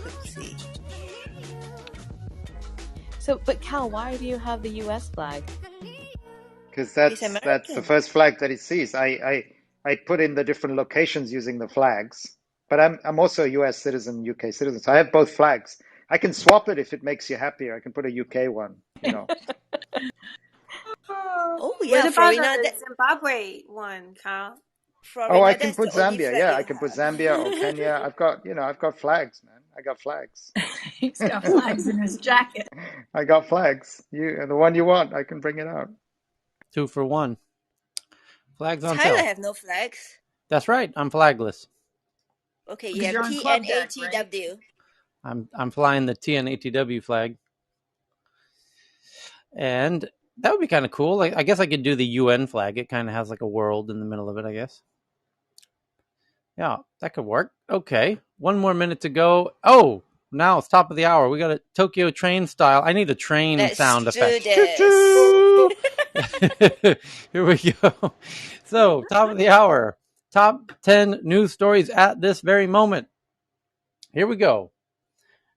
Let's see. So, but Cal, why do you have the U.S. flag? Because It's that's the American. first flag that he sees. I put in the different locations using the flags, but I'm also a US citizen, UK citizen, so I have both flags. I can swap it if it makes you happier. I can put a UK one, you know. Oh What yeah, about Florina. the That Zimbabwe one, Carl? Oh, I Florina. can That's put the only Zambia. flag Yeah, you I can put have. Zambia or Kenya. I've got flags, man. I got flags. He's got flags in his jacket. I got flags. The one you want, I can bring it out. 2 for 1. Flags on Tyler sale. have no flags. That's right. I'm flagless. Okay, you Because have you're on club deck, right? TNATW. I'm flying the TNATW flag. And that would be kind of cool. Like, I guess I could do the UN flag. It kind of has like a world in the middle of it, I guess. Yeah, that could work. Okay. 1 more minute to go. Oh, now it's top of the hour. We got a Tokyo train style. I need a train Let's sound do effect. this. Choo-choo! Here we go. So, top of the hour. Top 10 news stories at this very moment. Here we go.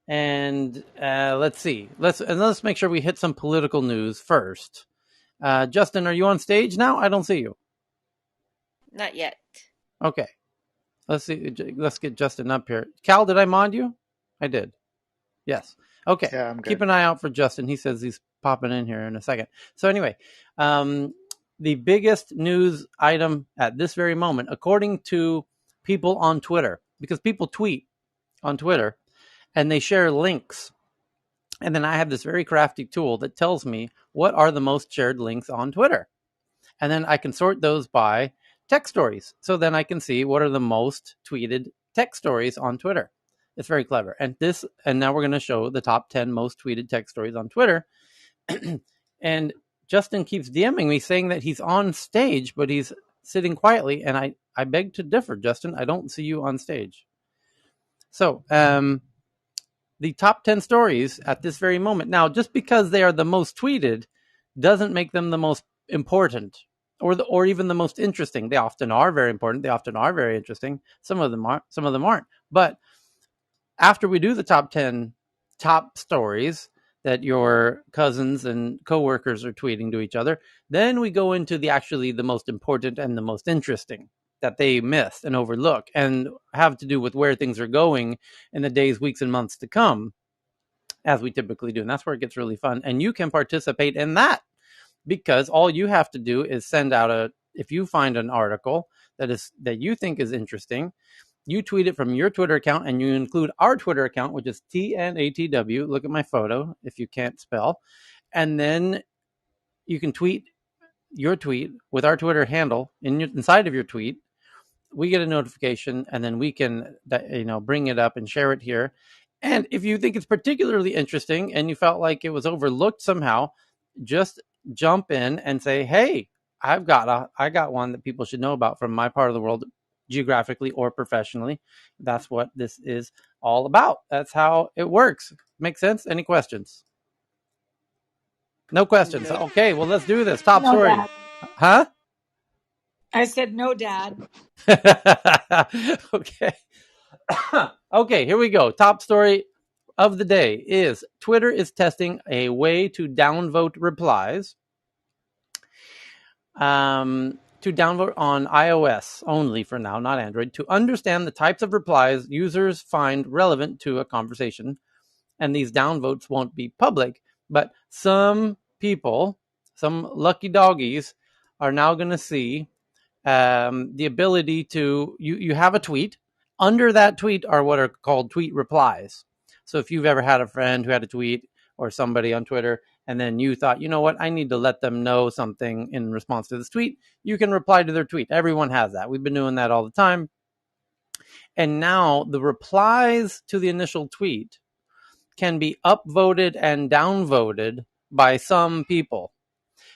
And let's see. Let's make sure we hit some political news first. Justin, are you on stage now? I don't see you. Not yet. Okay. Let's see. Let's get Justin up here. Cal, did I mod you? I did. Yes. Okay. Yeah, I'm good. Keep an eye out for Justin. He says he's popping in here in a second. So anyway, the biggest news item at this very moment, according to people on Twitter, because people tweet on Twitter and they share links. And then I have this very crafty tool that tells me what are the most shared links on Twitter. And then I can sort those by tech stories. So then I can see what are the most tweeted tech stories on Twitter. It's very clever. And now we're going to show the top 10 most tweeted tech stories on Twitter. And Justin keeps DMing me saying that he's on stage, but he's sitting quietly. And I beg to differ, Justin. I don't see you on stage. So, the top 10 stories at this very moment. Now, just because they are the most tweeted doesn't make them the most important or even the most interesting. They often are very important. They often are very interesting. Some of them aren't. But after we do the top 10 top stories that your cousins and coworkers are tweeting to each other, then we go into the most important and the most interesting that they missed and overlook and have to do with where things are going in the days, weeks, and months to come, as we typically do. And that's where it gets really fun. And you can participate in that because all you have to do is send out if you find an article that you think is interesting, you tweet it from your Twitter account and you include our Twitter account, which is TNATW. Look at my photo if you can't spell. And then you can tweet your tweet with our Twitter handle inside of your tweet. We get a notification and then we can bring it up and share it here. And if you think it's particularly interesting and you felt like it was overlooked somehow, just jump in and say, hey, I got one that people should know about from my part of the world, geographically or professionally. That's what this is all about. That's how it works. Make sense? Any questions? No questions. No. Okay, well, let's do this. Top No, story. Dad. Huh? I said no, Dad. Okay. Okay, here we go. Top story of the day is Twitter is testing a way to downvote replies. To downvote on iOS only for now, not Android, to understand the types of replies users find relevant to a conversation. And these downvotes won't be public, but some people, some lucky doggies, are now going to see the ability to, you have a tweet. Under that tweet are what are called tweet replies. So if you've ever had a friend who had a tweet or somebody on Twitter, and then you thought, you know what, I need to let them know something in response to this tweet, you can reply to their tweet. Everyone has that. We've been doing that all the time. And now the replies to the initial tweet can be upvoted and downvoted by some people.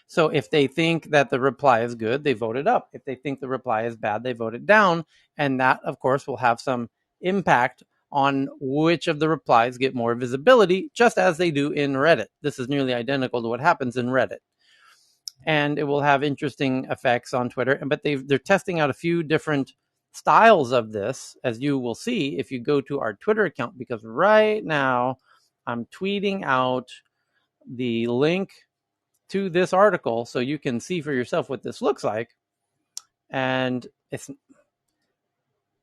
So if they think that the reply is good, they vote it up. If they think the reply is bad, they vote it down. And that, of course, will have some impact on which of the replies get more visibility, just as they do in Reddit. This is nearly identical to what happens in Reddit. And it will have interesting effects on Twitter. But they're testing out a few different styles of this, as you will see if you go to our Twitter account, because right now I'm tweeting out the link to this article so you can see for yourself what this looks like. And it's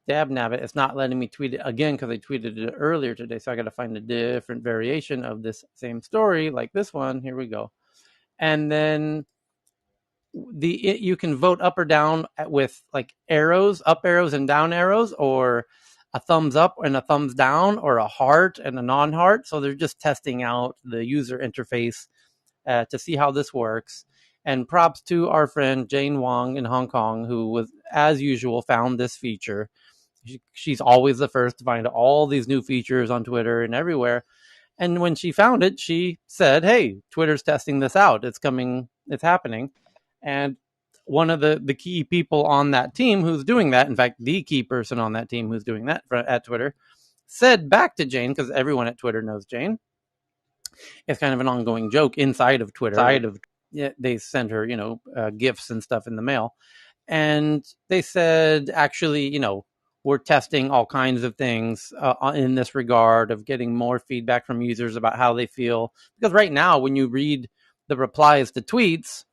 dab nabbit, it's not letting me tweet it again because I tweeted it earlier today. So I got to find a different variation of this same story, like this one. Here we go. And then you can vote up or down with like arrows, up arrows and down arrows, or a thumbs up and a thumbs down, or a heart and a non-heart. So they're just testing out the user interface to see how this works. And props to our friend Jane Wong in Hong Kong, who was, as usual, found this feature. She's always the first to find all these new features on Twitter and everywhere. And when she found it, she said, hey, Twitter's testing this out. It's coming, it's happening. And one of the key people on that team who's doing that, in fact, the key person on that team who's doing that at Twitter, said back to Jane, because everyone at Twitter knows Jane. It's kind of an ongoing joke inside of Twitter. Yeah, they send her, gifts and stuff in the mail. And they said, actually, we're testing all kinds of things in this regard of getting more feedback from users about how they feel. Because right now, when you read the replies to tweets,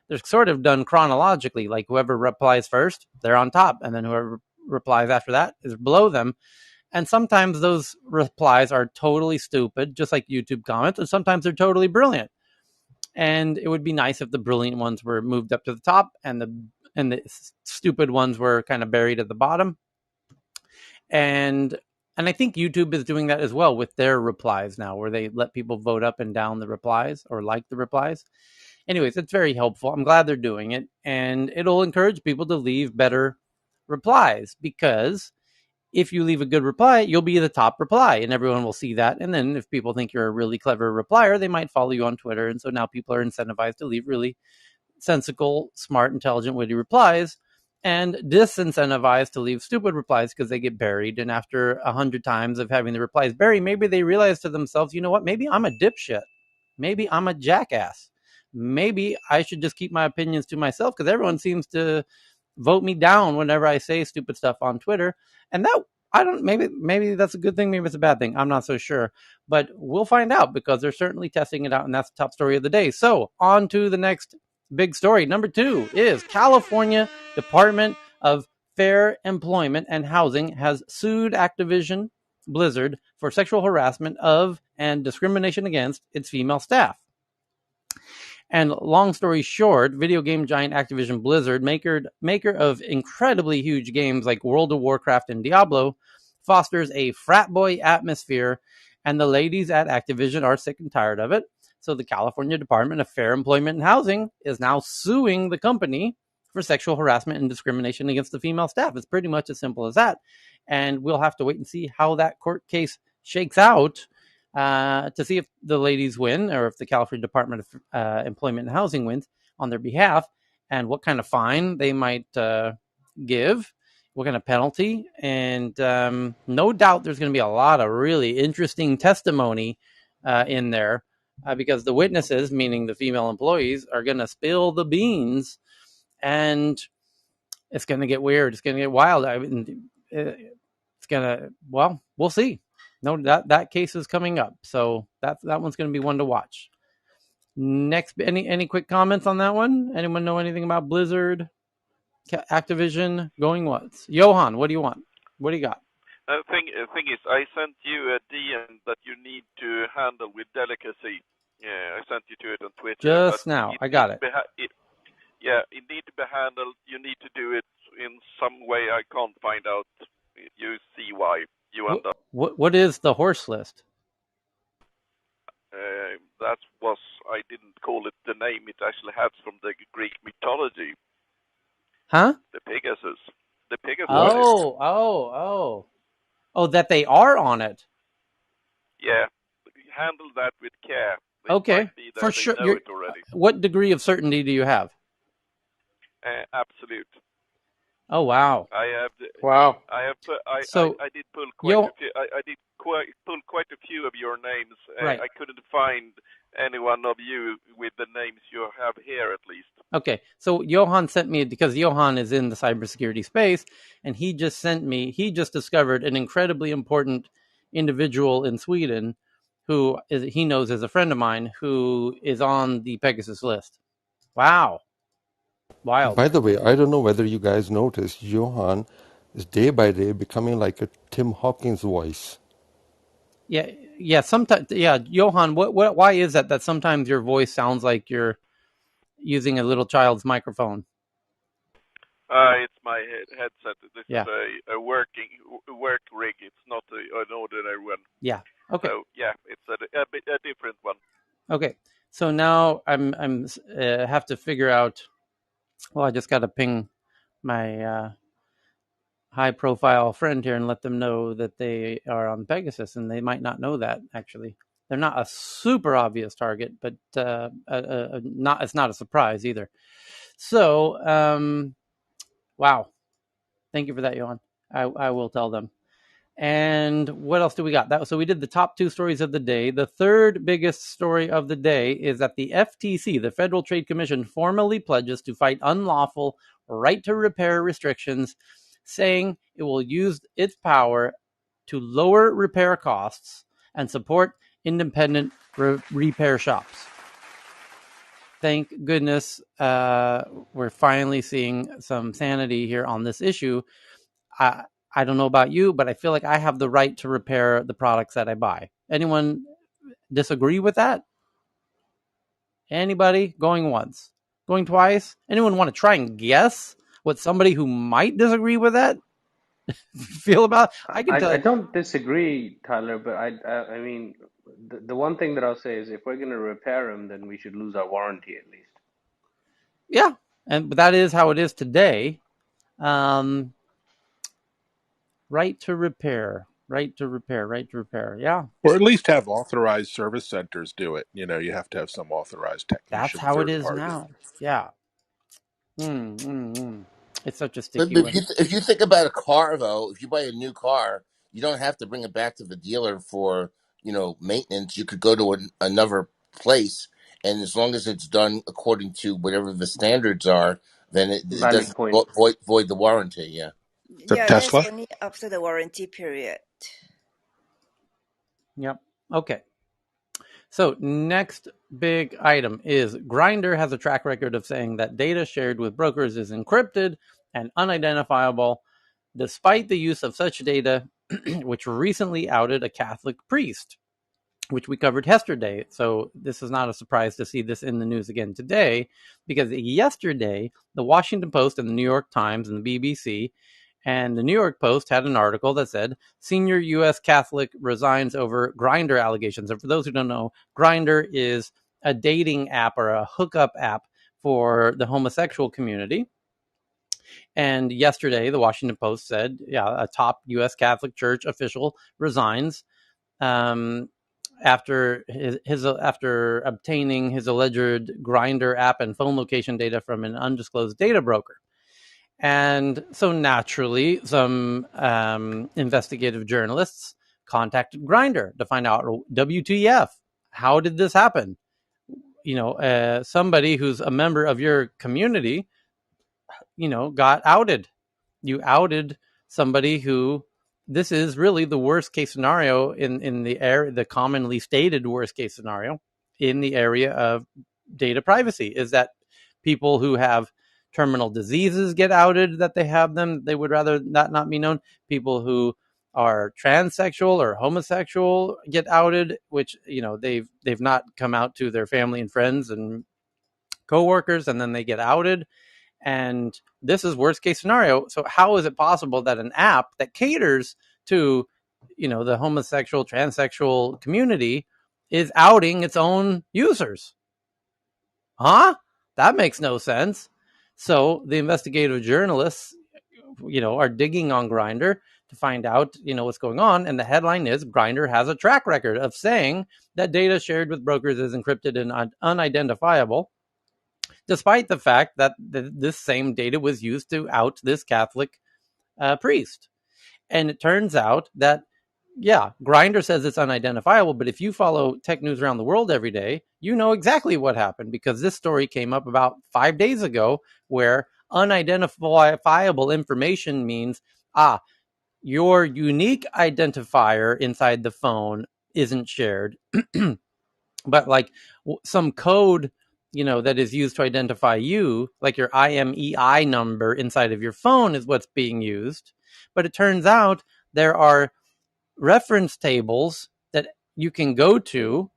they're sort of done chronologically. Like whoever replies first, they're on top. And then whoever replies after that is below them. And sometimes those replies are totally stupid, just like YouTube comments. And sometimes they're totally brilliant. And it would be nice if the brilliant ones were moved up to the top and the stupid ones were kind of buried at the bottom. And I think YouTube is doing that as well with their replies now, where they let people vote up and down the replies or like the replies. Anyways, it's very helpful. I'm glad they're doing it. And it'll encourage people to leave better replies, because if you leave a good reply, you'll be the top reply and everyone will see that. And then if people think you're a really clever replier, they might follow you on Twitter. And so now people are incentivized to leave really sensible, smart, intelligent, witty replies, and disincentivized to leave stupid replies because they get buried. And after 100 times of having the replies buried, maybe they realize to themselves, you know what, maybe I'm a dipshit. Maybe I'm a jackass. Maybe I should just keep my opinions to myself, because everyone seems to vote me down whenever I say stupid stuff on Twitter. And that, I don't, maybe that's a good thing, maybe it's a bad thing. I'm not so sure, but we'll find out, because they're certainly testing it out, and that's the top story of the day. So on to the next big story. Number 2 is California Department of Fair Employment and Housing has sued Activision Blizzard for sexual harassment of and discrimination against its female staff. And long story short, video game giant Activision Blizzard, maker of incredibly huge games like World of Warcraft and Diablo, fosters a frat boy atmosphere, and the ladies at Activision are sick and tired of it. So the California Department of Fair Employment and Housing is now suing the company for sexual harassment and discrimination against the female staff. It's pretty much as simple as that. And we'll have to wait and see how that court case shakes out to see if the ladies win, or if the California Department of Employment and Housing wins on their behalf, and what kind of fine they might give, what kind of penalty. And no doubt there's going to be a lot of really interesting testimony in there, because the witnesses, meaning the female employees, are going to spill the beans, and it's going to get weird. It's going to get wild. I mean, it's going to, well, we'll see. No, that case is coming up, so that one's going to be one to watch. Next, any quick comments on that one? Anyone know anything about Blizzard, Activision going once? Johan, what do you want? What do you got? Thing is, I sent you a DM that you need to handle with delicacy. Yeah, I sent you to it on Twitter. Just now, I got it. It needs to be handled. You need to do it in some way. I can't find out. You see why you end up. What is the horse list? That was, I didn't call it the name. It actually has from the Greek mythology. Huh? The Pegasus. The Pegasus. Oh, that they are on it. Yeah, handle that with care. Okay, for sure. What degree of certainty do you have? Absolute. Oh wow! Wow. I did pull quite a few of your names. Right. I couldn't find any one of you with the names you have here, at least. Okay, so Johan sent me, because Johan is in the cybersecurity space, and he just discovered an incredibly important individual in Sweden who he knows is a friend of mine who is on the Pegasus list. Wow. Wild. By the way, I don't know whether you guys noticed, Johan is day by day becoming like a Tim Hawkins voice. Yeah. Sometimes, Johan, why is that sometimes your voice sounds like you're using a little child's microphone? It's my headset. This is a work rig. It's not an ordinary one. Yeah. Okay. So yeah, it's a different one. Okay. So now I'm have to figure out. Well, I just got to ping my high-profile friend here and let them know that they are on Pegasus, and they might not know that. Actually, they're not a super obvious target, but it's not a surprise either. So, wow, thank you for that, Johan. I will tell them. And what else do we got? So we did the top 2 stories of the day. The third biggest story of the day is that the FTC, the Federal Trade Commission, formally pledges to fight unlawful right to repair restrictions, saying it will use its power to lower repair costs and support independent repair shops. Thank goodness we're finally seeing some sanity here on this issue. I don't know about you, but I feel like I have the right to repair the products that I buy. Anyone disagree with that? Anybody? Going once? Going twice? Anyone want to try and guess what somebody who might disagree with that feel about? I don't disagree, Tyler, but I mean, the one thing that I'll say is if we're going to repair them, then we should lose our warranty at least. Yeah, but that is how it is today. Right to repair. Yeah. Or at least have authorized service centers do it. You know, you have to have some authorized technician. That's how it is party. now. Yeah. It's such a But sticky one. if you think about a car, though, if you buy a new car, you don't have to bring it back to the dealer for, maintenance. You could go to another place, and as long as it's done according to whatever the standards are, then it doesn't void the warranty. Yeah. Yeah, Tesla? that's only after the warranty period. Yep. Okay. So next big item is Grindr has a track record of saying that data shared with brokers is encrypted and unidentifiable, despite the use of such data, which recently outed a Catholic priest, which we covered yesterday. So this is not a surprise to see this in the news again today, because yesterday, the Washington Post and the New York Times and the BBC and the New York Post had an article that said, senior U.S. Catholic resigns over Grindr allegations. And for those who don't know, Grindr is a dating app or a hookup app for the homosexual community. And yesterday, the Washington Post said, a top U.S. Catholic Church official resigns after after obtaining his alleged Grindr app and phone location data from an undisclosed data broker. And so naturally, some investigative journalists contacted Grindr to find out, WTF, how did this happen? Somebody who's a member of your community, got outed. You outed somebody who, this is really the worst case scenario in the area, the commonly stated worst case scenario in the area of data privacy, is that people who have terminal diseases get outed that they have them. They would rather that not be known. People who are transsexual or homosexual get outed, which, they've not come out to their family and friends and coworkers, and then they get outed. And this is worst case scenario. So how is it possible that an app that caters to, the homosexual, transsexual community is outing its own users? That makes no sense. So the investigative journalists, are digging on Grindr to find out, what's going on. And the headline is, Grindr has a track record of saying that data shared with brokers is encrypted and unidentifiable, despite the fact that this same data was used to out this Catholic priest. And it turns out that yeah, Grindr says it's unidentifiable, but if you follow tech news around the world every day, you know exactly what happened, because this story came up about 5 days ago where unidentifiable information means, your unique identifier inside the phone isn't shared, but like some code, that is used to identify you, like your IMEI number inside of your phone is what's being used. But it turns out there are reference tables that you can go to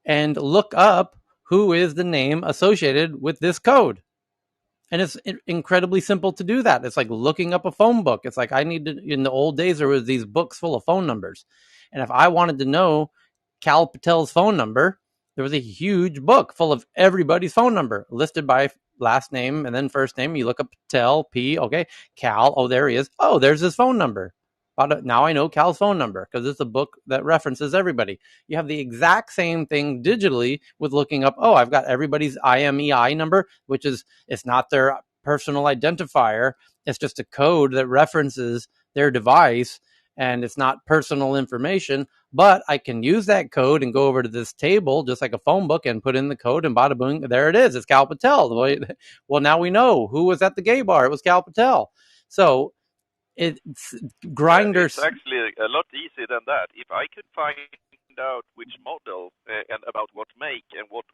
and look up who is the name associated with this code. And it's incredibly simple to do that. It's like looking up a phone book. It's like in the old days, there was these books full of phone numbers. And if I wanted to know Cal Patel's phone number, there was a huge book full of everybody's phone number listed by last name and then first name. You look up Patel, P, okay, Cal, oh, there he is. Oh, there's his phone number. Now I know Cal's phone number because it's a book that references everybody. You have the exact same thing digitally with looking up, I've got everybody's IMEI number, which is, it's not their personal identifier. It's just a code that references their device, and it's not personal information. But I can use that code and go over to this table, just like a phone book, and put in the code, and bada boom, there it is. It's Cal Patel. Well, now we know who was at the gay bar. It was Cal Patel. So it's Grindr. It's actually a lot easier than that. If I could find out which model and about what make and what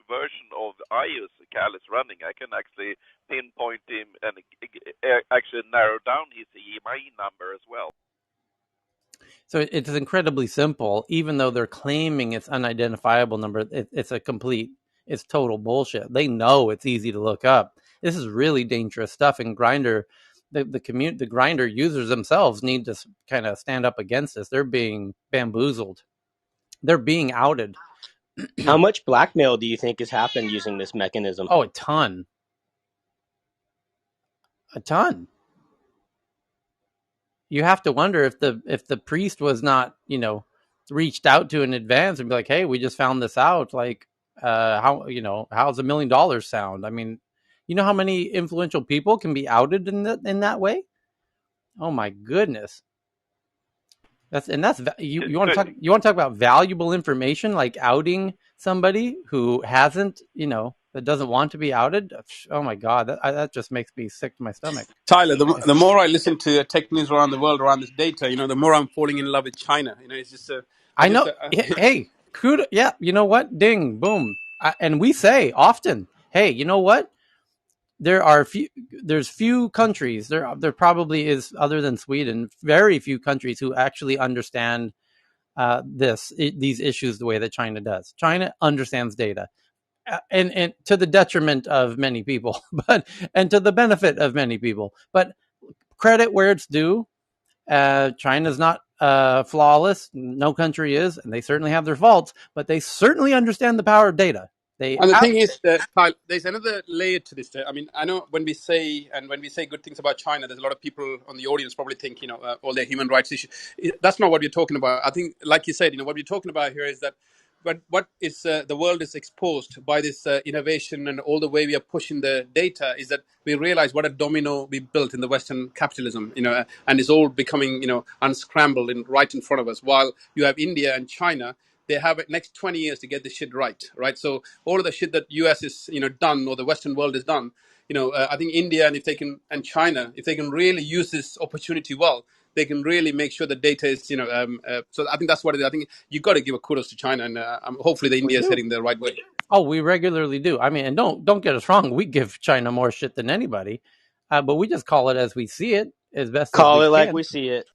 version of iOS Cal is running, I can actually pinpoint him and actually narrow down his EMI number as well. So it's incredibly simple, even though they're claiming it's unidentifiable number. It's total bullshit. They know it's easy to look up. This is really dangerous stuff. And Grindr, the Grindr users themselves need to kind of stand up against this. They're being bamboozled. They're being outed. How much blackmail do you think has happened using this mechanism? Oh, a ton. You have to wonder if the priest was not, reached out to in advance and be like, hey, we just found this out. Like, how's $1 million sound? I mean, you know how many influential people can be outed in that way? Oh my goodness. You want to talk about valuable information, like outing somebody who hasn't, that doesn't want to be outed. Oh my God, that just makes me sick to my stomach. Tyler, the more I listen to tech news around the world around this data, the more I'm falling in love with China. It's just I know. Hey, kudos. Yeah, you know what? Ding, boom. And we say often, hey, you know what? There's few countries. There probably is, other than Sweden, very few countries who actually understand these issues the way that China does. China understands data, and to the detriment of many people, and to the benefit of many people. But credit where it's due. China's not flawless. No country is, and they certainly have their faults, but they certainly understand the power of data. And the thing is that, Kyle, there's another layer to this. I mean, I know when we say good things about China, there's a lot of people on the audience probably think, all their human rights issues. That's not what we're talking about. I think, like you said, what we're talking about here is that what is the world is exposed by this innovation and all the way we are pushing the data is that we realize what a domino we built in the Western capitalism, and it's all becoming, unscrambled right in front of us. While you have India and China, they have it next 20 years to get this shit right? So all of the shit that US is, done, or the Western world is done, I think India and China, if they can really use this opportunity well, they can really make sure the data is, so I think that's what it is. I think you got to give a kudos to China, and hopefully the India is heading the right way. Oh, we regularly do. I mean, and don't get us wrong. We give China more shit than anybody, but we just call it as we see it, as best call as it we like can. we see it.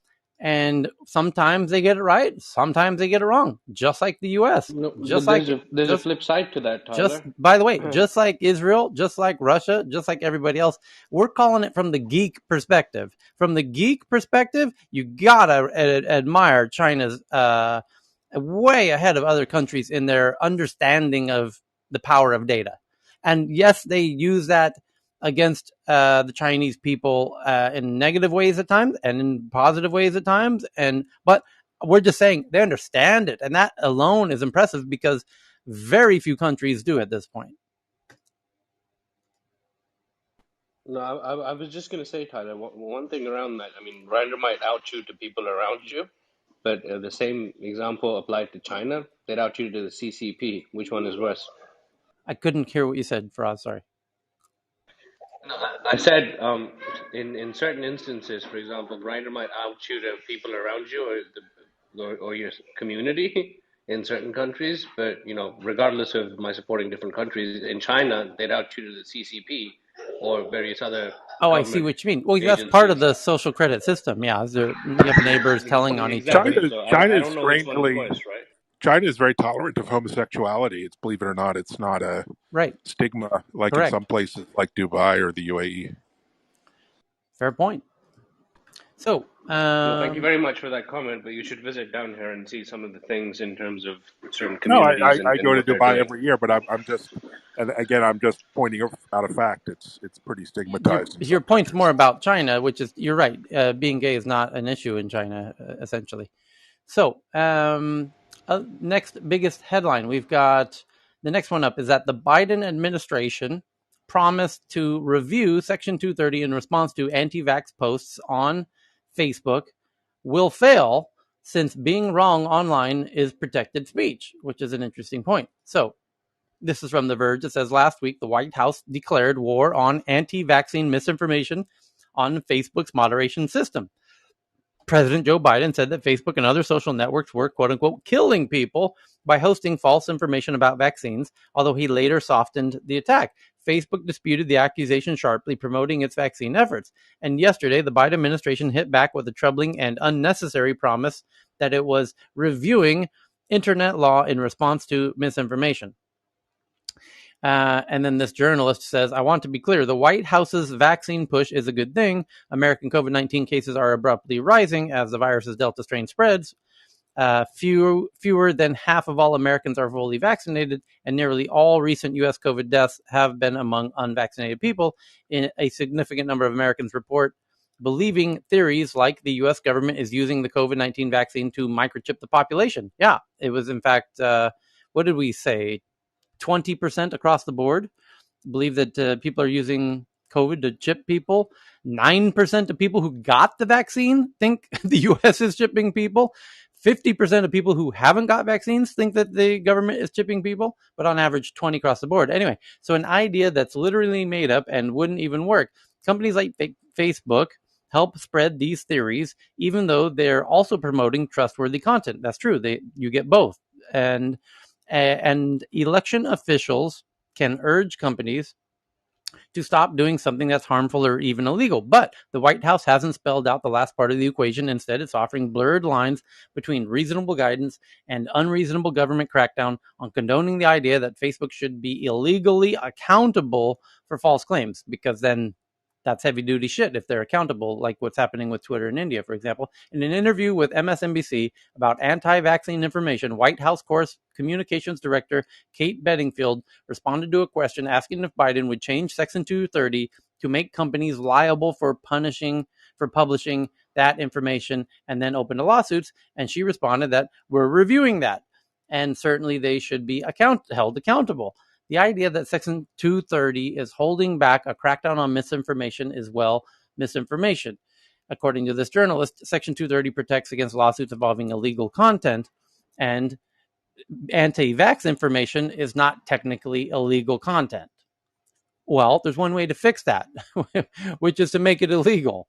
And sometimes they get it right, sometimes they get it wrong, just like the US. No, but there's a flip side to that, Tyler. Just, by the way, just like Israel, just like Russia, just like everybody else, we're calling it from the geek perspective. From the geek perspective, you gotta admire China's way ahead of other countries in their understanding of the power of data. And yes, they use that against the Chinese people in negative ways at times and in positive ways at times. But we're just saying they understand it. And that alone is impressive because very few countries do at this point. No, I was just going to say, Tyler, one thing around that. I mean, Grindr might out you to people around you, But the same example applied to China, they'd out you to the CCP. Which one is worse? I couldn't hear what you said, Faraz. Sorry. I said, in certain instances, for example, Grindr might out you to people around you or your community in certain countries. But regardless of my supporting different countries, in China they'd out you to the CCP or various other Oh, I see government what you mean. Well, that's part of agencies. the social credit system. Yeah, you have neighbors telling on each other. Exactly. China, So China I is don't know which one is strangely, worse, right? China is very tolerant of homosexuality. It's, believe it or not, it's not a Right. stigma like in some Correct. places like Dubai or the UAE. Fair point. So, Well, thank you very much for that comment, but you should visit down here and see some of the things in terms of certain No, communities I and go to what they're Dubai doing. every year, but I'm just, and again, I'm just pointing out a fact. It's pretty your stigmatized in your some point's more countries. about China, which is you're right. Being gay is not an issue in China, essentially. So, next biggest headline we've got. The next one up is that the Biden administration promised to review Section 230 in response to anti-vax posts on Facebook will fail since being wrong online is protected speech, which is an interesting point. So, this is from The Verge. It says last week the White House declared war on anti-vaccine misinformation on Facebook's moderation system. President Joe Biden said that Facebook and other social networks were, quote unquote, killing people by hosting false information about vaccines, although he later softened the attack. Facebook disputed the accusation sharply, promoting its vaccine efforts. And yesterday, the Biden administration hit back with a troubling and unnecessary promise that it was reviewing internet law in response to misinformation. And then this journalist says, I want to be clear. The White House's vaccine push is a good thing. American COVID-19 cases are abruptly rising as the virus's Delta strain spreads. Fewer than half of all Americans are fully vaccinated, and nearly all recent U.S. COVID deaths have been among unvaccinated people. A significant number of Americans report believing theories like the U.S. government is using the COVID-19 vaccine to microchip the population. Yeah, it was, in fact, what did we say? 20% across the board believe that people are using COVID to chip people. 9% of people who got the vaccine think the U.S. is chipping people. 50% of people who haven't got vaccines think that the government is chipping people, but on average, 20 across the board. Anyway, so an idea that's literally made up and wouldn't even work. Companies like Facebook help spread these theories, even though they're also promoting trustworthy content. That's true. You get both. And election officials can urge companies to stop doing something that's harmful or even illegal. But the White House hasn't spelled out the last part of the equation. Instead, it's offering blurred lines between reasonable guidance and unreasonable government crackdown on condoning the idea that Facebook should be illegally accountable for false claims, because then that's heavy duty shit if they're accountable, like what's happening with Twitter in India, for example. In an interview with MSNBC about anti-vaccine information, White House Communications Director Kate Bedingfield responded to a question asking if Biden would change Section 230 to make companies liable for publishing that information, and then opened to lawsuits. And she responded that we're reviewing that, and certainly they should be held accountable. The idea that Section 230 is holding back a crackdown on misinformation is, well, misinformation. According to this journalist, Section 230 protects against lawsuits involving illegal content, and anti-vax information is not technically illegal content. Well, there's one way to fix that, which is to make it illegal.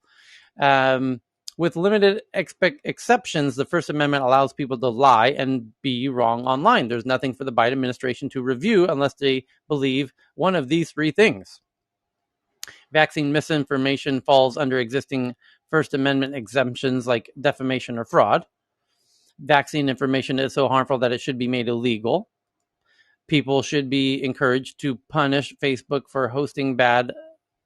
With limited exceptions, the First Amendment allows people to lie and be wrong online. There's nothing for the Biden administration to review unless they believe one of these three things. Vaccine misinformation falls under existing First Amendment exemptions like defamation or fraud. Vaccine information is so harmful that it should be made illegal. People should be encouraged to punish Facebook for hosting bad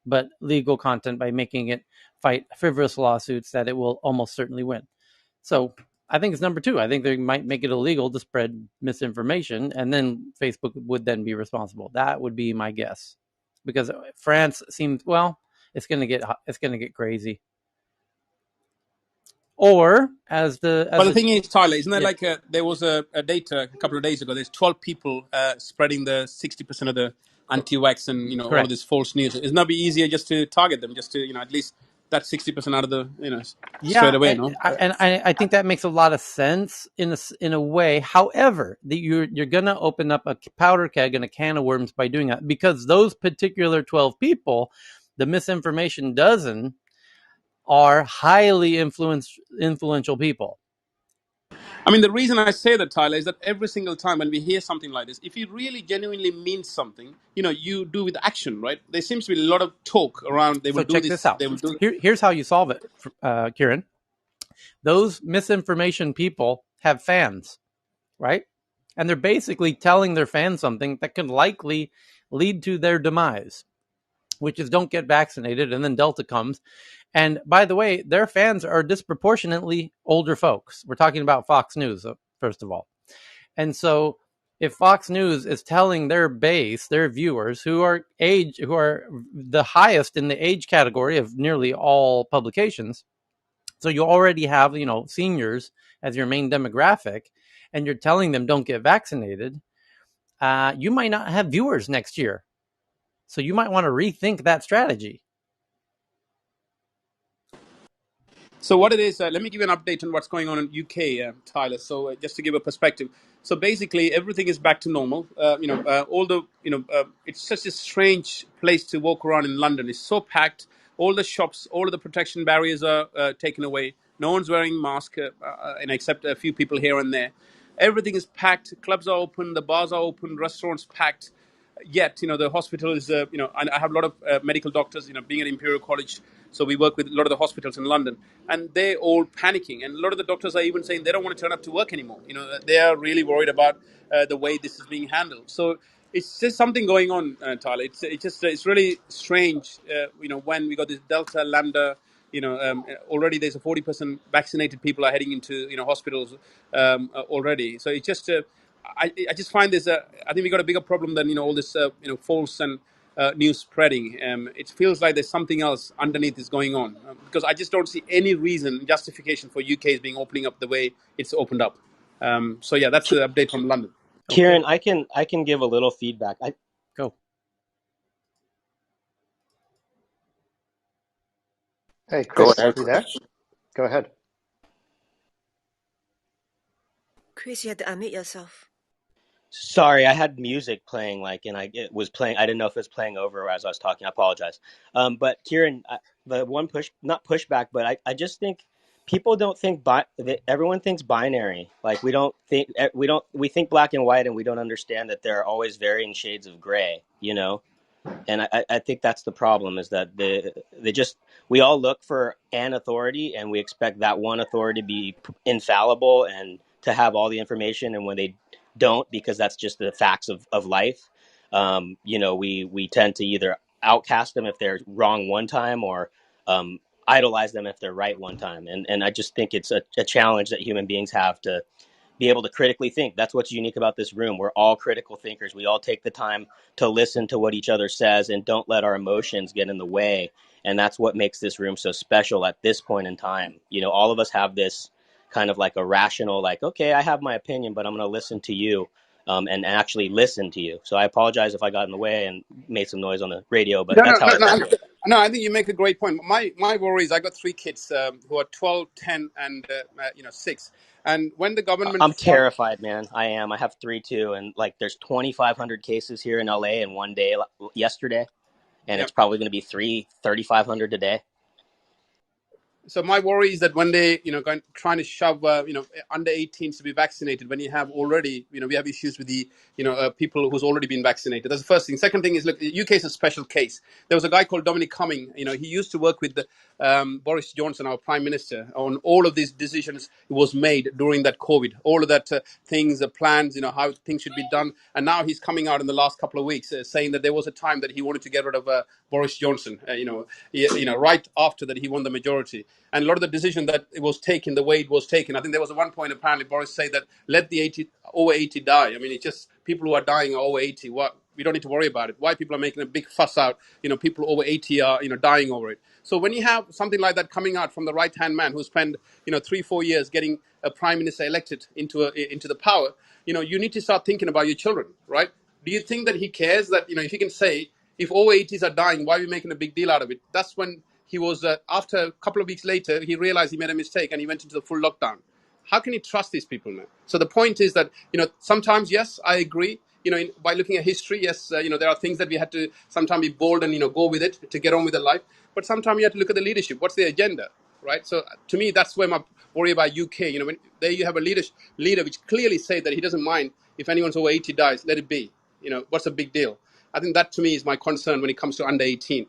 but legal content by making it fight frivolous lawsuits that it will almost certainly win. So I think it's number two. I think they might make it illegal to spread misinformation, and then Facebook would then be responsible. That would be my guess, because France seems, well, it's going to get crazy. Or But the thing is, Tyler, isn't there yeah. like there was a data a couple of days ago? There's 12 people spreading the 60% of the anti-vax and all of Correct. this false news. Isn't that be easier just to target them, just to at least that's 60% out of the straight Yeah, away. No, and I think that makes a lot of sense in a way. However, you're gonna open up a powder keg and a can of worms by doing that, because those particular 12 people, the misinformation dozen, are highly influential people. I mean, the reason I say that, Tyler, is that every single time when we hear something like this, if it really genuinely means something, you do with action, right? There seems to be a lot of talk around. They will So do check this this. out. They will do. Here's how you solve it, Kieran. Those misinformation people have fans, right? And they're basically telling their fans something that could likely lead to their demise, which is don't get vaccinated, and then Delta comes. And by the way, their fans are disproportionately older folks. We're talking about Fox News, first of all. And so if Fox News is telling their base, their viewers, who are the highest in the age category of nearly all publications, so you already have, seniors as your main demographic, and you're telling them don't get vaccinated, you might not have viewers next year. So you might want to rethink that strategy. So what it is, let me give you an update on what's going on in UK, Tyler. So just to give a perspective. So basically, everything is back to normal. Although it's such a strange place to walk around in London. It's so packed. All the shops, all of the protection barriers are taken away. No one's wearing masks, and except a few people here and there. Everything is packed. Clubs are open. The bars are open. Restaurants packed. Yet, the hospital is, I have a lot of medical doctors, being at Imperial College, so we work with a lot of the hospitals in London, and they're all panicking. And a lot of the doctors are even saying they don't want to turn up to work anymore. They are really worried about the way this is being handled. So it's just something going on, Tyler. It's really strange, when we got this Delta, Lambda, already there's a 40% vaccinated people are heading into, hospitals already. So it's just, I just find this. I think we got a bigger problem than all this false and news spreading. It feels like there's something else underneath is going on, because I just don't see any reason justification for UK's being opening up the way it's opened up. So yeah, that's the update from London. Kieran, I can give a little feedback. Go. Hey, Go Chris, ahead, you there? Chris. Go ahead. Chris, you have to unmute yourself. Sorry, I had music playing, and it was playing. I didn't know if it was playing over as I was talking. I apologize. But Kieran, the one not pushback, but I just think people don't think that everyone thinks binary. Like we think black and white, and we don't understand that there are always varying shades of gray. And I think that's the problem, is that we all look for an authority, and we expect that one authority to be infallible and to have all the information. And when they don't, because that's just the facts of life, we tend to either outcast them if they're wrong one time, or idolize them if they're right one time. And I just think it's a challenge that human beings have to be able to critically think. That's what's unique about this room. We're all critical thinkers. We all take the time to listen to what each other says and don't let our emotions get in the way. And that's what makes this room so special at this point in time. All of us have this kind of like a rational, like, okay, I have my opinion, but I'm going to listen to you, and actually listen to you. So I apologize if I got in the way and made some noise on the radio, but No, that's how I see it. no. I think you make a great point. My worry is I got three kids who are 12, 10, and 6. And when the government I'm terrified, man. I am. I have 3 too, and there's 2,500 cases here in LA in one day yesterday, and it's probably going to be 3,500 today. So my worry is that when they, trying to shove, under 18s to be vaccinated, when you have already, we have issues with the, people who's already been vaccinated. That's the first thing. Second thing is, look, the UK is a special case. There was a guy called Dominic Cumming. He used to work with Boris Johnson, our prime minister, on all of these decisions was made during that COVID. All of that things, the plans, how things should be done. And now he's coming out in the last couple of weeks saying that there was a time that he wanted to get rid of Boris Johnson. Right after that he won the majority. And a lot of the decision that it was taken, the way it was taken, I think there was one point apparently Boris said that let the over 80 die. I mean, it's just people who are dying are over 80. We don't need to worry about it. Why people are making a big fuss out? People over 80 are dying over it. So when you have something like that coming out from the right-hand man who spent 3-4 years getting a prime minister elected into the power, you need to start thinking about your children, right? Do you think that he cares that if he can say if over 80s are dying, why are we making a big deal out of it? That's when he was after a couple of weeks later, he realized he made a mistake and he went into the full lockdown. How can you trust these people now? So the point is that, sometimes, yes, I agree. By looking at history, yes, there are things that we had to sometimes be bold and go with it to get on with the life. But sometimes you have to look at the leadership. What's the agenda, right? So to me, that's where my worry about UK. When there you have a leader which clearly say that he doesn't mind if anyone's over 80 dies, let it be. What's the big deal? I think that to me is my concern when it comes to under 18.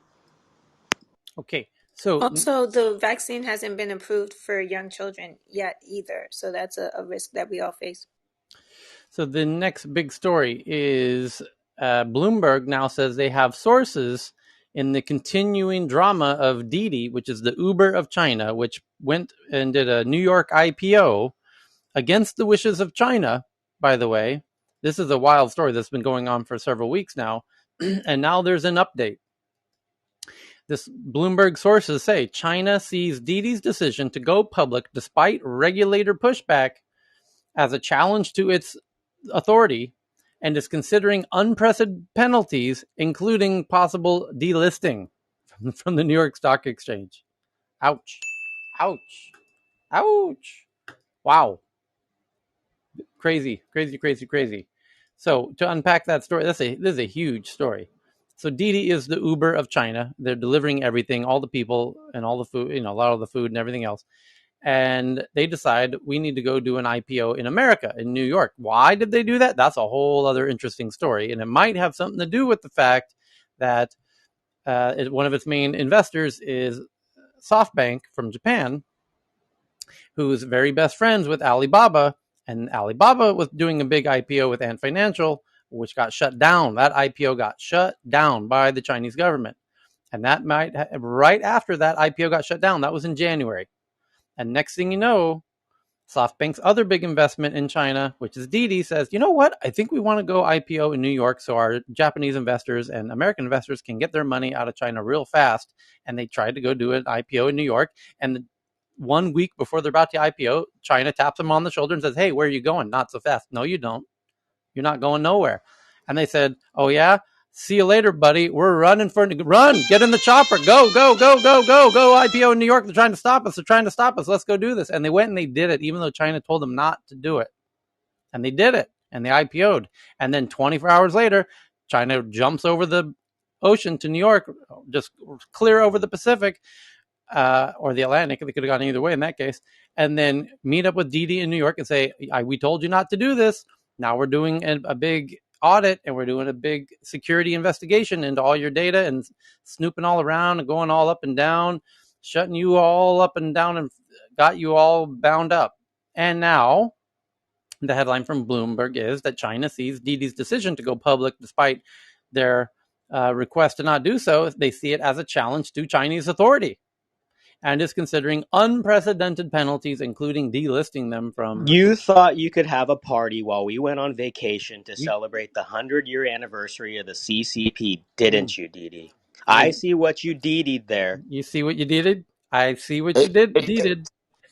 Okay, so Also, the vaccine hasn't been approved for young children yet either. So that's a risk that we all face. So the next big story is Bloomberg now says they have sources in the continuing drama of Didi, which is the Uber of China, which went and did a New York IPO against the wishes of China, by the way. This is a wild story that's been going on for several weeks now. And now there's an update. This Bloomberg sources say China sees Didi's decision to go public despite regulator pushback as a challenge to its authority and is considering unprecedented penalties, including possible delisting from the New York Stock Exchange. Ouch. Ouch. Ouch. Wow. Crazy, crazy, crazy, crazy. So to unpack that story, this is a huge story. So Didi is the Uber of China. They're delivering everything, all the people and all the food, a lot of the food and everything else. And they decide we need to go do an IPO in America, in New York. Why did they do that? That's a whole other interesting story. And it might have something to do with the fact that one of its main investors is SoftBank from Japan, who's very best friends with Alibaba. And Alibaba was doing a big IPO with Ant Financial, which got shut down. That IPO got shut down by the Chinese government. And that right after that IPO got shut down, that was in January. And next thing you know, SoftBank's other big investment in China, which is Didi, says, you know what? I think we want to go IPO in New York so our Japanese investors and American investors can get their money out of China real fast. And they tried to go do an IPO in New York. And 1 week before they're about to IPO, China taps them on the shoulder and says, hey, where are you going? Not so fast. No, you don't. You're not going nowhere. And they said, oh, yeah? See you later, buddy. We're running run. Get in the chopper. Go, go, go, go, go, go. IPO in New York. They're trying to stop us. They're trying to stop us. Let's go do this. And they went and they did it, even though China told them not to do it. And they did it. And they IPO'd. And then 24 hours later, China jumps over the ocean to New York, just clear over the Pacific or the Atlantic. They could have gone either way in that case. And then meet up with Didi in New York and say, we told you not to do this. Now we're doing a big audit and we're doing a big security investigation into all your data and snooping all around and going all up and down, shutting you all up and down and got you all bound up. And now the headline from Bloomberg is that China sees Didi's decision to go public despite their request to not do so. They see it as a challenge to Chinese authority and is considering unprecedented penalties, including delisting them from... You thought you could have a party while we went on vacation to celebrate the 100-year anniversary of the CCP, didn't you, Didi? I see what you Didi'd there. You see what you did? I see what you Hey, did. hey, Did.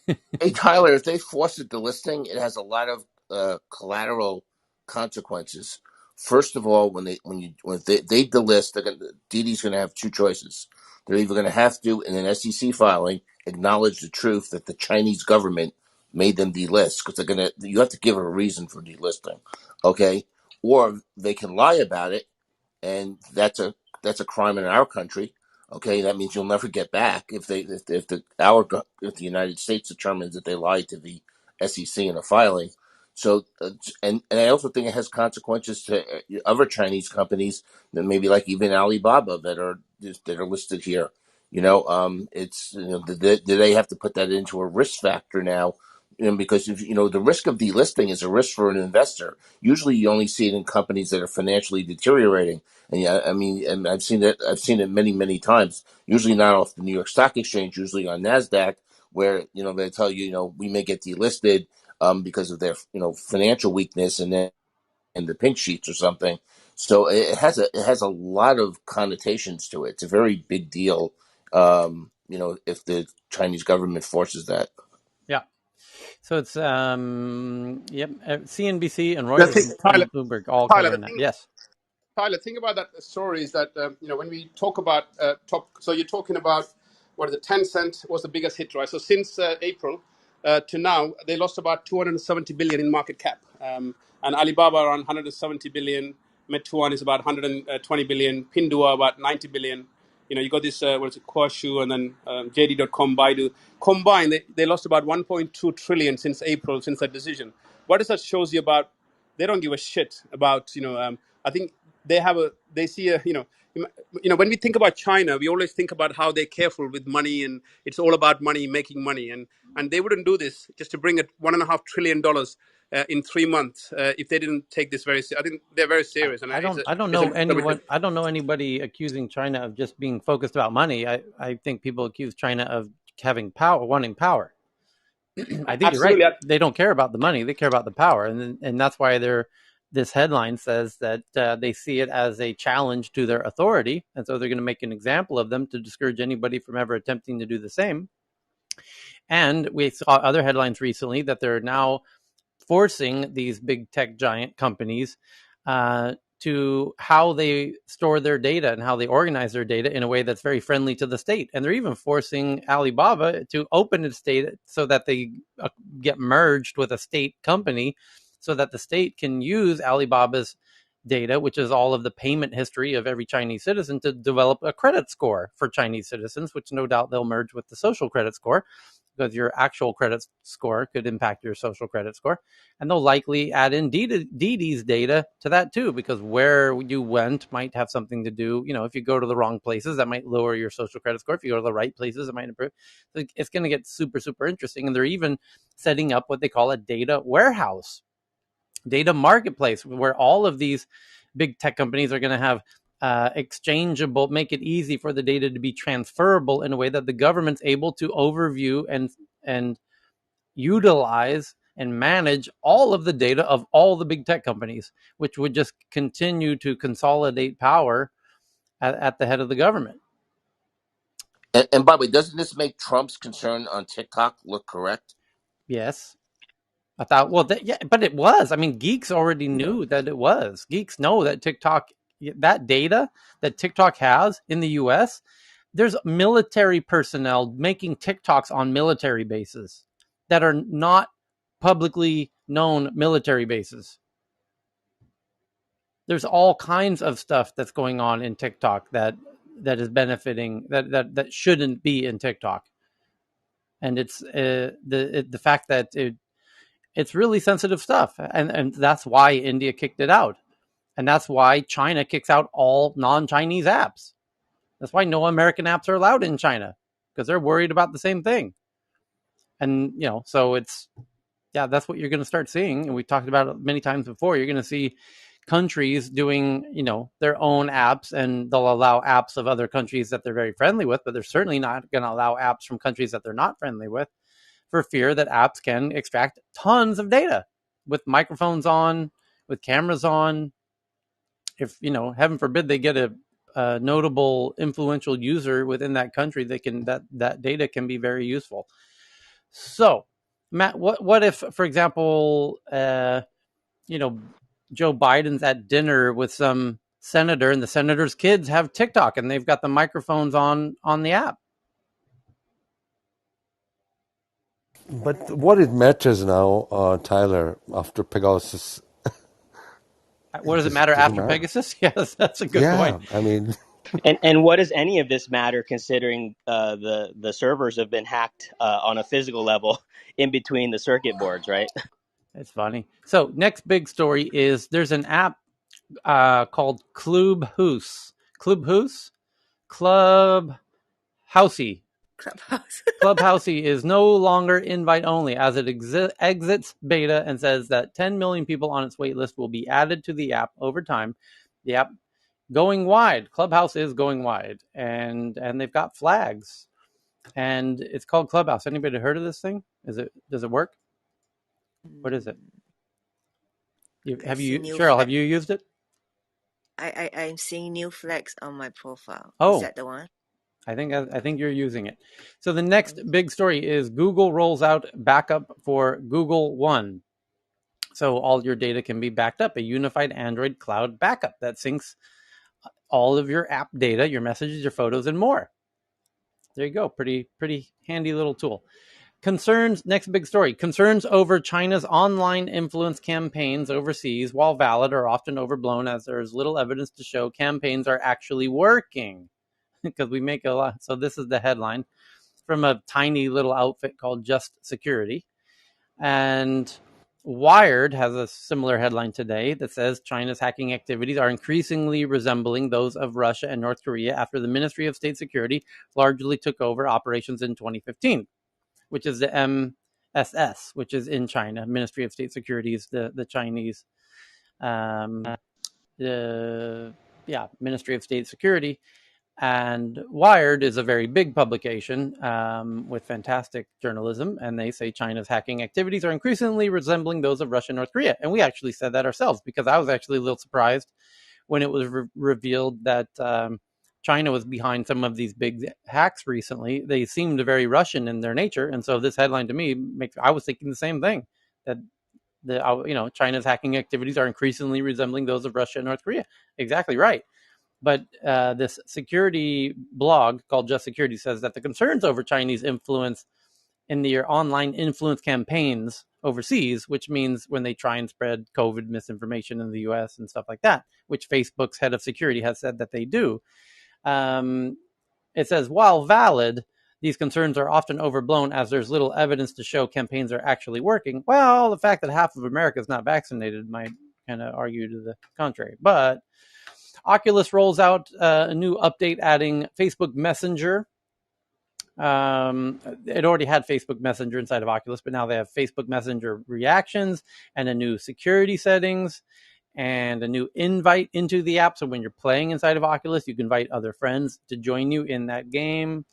hey, Tyler, if they force a delisting, it has a lot of collateral consequences. First of all, when they delist, Didi's going to have two choices. They're either going to have to, in an SEC filing, acknowledge the truth that the Chinese government made them delist, because you have to give a reason for delisting, okay? Or they can lie about it, and that's a crime in our country. Okay, that means you'll never get back if the United States determines that they lied to the SEC in a filing. So, and I also think it has consequences to other Chinese companies that maybe like even Alibaba that are listed here. It's do they have to put that into a risk factor now? Because if the risk of delisting is a risk for an investor. Usually, you only see it in companies that are financially deteriorating. And yeah, I mean, and I've seen it many, many times. Usually not off the New York Stock Exchange, usually on NASDAQ, where, they tell you, we may get delisted, because of their, financial weakness and then in the pink sheets or something. So it has a lot of connotations to it. It's a very big deal, if the Chinese government forces that. Yeah. So it's CNBC and Reuters and Bloomberg all covering that. Yes. Tyler, think about that story is that, when we talk about so you're talking about what is it, Tencent was the biggest hit, right? So since April to now, they lost about 270 billion in market cap. And Alibaba around 170 billion. Meituan is about 120 billion. Pinduoduo about 90 billion. You got this, what is it, Kuoshu, and then JD.com, Baidu. Combined, they lost about 1.2 trillion since April, since that decision. What does that shows you about? They don't give a shit about, I think they see when we think about China, we always think about how they're careful with money and it's all about money, making money. And they wouldn't do this just to bring it $1.5 trillion in 3 months if they didn't take this very seriously. I think they're very serious. And I don't it's a know anyone. I don't know anybody accusing China of just being focused about money. I think people accuse China of having power, wanting power. I think you're right. Absolutely. They don't care about the money; they care about the power, and that's why this headline says that they see it as a challenge to their authority, and so they're going to make an example of them to discourage anybody from ever attempting to do the same. And we saw other headlines recently that they're now forcing these big tech giant companies to how they store their data and how they organize their data in a way that's very friendly to the state. And they're even forcing Alibaba to open its data so that they get merged with a state company so that the state can use Alibaba's data, which is all of the payment history of every Chinese citizen, to develop a credit score for Chinese citizens, which no doubt they'll merge with the social credit score, because your actual credit score could impact your social credit score. And they'll likely add in Didi's data to that too, because where you went might have something to do. If you go to the wrong places, that might lower your social credit score. If you go to the right places, it might improve. So it's going to get super, super interesting. And they're even setting up what they call a data warehouse, data marketplace, where all of these big tech companies are going to have exchangeable, make it easy for the data to be transferable in a way that the government's able to overview and utilize and manage all of the data of all the big tech companies, which would just continue to consolidate power at the head of the government. And by the way, doesn't this make Trump's concern on TikTok look correct? Yes. I thought, well, yeah, but it was. I mean, geeks already knew that it was. Geeks know that TikTok, that data that TikTok has in the US, there's military personnel making TikToks on military bases that are not publicly known military bases. There's all kinds of stuff that's going on in TikTok that is benefiting, that shouldn't be in TikTok. And it's the fact that it's really sensitive stuff, and that's why India kicked it out, and that's why China kicks out all non-Chinese apps. That's why no American apps are allowed in China, because they're worried about the same thing. And so that's what you're going to start seeing, and we talked about it many times before. You're going to see countries doing their own apps, and they'll allow apps of other countries that they're very friendly with, but they're certainly not going to allow apps from countries that they're not friendly with, for fear that apps can extract tons of data with microphones on, with cameras on. If, heaven forbid, they get a notable influential user within that country, that data can be very useful. So, Matt, what if, for example, Joe Biden's at dinner with some senator, and the senator's kids have TikTok, and they've got the microphones on the app? But what it matters now, Tyler, after Pegasus? What does it matter doesn't after matter. Pegasus? Yes, that's a good point. I mean, And what does any of this matter, considering the servers have been hacked on a physical level in between the circuit boards, right? It's funny. So next big story is there's an app called Clubhouse. Clubhouse? Clubhousey. Clubhouse. Clubhousey is no longer invite only, as it exits beta and says that 10 million people on its wait list will be added to the app over time. The app going wide. Clubhouse is going wide, and they've got flags, and it's called Clubhouse. Anybody heard of this thing? Does it work? What is it? Cheryl, have you used it? I'm seeing new flags on my profile. Oh, is that the one? I think you're using it. So the next big story is Google rolls out backup for Google One. So all your data can be backed up, a unified Android cloud backup that syncs all of your app data, your messages, your photos, and more. There you go. Pretty handy little tool. Concerns, next big story. Concerns over China's online influence campaigns overseas, while valid, are often overblown as there is little evidence to show campaigns are actually working. Because we make a lot. So this is the headline from a tiny little outfit called Just Security. And Wired has a similar headline today that says China's hacking activities are increasingly resembling those of Russia and North Korea after the Ministry of State Security largely took over operations in 2015, which is the MSS, which is in China. Ministry of State Security is the Chinese, Ministry of State Security. And Wired is a very big publication with fantastic journalism, and they say China's hacking activities are increasingly resembling those of Russia and North Korea. And we actually said that ourselves, because I was actually a little surprised when it was revealed that China was behind some of these big hacks recently. They seemed very Russian in their nature, and so this headline to me I was thinking the same thing, that China's hacking activities are increasingly resembling those of Russia and North Korea. Exactly right. But this security blog called Just Security says that the concerns over Chinese influence in their online influence campaigns overseas, which means when they try and spread COVID misinformation in the US and stuff like that, which Facebook's head of security has said that they do. It says, while valid, these concerns are often overblown as there's little evidence to show campaigns are actually working. Well, the fact that half of America is not vaccinated might kind of argue to the contrary. But Oculus rolls out a new update adding Facebook Messenger. It already had Facebook Messenger inside of Oculus, but now they have Facebook Messenger reactions and a new security settings and a new invite into the app. So when you're playing inside of Oculus, you can invite other friends to join you in that game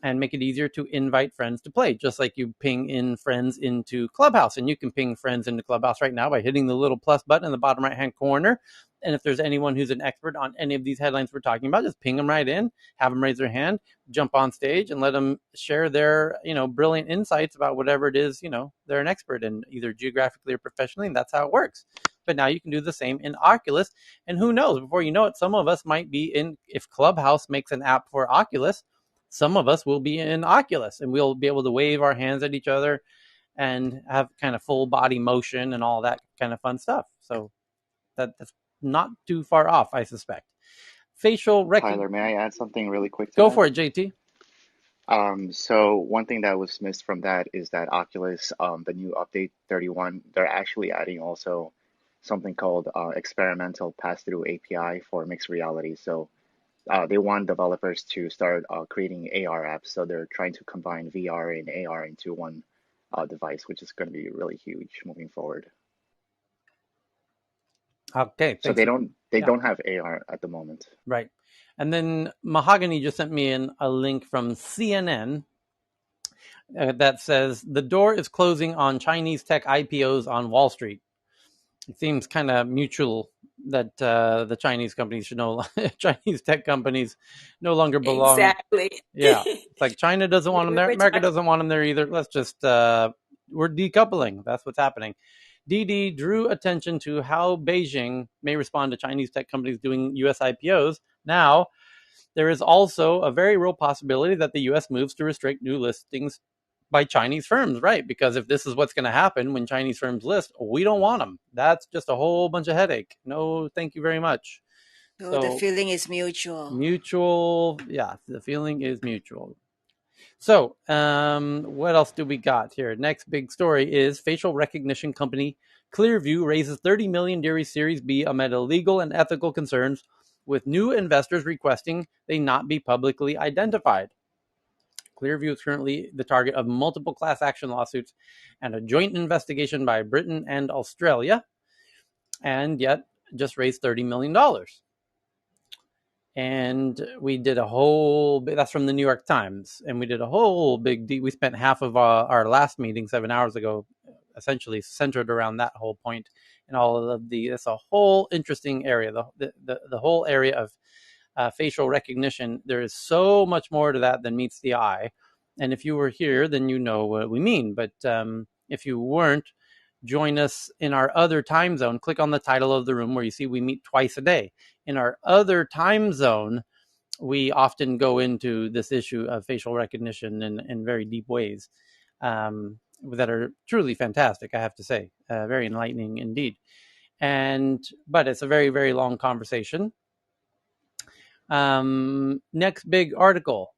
and make it easier to invite friends to play, just like you ping in friends into Clubhouse. And you can ping friends into Clubhouse right now by hitting the little plus button in the bottom right-hand corner. And if there's anyone who's an expert on any of these headlines we're talking about, just ping them right in, have them raise their hand, jump on stage, and let them share their, brilliant insights about whatever it is, they're an expert in, either geographically or professionally, and that's how it works. But now you can do the same in Oculus. And who knows, before you know it, some of us might be in, if Clubhouse makes an app for Oculus, some of us will be in Oculus, and we'll be able to wave our hands at each other and have kind of full body motion and all that kind of fun stuff. So that's not too far off, I suspect. Facial recognition. Tyler, may I add something really quick to Go that? for it, JT. So one thing that was missed from that is that Oculus, the new update 31, they're actually adding also something called experimental pass-through API for mixed reality. So they want developers to start creating AR apps. So they're trying to combine VR and AR into one device, which is going to be really huge moving forward. Okay. So they don't have AR at the moment. Right. And then Mahogany just sent me in a link from CNN that says the door is closing on Chinese tech IPOs on Wall Street. It seems kind of mutual that the Chinese companies Chinese tech companies no longer belong. Exactly. Yeah. It's like China doesn't want them there. America doesn't want them there either. Let's just, we're decoupling. That's what's happening. Didi drew attention to how Beijing may respond to Chinese tech companies doing U.S. IPOs. Now, there is also a very real possibility that the U.S. moves to restrict new listings by Chinese firms, right? Because if this is what's going to happen when Chinese firms list, we don't want them. That's just a whole bunch of headache. No, thank you very much. So the feeling is mutual. Mutual, yeah, the feeling is mutual. So, what else do we got here? Next big story is facial recognition company Clearview raises $30 million during Series B amid illegal and ethical concerns, with new investors requesting they not be publicly identified. Clearview is currently the target of multiple class action lawsuits and a joint investigation by Britain and Australia, and yet just raised $30 million. And we did a whole, that's from the New York Times, and we did a whole we spent half of our last meeting 7 hours ago essentially centered around that whole point and all of it's a whole interesting area, the whole area of facial recognition. There is so much more to that than meets the eye. And if you were here, then you know what we mean. But if you weren't, join us in our other time zone. Click on the title of the room where you see we meet twice a day. In our other time zone, we often go into this issue of facial recognition in very deep ways that are truly fantastic, I have to say. Very enlightening indeed. But it's a very, very long conversation. Next big article.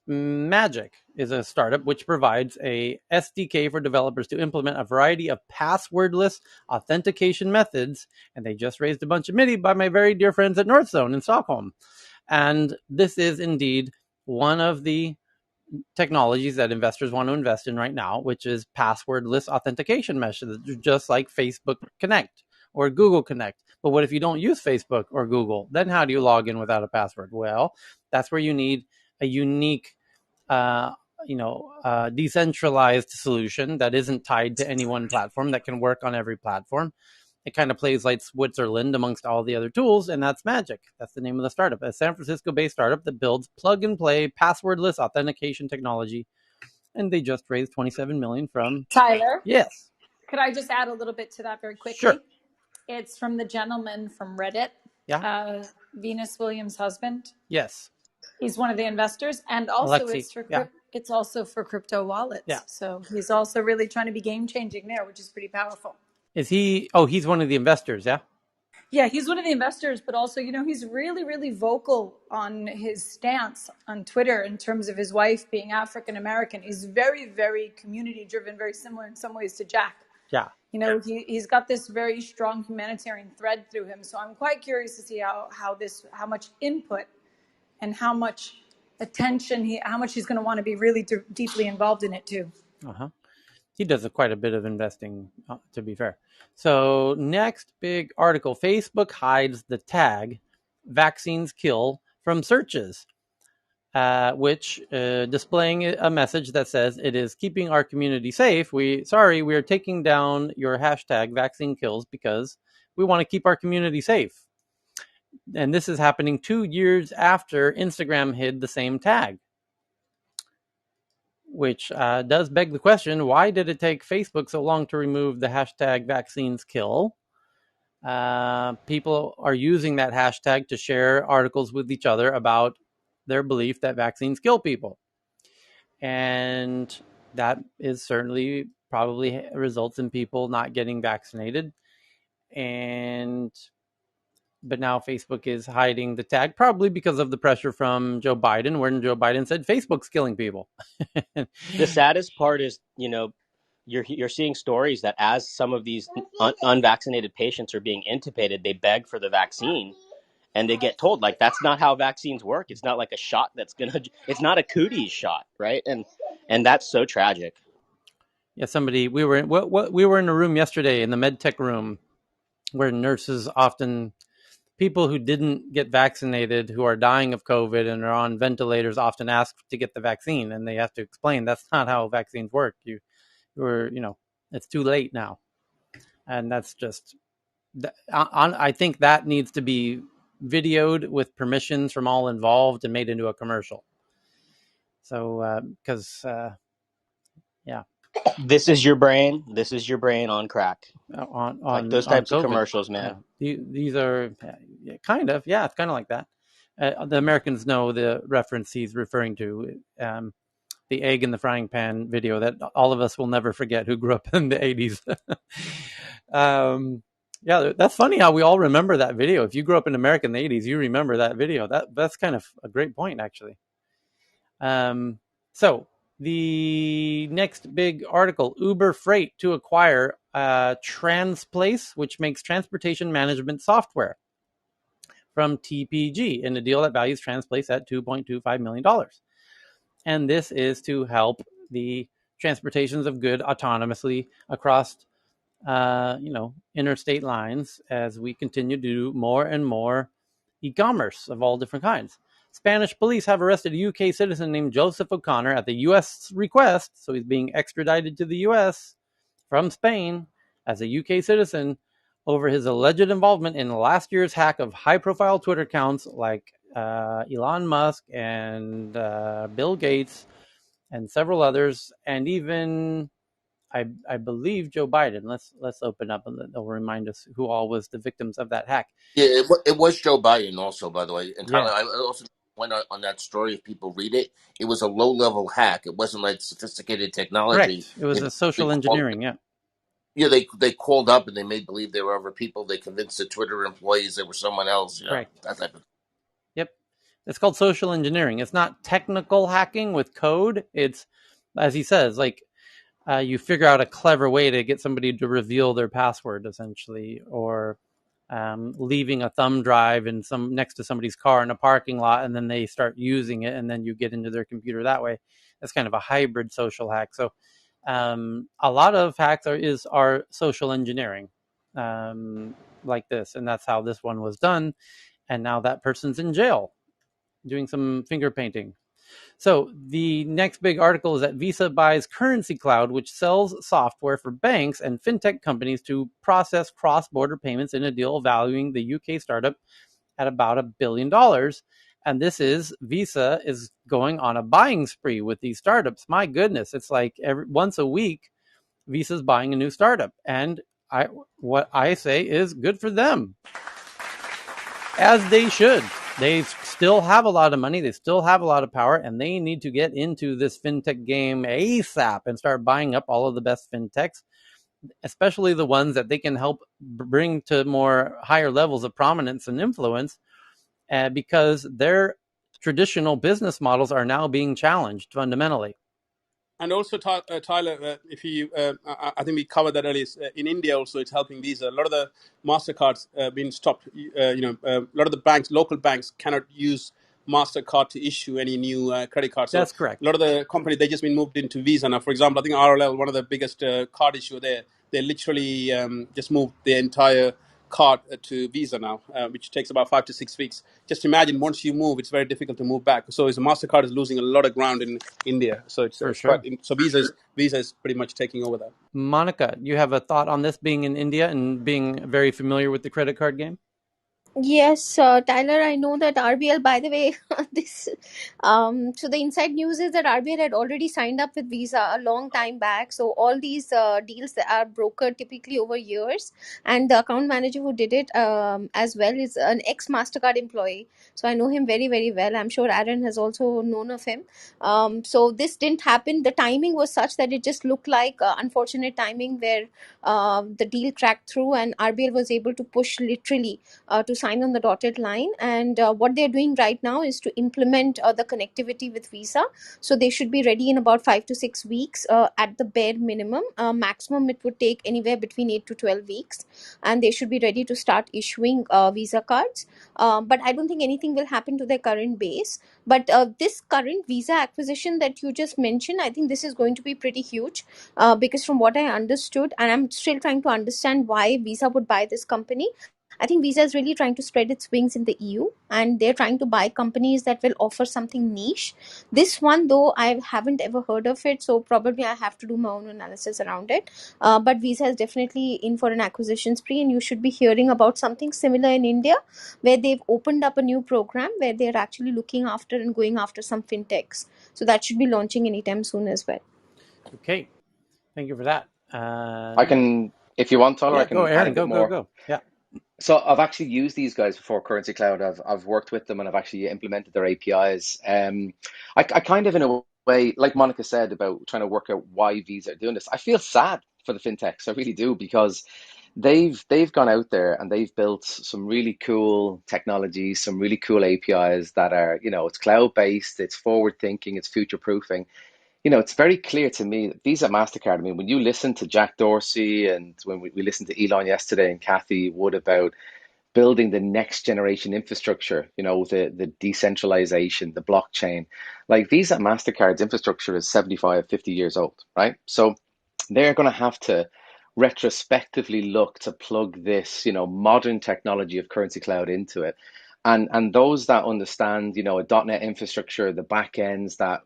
Magic is a startup which provides a SDK for developers to implement a variety of passwordless authentication methods. And they just raised a bunch of money by my very dear friends at Northzone in Stockholm. And this is indeed one of the technologies that investors want to invest in right now, which is passwordless authentication methods, just like Facebook Connect or Google Connect. But what if you don't use Facebook or Google? Then how do you log in without a password? Well, that's where you need a unique, decentralized solution that isn't tied to any one platform, that can work on every platform. It kind of plays like Switzerland amongst all the other tools, and that's Magic. That's the name of the startup. A San Francisco-based startup that builds plug-and-play passwordless authentication technology, and they just raised $27 million from. Tyler, Yes. could I just add a little bit to that very quickly? Sure. It's from the gentleman from Reddit, Yeah. Venus Williams' husband. Yes. He's one of the investors, and also Alexi. it's also for crypto wallets. Yeah. So he's also really trying to be game changing there, which is pretty powerful. Is he? Oh, he's one of the investors. Yeah. Yeah, he's one of the investors, but also, he's really, really vocal on his stance on Twitter in terms of his wife being African American. He's very, very community driven, very similar in some ways to Jack. Yeah. He's got this very strong humanitarian thread through him. So I'm quite curious to see how much input and how much attention how much he's going to want to be really deeply involved in it too. He does quite a bit of investing, to be fair. So next big article, Facebook hides the tag "vaccines kill" from searches, which displaying a message that says it is keeping our community safe. We are taking down your hashtag "vaccine kills" because we want to keep our community safe. And this is happening 2 years after Instagram hid the same tag, which does beg the question, why did it take Facebook so long to remove the hashtag vaccines kill? People are using that hashtag to share articles with each other about their belief that vaccines kill people. And that is certainly probably results in people not getting vaccinated. But now Facebook is hiding the tag, probably because of the pressure from Joe Biden, when Joe Biden said Facebook's killing people. The saddest part is, you're seeing stories that as some of these unvaccinated patients are being intubated, they beg for the vaccine, and they get told, like, that's not how vaccines work. It's not like a shot it's not a cooties shot, right? And that's so tragic. Yeah, we were in a room yesterday, in the med tech room, where nurses often, people who didn't get vaccinated, who are dying of COVID and are on ventilators, often ask to get the vaccine, and they have to explain that's not how vaccines work. It's too late now. And that's just, I think that needs to be videoed with permissions from all involved and made into a commercial. So, because, yeah. This is your brain on crack. On like those types of COVID. Commercials, man. Yeah. These are kind of, it's kind of like that. The Americans know the reference he's referring to, the egg in the frying pan video that all of us will never forget who grew up in the 80s. Yeah, that's funny how we all remember that video. If you grew up in America in the 80s, you remember that video. That's kind of a great point, actually. So the next big article, Uber Freight to acquire Transplace, which makes transportation management software, from TPG in a deal that values Transplace at $2.25 million. And this is to help the transportations of goods autonomously across interstate lines as we continue to do more and more e-commerce of all different kinds. Spanish police have arrested a UK citizen named Joseph O'Connor at the US request, so he's being extradited to the US from Spain as a UK citizen over his alleged involvement in last year's hack of high-profile Twitter accounts like Elon Musk and Bill Gates and several others, and even I believe Joe Biden. Let's open up and they'll remind us who all was the victims of that hack. Yeah, it was Joe Biden also, by the way. And Tyler, Yeah. I also went on that story, if people read it, it was a low-level hack. It wasn't like sophisticated technology. Correct. It was They a basically social called, engineering. Yeah. yeah, they called up and they made believe they were other people. They convinced the Twitter employees they were someone else. Correct. That type of. Yep. It's called social engineering. It's not technical hacking with code. It's, as he says, like you figure out a clever way to get somebody to reveal their password, essentially, or leaving a thumb drive in some next to somebody's car in a parking lot, and then they start using it, and then you get into their computer that way. That's kind of a hybrid social hack. So a lot of hacks are social engineering, like this, and that's how this one was done. And now that person's in jail doing some finger painting. So the next big article is that Visa buys Currency Cloud, which sells software for banks and fintech companies to process cross-border payments in a deal valuing the UK startup at about $1 billion. And this is Visa is going on a buying spree with these startups. My goodness, it's like once a week, Visa's buying a new startup. And what I say is good for them, as they should. They still have a lot of money. They still have a lot of power, and they need to get into this fintech game ASAP and start buying up all of the best fintechs, especially the ones that they can help bring to more higher levels of prominence and influence, because their traditional business models are now being challenged fundamentally. And also, Tyler, if you, I think we covered that earlier. In India, also, it's helping Visa. A lot of the Mastercards being stopped. A lot of the banks, local banks, cannot use Mastercard to issue any new credit cards. So That's correct. a lot of the companies they just been moved into Visa now. For example, I think RLL, one of the biggest card issuer there, they literally just moved the entire card to Visa now, which takes about 5 to 6 weeks. Just imagine once you move, it's very difficult to move back. So it's Mastercard is losing a lot of ground in India. So it's For quite. sure. So Visa is pretty much taking over that. Monica, you have a thought on this, being in India and being very familiar with the credit card game? Yes, Tyler, I know that RBL, by the way, this, so the inside news is that RBL had already signed up with Visa a long time back. So all these deals that are brokered typically over years, and the account manager who did it as well is an ex-Mastercard employee. So I know him very, very well. I'm sure Aaron has also known of him. So this didn't happen. The timing was such that it just looked like unfortunate timing where the deal cracked through and RBL was able to push literally to sign on the dotted line. And what they're doing right now is to implement the connectivity with Visa. So they should be ready in about 5 to 6 weeks at the bare minimum. Maximum, it would take anywhere between 8 to 12 weeks. And they should be ready to start issuing Visa cards. But I don't think anything will happen to their current base. But this current Visa acquisition that you just mentioned, I think this is going to be pretty huge because from what I understood, and I'm still trying to understand why Visa would buy this company, I think Visa is really trying to spread its wings in the EU, and they're trying to buy companies that will offer something niche. This one, though, I haven't ever heard of it, so probably I have to do my own analysis around it. But Visa is definitely in for an acquisition spree, and you should be hearing about something similar in India, where they've opened up a new program where they're actually looking after and going after some fintechs. So that should be launching anytime soon as well. Okay. Thank you for that. I can, if you want, Tyler, Yeah, I go, can add a Aaron. bit more. Go. Yeah. So I've actually used these guys before, Currency Cloud. I've worked with them and I've actually implemented their APIs. I kind of, in a way, like Monica said about trying to work out why Visa are doing this, I feel sad for the fintechs. I really do, because they've gone out there and they've built some really cool technology, some really cool APIs that are, it's cloud based, it's forward thinking, it's future proofing. It's very clear to me that Visa, MasterCard, I mean, when you listen to Jack Dorsey and when we listened to Elon yesterday and Kathy Wood about building the next generation infrastructure, the decentralization, the blockchain, like Visa, MasterCard's infrastructure is 75, 50 years old, right? So they're going to have to retrospectively look to plug this, modern technology of Currency Cloud into it. And those that understand, a .NET infrastructure, the back ends, that,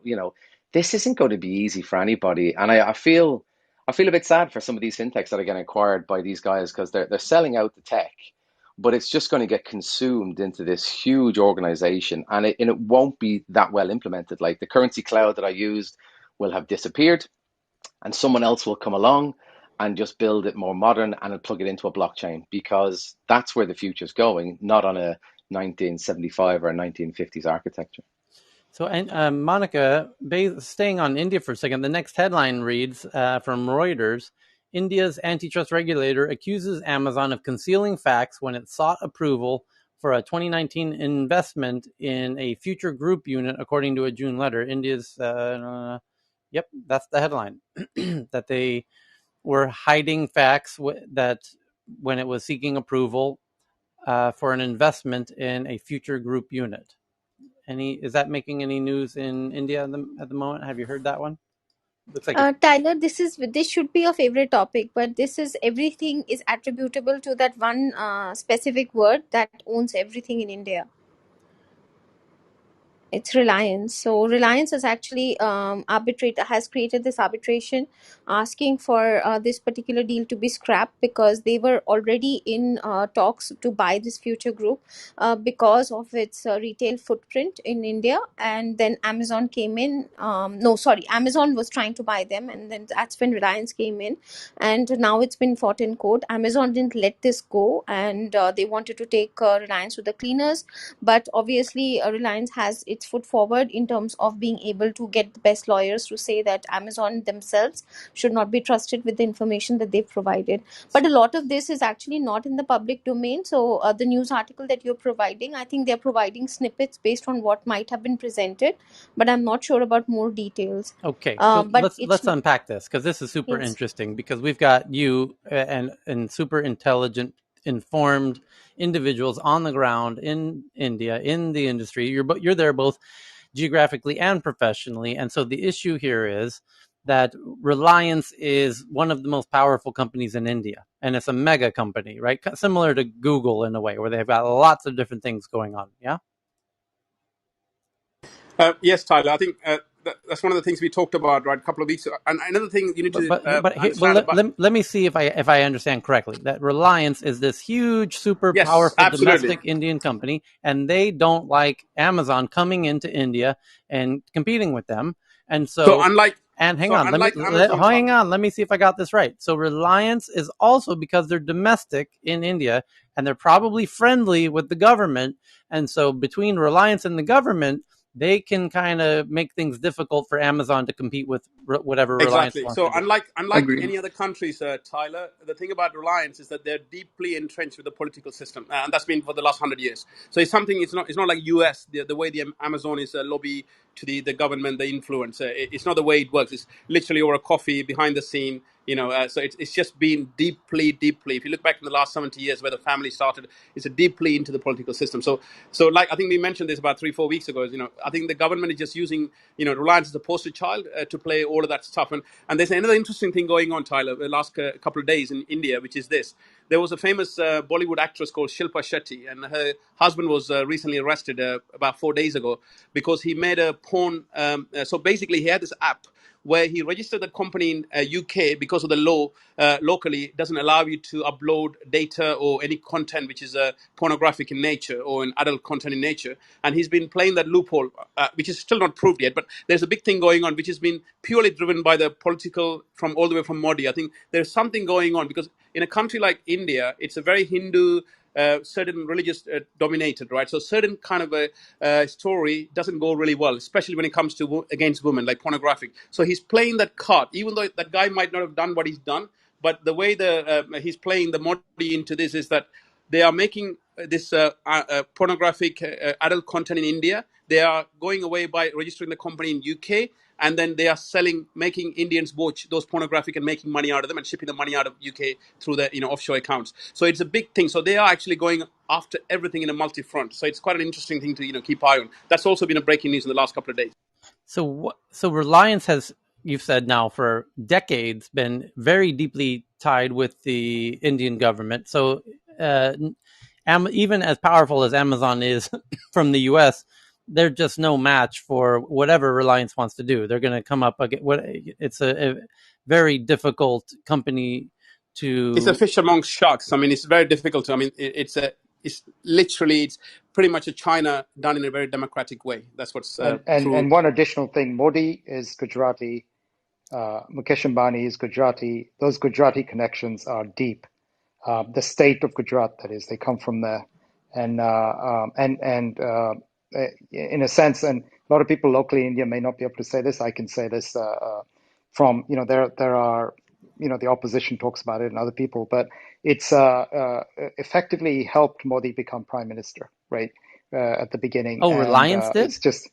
this isn't going to be easy for anybody. And I feel a bit sad for some of these fintechs that are getting acquired by these guys, because they're selling out the tech, but it's just going to get consumed into this huge organization, and it won't be that well implemented. Like the Currency Cloud that I used will have disappeared, and someone else will come along and just build it more modern and plug it into a blockchain, because that's where the future is going, not on 1975 or 1950s architecture. So, and Monica, staying on India for a second, the next headline reads from Reuters: India's antitrust regulator accuses Amazon of concealing facts when it sought approval for a 2019 investment in a future group unit, according to a June letter. India's, yep, that's the headline, that they were hiding facts that when it was seeking approval for an investment in a future group unit. Is that making any news in India at the moment? Have you heard that one? Looks like it's Tyler, this should be your favorite topic, but this is everything is attributable to that one specific word that owns everything in India. It's Reliance. So Reliance is actually has created this arbitration asking for this particular deal to be scrapped because they were already in talks to buy this future group because of its retail footprint in India. And then Amazon came in. No, sorry, Amazon was trying to buy them, and then that's when Reliance came in. And now it's been fought in court. Amazon didn't let this go, and they wanted to take Reliance to the cleaners. But obviously, Reliance has its foot forward in terms of being able to get the best lawyers to say that Amazon themselves should not be trusted with the information that they've provided. But a lot of this is actually not in the public domain. So the news article that you're providing, I think they're providing snippets based on what might have been presented, but I'm not sure about more details. okay. So But it's let's unpack this, because this is super yes. interesting, because we've got you and super intelligent, informed individuals on the ground in India, in the industry. You're there both geographically and professionally. And so the issue here is that Reliance is one of the most powerful companies in India, and it's a mega company, right? Similar to Google in a way, where they've got lots of different things going on. Yeah. Yes, Tyler. I think that's one of the things we talked about right a couple of weeks ago. And another thing you need to understand about. Let me see if I understand correctly. That Reliance is this huge, super Yes, powerful absolutely. domestic Indian company, and they don't like Amazon coming into India and competing with them. And So so, unlike and hang so on, unlike Amazon, hang on. Let me see if I got this right. So Reliance is also, because they're domestic in India, and they're probably friendly with the government, and so between Reliance and the government, they can kind of make things difficult for Amazon to compete with whatever Reliance exactly. wants So to do. unlike Agreed. any other countries, Tyler, the thing about Reliance is that they're deeply entrenched with the political system, and that's been for the last 100 years. So it's something. It's not like US, the way the Amazon is a lobby to the government, the influence. It's not the way it works. It's literally over a coffee behind the scene. So it's just been deeply. If you look back in the last 70 years, where the family started, it's a deeply into the political system. So like I think we mentioned this about 3-4 weeks ago. I think the government is just using Reliance as a poster child to play all of that stuff. And there's another interesting thing going on, Tyler, the last couple of days in India, which is this. There was a famous Bollywood actress called Shilpa Shetty, and her husband was recently arrested about 4 days ago because he made a porn. So basically, he had this app where he registered the company in UK because of the law locally doesn't allow you to upload data or any content which is pornographic in nature or an adult content in nature. And he's been playing that loophole, which is still not proved yet. But there's a big thing going on, which has been purely driven by the political from all the way from Modi. I think there's something going on because in a country like India, it's a very Hindu certain religious dominated, right? So certain kind of a story doesn't go really well, especially when it comes to against women, like pornographic. So he's playing that card, even though that guy might not have done what he's done. But the way he's playing the Modi into this is that they are making this pornographic adult content in India. They are going away by registering the company in UK, and then they are making Indians watch those pornographic and making money out of them and shipping the money out of UK through the offshore accounts. So it's a big thing. So they are actually going after everything in a multi-front. So it's quite an interesting thing to keep eye on. That's also been a breaking news in the last couple of days. So Reliance has, you've said now for decades, been very deeply tied with the Indian government. So even as powerful as Amazon is from the US, they're just no match for whatever Reliance wants to do. They're going to come up against it's a very difficult company to. It's a fish among sharks. I mean, it's very difficult to. I mean, it's pretty much a China done in a very democratic way. That's what's through. And one additional thing, Modi is Gujarati, Mukesh Ambani is Gujarati. Those Gujarati connections are deep. The state of Gujarat, that is, they come from there. in a sense, and a lot of people locally in India may not be able to say this. I can say this from there are the opposition talks about it and other people, but it's effectively helped Modi become prime minister, right, at the beginning, Oh, and Reliance did? it's just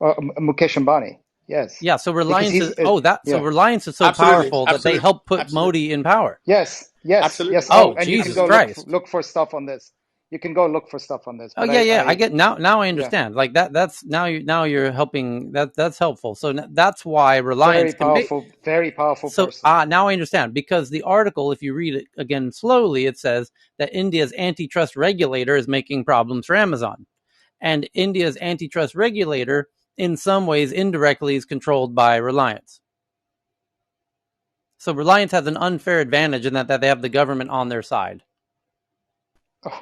Mukesh Ambani, yes, Yeah, so because Reliance is he's so yeah. Reliance is so Absolutely, powerful that they absolutely, help put absolutely, Modi in power. Yes, yes, absolutely, yes. Oh, Oh, and you can Jesus go absolutely. Christ. look for stuff on this. You can go look for stuff on this. Oh But yeah, yeah. I I get now. I yeah, understand. Like that's now you're helping. That's helpful. So that's why Reliance can be. very powerful So person. now I understand because the article, if you read it again slowly, it says that India's antitrust regulator is making problems for Amazon, and India's antitrust regulator, in some ways, indirectly, is controlled by Reliance. So Reliance has an unfair advantage in that they have the government on their side.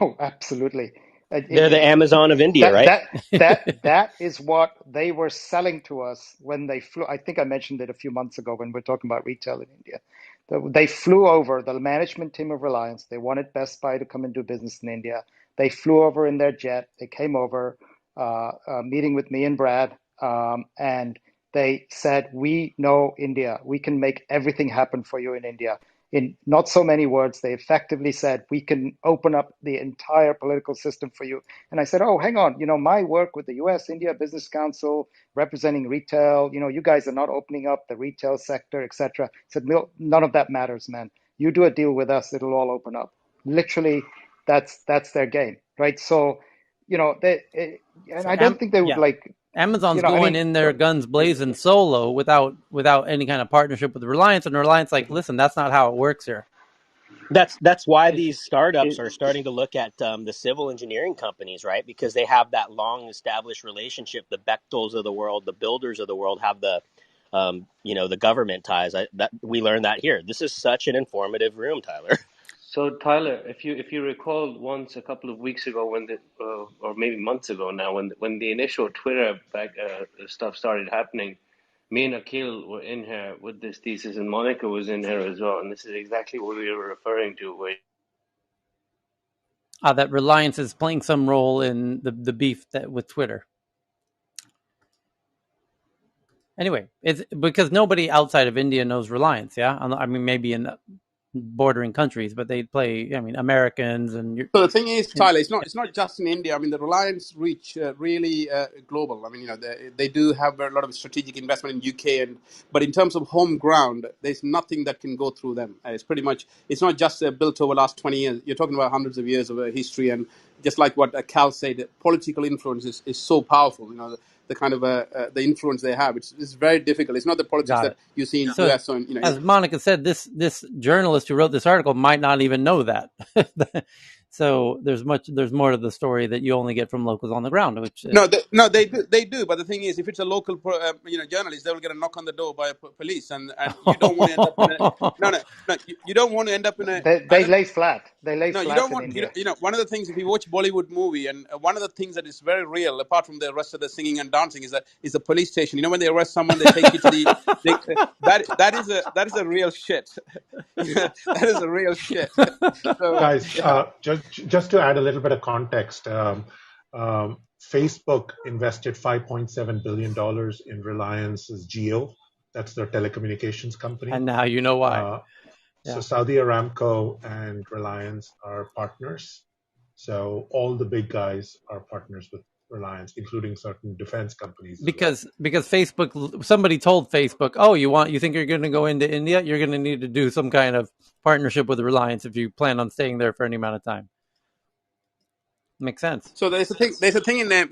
Oh, absolutely. They're the Amazon of India, That right? that that is what they were selling to us when they flew. I think I mentioned it a few months ago when we are talking about retail in India. They flew over the management team of Reliance. They wanted Best Buy to come and do business in India. They flew over in their jet. They came over, meeting with me and Brad, and they said, "We know India. We can make everything happen for you in India." In not so many words, they effectively said, "We can open up the entire political system for you." And I said, "Oh, hang on, my work with the US India Business Council representing retail, you guys are not opening up the retail sector, etc." I said, "No, none of that matters, man. You do a deal with us, it'll all open up." Literally, that's their game, right? So, and So I don't think they would yeah, like, Amazon's I going mean, in there guns blazing solo without any kind of partnership with Reliance, and Reliance like, listen, that's not how it works here. That's why It, these startups it, are starting to look at the civil engineering companies, right? Because they have that long established relationship. The Bechtels of the world, the builders of the world have the government ties. That we learned that here. This is such an informative room, Tyler. So Tyler, if you recall, once a couple of weeks ago, when or maybe months ago now, when the initial Twitter stuff started happening, me and Akil were in here with this thesis, and Monica was in here as well, and this is exactly what we were referring to. Where That Reliance is playing some role in the beef with Twitter. Anyway, it's because nobody outside of India knows Reliance. Yeah, I mean maybe in bordering countries, but they play. I mean, Americans and So the thing is, Tyler, it's not just in India. I mean, the Reliance reach really global. I mean, they do have a lot of strategic investment in UK, but in terms of home ground, there's nothing that can go through them. It's pretty much it's not just built over the last 20 years. You're talking about hundreds of years of history, and just like what Cal said, political influence is so powerful. The kind of the influence they have. It's very difficult. It's not the politics got that it. you see in So, US or in, as Monica said, this journalist who wrote this article might not even know that. So there's more to the story that you only get from locals on the ground, which No, they do. But the thing is, if it's a local, journalist, they will get a knock on the door by police, and you don't want to end up in a no. You don't want to end up in a. I they don't. lay flat. They lay No, you flat don't in want. India. One of the things, if you watch Bollywood movie, and one of the things that is very real, apart from the rest of the singing and dancing, is the police station. You know, when they arrest someone, they take you to the. They, that is a real shit. That is a real shit. So Guys, yeah. just to add a little bit of context, Facebook invested $5.7 billion in Reliance's Geo. That's their telecommunications and company. now you know why. So Yeah, Saudi Aramco and Reliance are partners. So all the big guys are partners with Reliance, including certain defense companies as well. because Facebook, somebody told Facebook, oh, you think you're going to go into India? You're going to need to do some kind of partnership with Reliance if you plan on staying there for any amount of time. Makes sense. So there's a thing. There's a thing in there.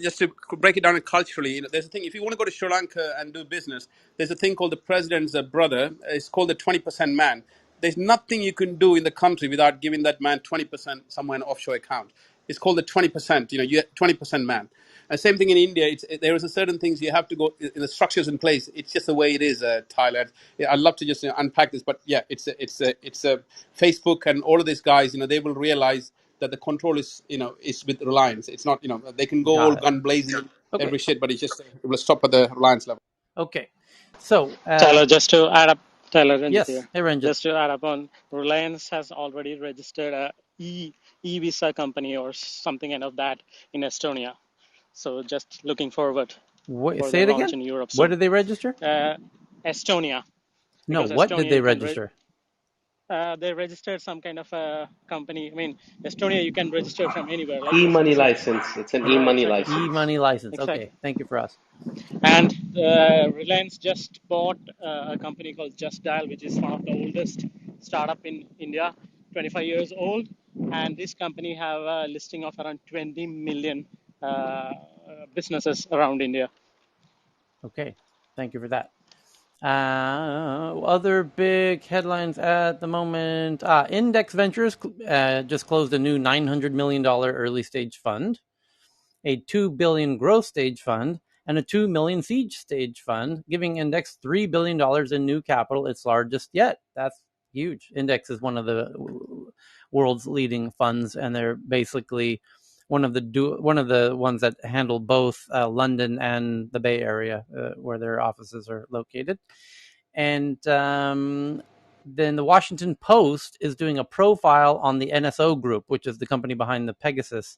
Just to break it down culturally, there's a thing. If you want to go to Sri Lanka and do business, there's a thing called the president's brother. It's called the 20% man. There's nothing you can do in the country without giving that man 20% somewhere in an offshore account. It's called the 20%. You 20% man. And same thing in India. There is a certain things you have to go in the structures in place. It's just the way it is, Thailand. Yeah, I'd love to just unpack this, but yeah, it's a Facebook and all of these guys. They will realize that the control is with Reliance. It's not they can go all Got it. gun blazing Okay. every shit, but it will stop at the Reliance level. Okay. So, Tyler, just to add up, Tyler Ranjit yes. here. Hey, Ranjit. Just to add up on, Reliance has already registered a e-visa company or something kind of that in Estonia. So just looking forward for Say their it launch again. in Europe What soon. did they register? Estonia, No, because what did Estonia they you can register? they registered some kind of a company. I mean, Estonia you can register from anywhere, like the E-money citizen. license. It's an Yeah, e-money exactly, license. E-money license. exactly. Okay, thank you for us. And Reliance just bought a company called Just Dial, which is one of the oldest startup in India, 25 years old. And this company have a listing of around 20 million businesses around India. Okay, thank you for that. Other big headlines at the moment. Index Ventures just closed a new $900 million early stage fund, a $2 billion growth stage fund, and a $2 million seed stage fund, giving Index $3 billion in new capital, its largest yet. That's huge. Index is one of the world's leading funds, and they're basically one of the ones that handle both London and the Bay Area, where their offices are located. And then the Washington Post is doing a profile on the NSO Group, which is the company behind the Pegasus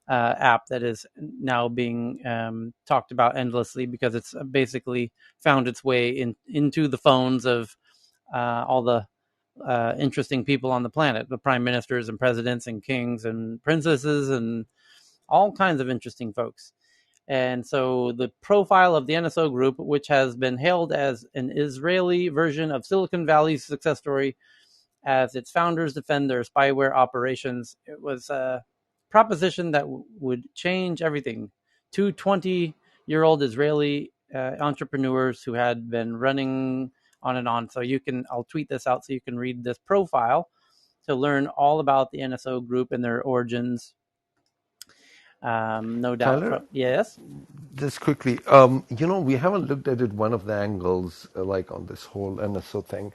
app that is now being talked about endlessly because it's basically found its way into the phones of all the interesting people on the planet, the prime ministers and presidents and kings and princesses and all kinds of interesting folks. And so the profile of the NSO Group, which has been hailed as an Israeli version of Silicon Valley's success story, as its founders defend their spyware operations, it was a proposition that would change everything. Two 20-year-old Israeli entrepreneurs who had been running on and on. So I'll tweet this out so you can read this profile to learn all about the NSO Group and their origins. No doubt. Tyler, Yes. just quickly, we haven't looked at it one of the angles, like on this whole NSO thing.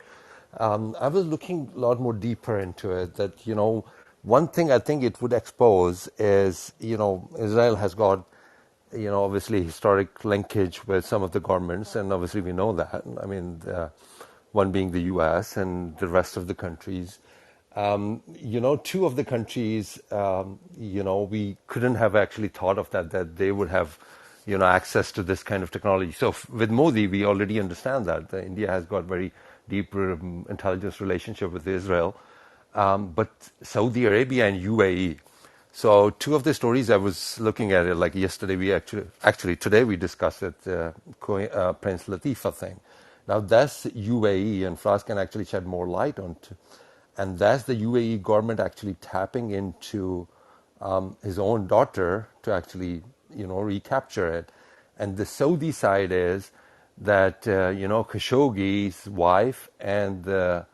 I was looking a lot more deeper into it. That one thing I think it would expose is Israel has got obviously historic linkage with some of the governments, and obviously we know that. I mean, one being the U.S. and the rest of the countries. Two of the countries, we couldn't have actually thought of that they would have, access to this kind of technology. So with Modi, we already understand that India has got very deep intelligence relationship with Israel, but Saudi Arabia and UAE. So two of the stories I was looking at it, like yesterday, we actually today we discussed it, Prince Latifa thing. Now that's UAE, and Fras can actually shed more light on it. And that's the UAE government actually tapping into his own daughter to actually, recapture it. And the Saudi side is that, Khashoggi's wife and the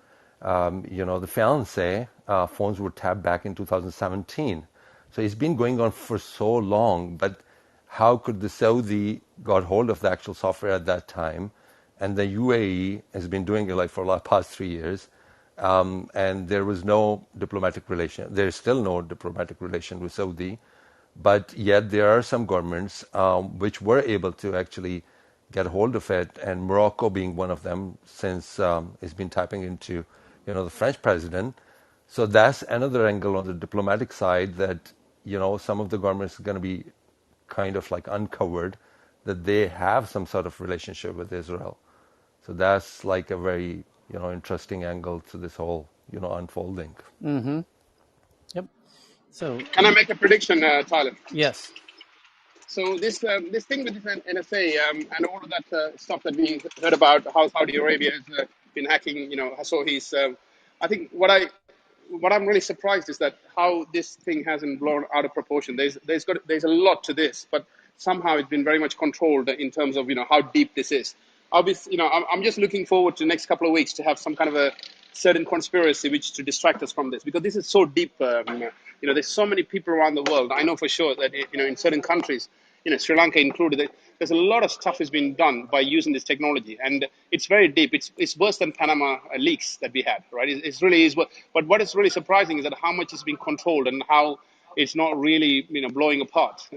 fiance phones were tapped back in 2017. So it's been going on for so long, but how could the Saudi got hold of the actual software at that time? And the UAE has been doing it like for the past 3 years. And there was no diplomatic relation. There's still no diplomatic relation with Saudi, but yet there are some governments which were able to actually get hold of it, and Morocco being one of them, since it's been tapping into, the French president. So that's another angle on the diplomatic side that, some of the governments are going to be kind of like uncovered that they have some sort of relationship with Israel. So that's like a very, interesting angle to this whole, unfolding. Mm-hmm. Yep. So Can I make a prediction, Tyler? yes. So this thing with this NSA and all of that stuff that we heard about how Saudi Arabia has been hacking, Hassohi's. I think what I'm really surprised is that how this thing hasn't blown out of proportion. There's a lot to this, but somehow it's been very much controlled in terms of how deep this is. I'm just looking forward to the next couple of weeks to have some kind of a certain conspiracy which to distract us from this, because this is so deep. There's so many people around the world. I know for sure that in certain countries, Sri Lanka included, there's a lot of stuff has been done by using this technology, and it's very deep. It's worse than Panama leaks that we had, right? It's really is. But what is really surprising is that how much is being controlled and how it's not really blowing apart.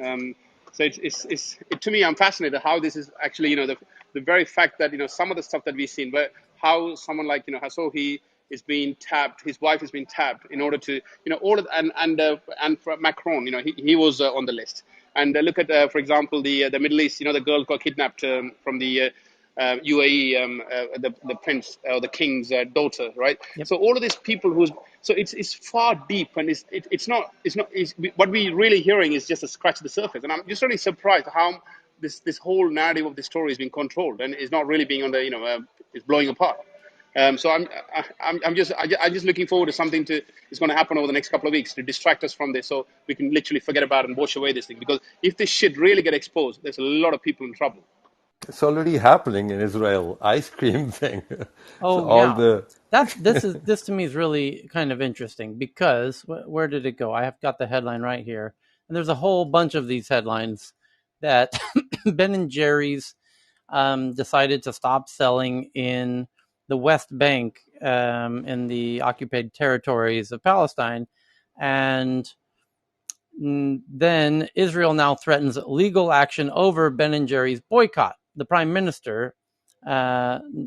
So to me, I'm fascinated how this is actually the very fact that some of the stuff that we've seen, but how someone like Hasohi is being tapped. His wife is being tapped in order to, all of and for Macron, he was on the list. And look at, for example, the Middle East. The girl got kidnapped from the UAE, the prince or the king's daughter, right? Yep. So all of these people so it's far deep, and what we really hearing is just a scratch of the surface. And I'm just really surprised how this whole narrative of the story is being controlled and is not really being on the is blowing apart. So I'm just looking forward to something is going to happen over the next couple of weeks to distract us from this, so we can literally forget about it and wash away this thing. Because if this shit really get exposed, there's a lot of people in trouble. It's already happening in Israel. Ice cream thing. So Oh all yeah, the this to me is really kind of interesting because where did it go? I have got the headline right here, and there's a whole bunch of these headlines that Ben and Jerry's decided to stop selling in the West Bank in the occupied territories of Palestine, and then Israel now threatens legal action over Ben and Jerry's boycott. The Prime Minister, Naftali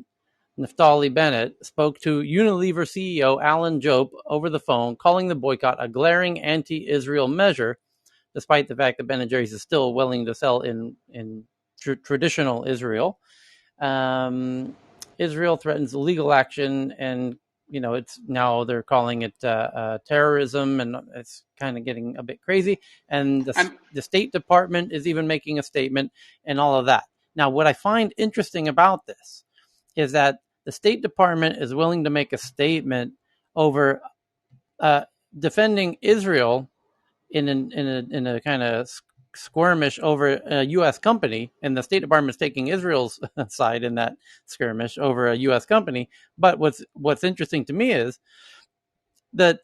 Bennett, spoke to Unilever CEO Alan Jope over the phone, calling the boycott a glaring anti-Israel measure, despite the fact that Ben and Jerry's is still willing to sell in traditional Israel. Israel threatens legal action, and it's now they're calling it terrorism, and it's kind of getting a bit crazy. And the State Department is even making a statement, and all of that. Now, what I find interesting about this is that the State Department is willing to make a statement over defending Israel in a kind of skirmish over a U.S. company, and the State Department is taking Israel's side in that skirmish over a U.S. company. But what's interesting to me is that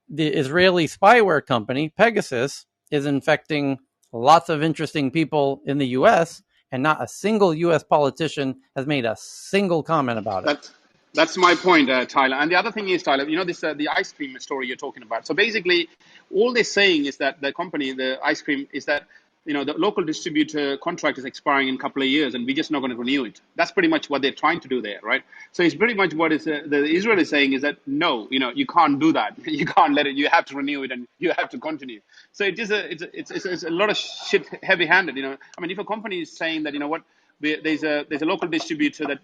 the Israeli spyware company Pegasus is infecting lots of interesting people in the U.S., and not a single U.S. politician has made a single comment about it. That's my point, Tyler. And the other thing is, Tyler, this the ice cream story you're talking about. So basically, all they're saying is that the ice cream, is that the local distributor contract is expiring in a couple of years, and we're just not going to renew it. That's pretty much what they're trying to do there, right? So it's pretty much what the Israel is saying is that no, you can't do that. You can't let it. You have to renew it, and you have to continue. So it's a lot of shit heavy-handed. I mean, if a company is saying that what. There's a local distributor that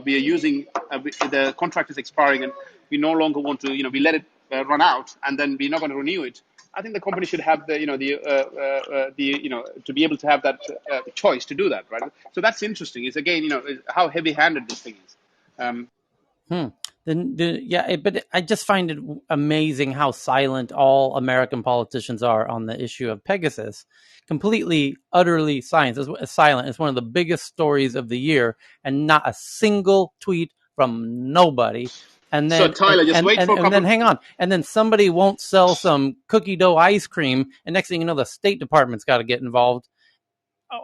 we are using. The contract is expiring, and we no longer want to. We let it run out, and then we're not going to renew it. I think the company should have to be able to have that choice to do that, right? So that's interesting. It's again how heavy-handed this thing is. But I just find it amazing how silent all American politicians are on the issue of Pegasus. Completely, utterly silent. It's one of the biggest stories of the year, and not a single tweet from nobody. And then, so Tyler, just wait for a couple. And then hang on. And then somebody won't sell some cookie dough ice cream, and next thing you know, the State Department's got to get involved.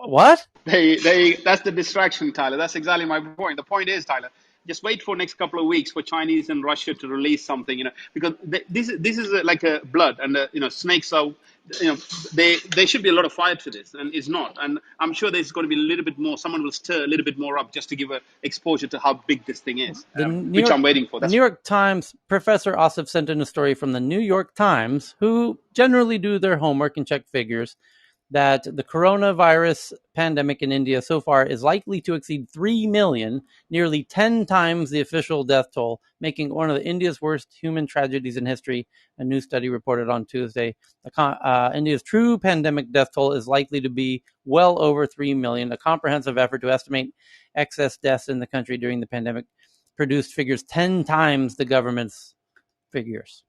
What? That's the distraction, Tyler. That's exactly my point. The point is, Tyler, just wait for next couple of weeks for Chinese and Russia to release something, because this is like a blood, and snakes are, there should be a lot of fire to this, and it's not. And I'm sure there's going to be a little bit more. Someone will stir a little bit more up just to give a exposure to how big this thing is, which I'm waiting for. The New York Times, Professor Ossoff sent in a story from the New York Times, who generally do their homework and check figures, that the coronavirus pandemic in India so far is likely to exceed 3 million, nearly 10 times the official death toll, making one of India's worst human tragedies in history, a new study reported on Tuesday. India's true pandemic death toll is likely to be well over 3 million. A comprehensive effort to estimate excess deaths in the country during the pandemic produced figures 10 times the government's figures.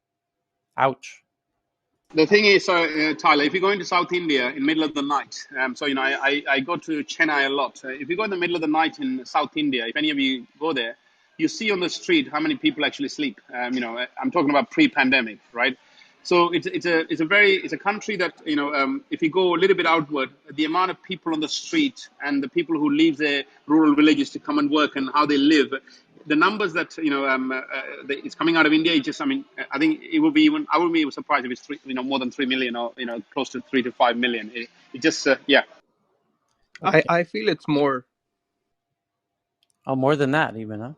Ouch. The thing is, Tyler, if you go into South India in the middle of the night, I go to Chennai a lot. If you go in the middle of the night in South India, if any of you go there, you see on the street how many people actually sleep. I'm talking about pre-pandemic, right? So it's a country that if you go a little bit outward, the amount of people on the street and the people who leave their rural villages to come and work and how they live, the numbers that it's coming out of India. I think it will be even. I would be surprised if it's more than 3 million, or close to 3 to 5 million. It just yeah. Okay. I feel it's more. Oh, more than that, even, huh?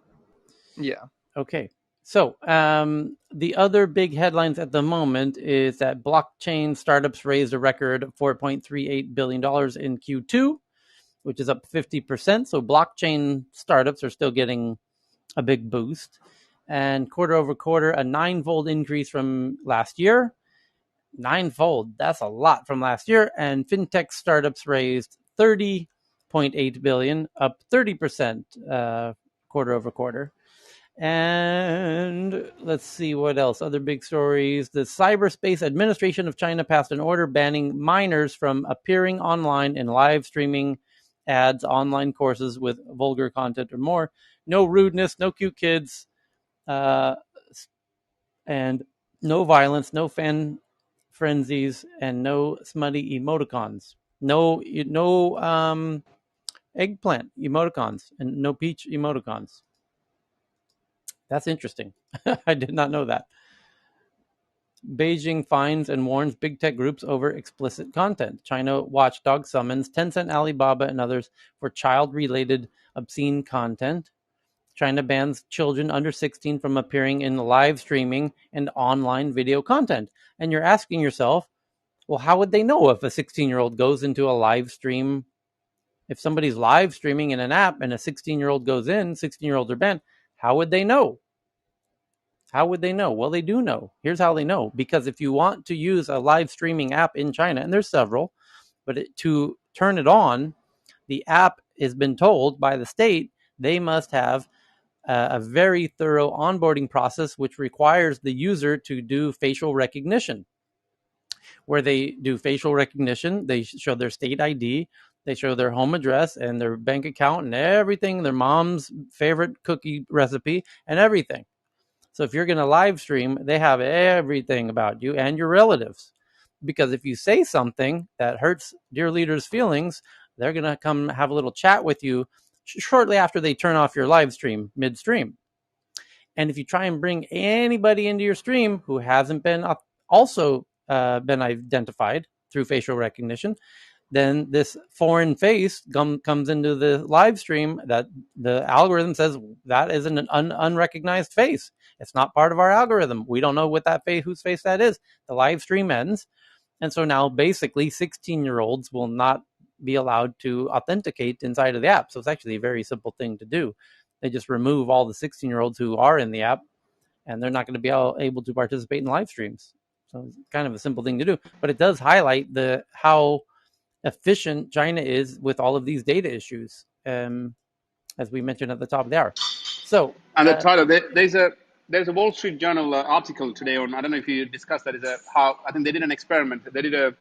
Yeah. Okay. So the other big headlines at the moment is that blockchain startups raised a record $4.38 billion in Q2, which is up 50%. So blockchain startups are still getting a big boost. And quarter over quarter, a 9-fold increase from last year. 9-fold, that's a lot from last year. And fintech startups raised $30.8 billion, up 30% quarter over quarter. And let's see what else. Other big stories. The Cyberspace Administration of China passed an order banning minors from appearing online in live streaming ads, online courses with vulgar content or more. No rudeness, no cute kids, and no violence, no fan frenzies, and no smutty emoticons. No eggplant emoticons and no peach emoticons. That's interesting. I did not know that. Beijing fines and warns big tech groups over explicit content. China watchdog summons Tencent, Alibaba, and others for child-related obscene content. China bans children under 16 from appearing in live streaming and online video content. And you're asking yourself, well, how would they know if a 16-year-old goes into a live stream? If somebody's live streaming in an app and a 16-year-old goes in, 16-year-olds are banned, how would they know? How would they know? Well, they do know. Here's how they know. Because if you want to use a live streaming app in China, and there's several, but to turn it on, the app has been told by the state they must have a very thorough onboarding process, which requires the user to do facial recognition. Where they do facial recognition, they show their state ID, they show their home address and their bank account and everything, their mom's favorite cookie recipe and everything. So if you're going to live stream, they have everything about you and your relatives. Because if you say something that hurts dear leaders' feelings, they're going to come have a little chat with you shortly after they turn off your live stream midstream. And if you try and bring anybody into your stream who hasn't been also been identified through facial recognition, then this foreign face comes into the live stream that the algorithm says that is an unrecognized face. It's not part of our algorithm. We don't know what that face, whose face that is. The live stream ends. And so now basically 16-year-olds will not be allowed to authenticate inside of the app. So it's actually a very simple thing to do. They just remove all the 16-year-olds who are in the app, and they're not going to be able to participate in live streams. So it's kind of a simple thing to do. But it does highlight how efficient China is with all of these data issues, as we mentioned at the top of the hour. So, And Tyler, there's a Wall Street Journal article today on, I don't know if you discussed that, is how I think they did an experiment. They did a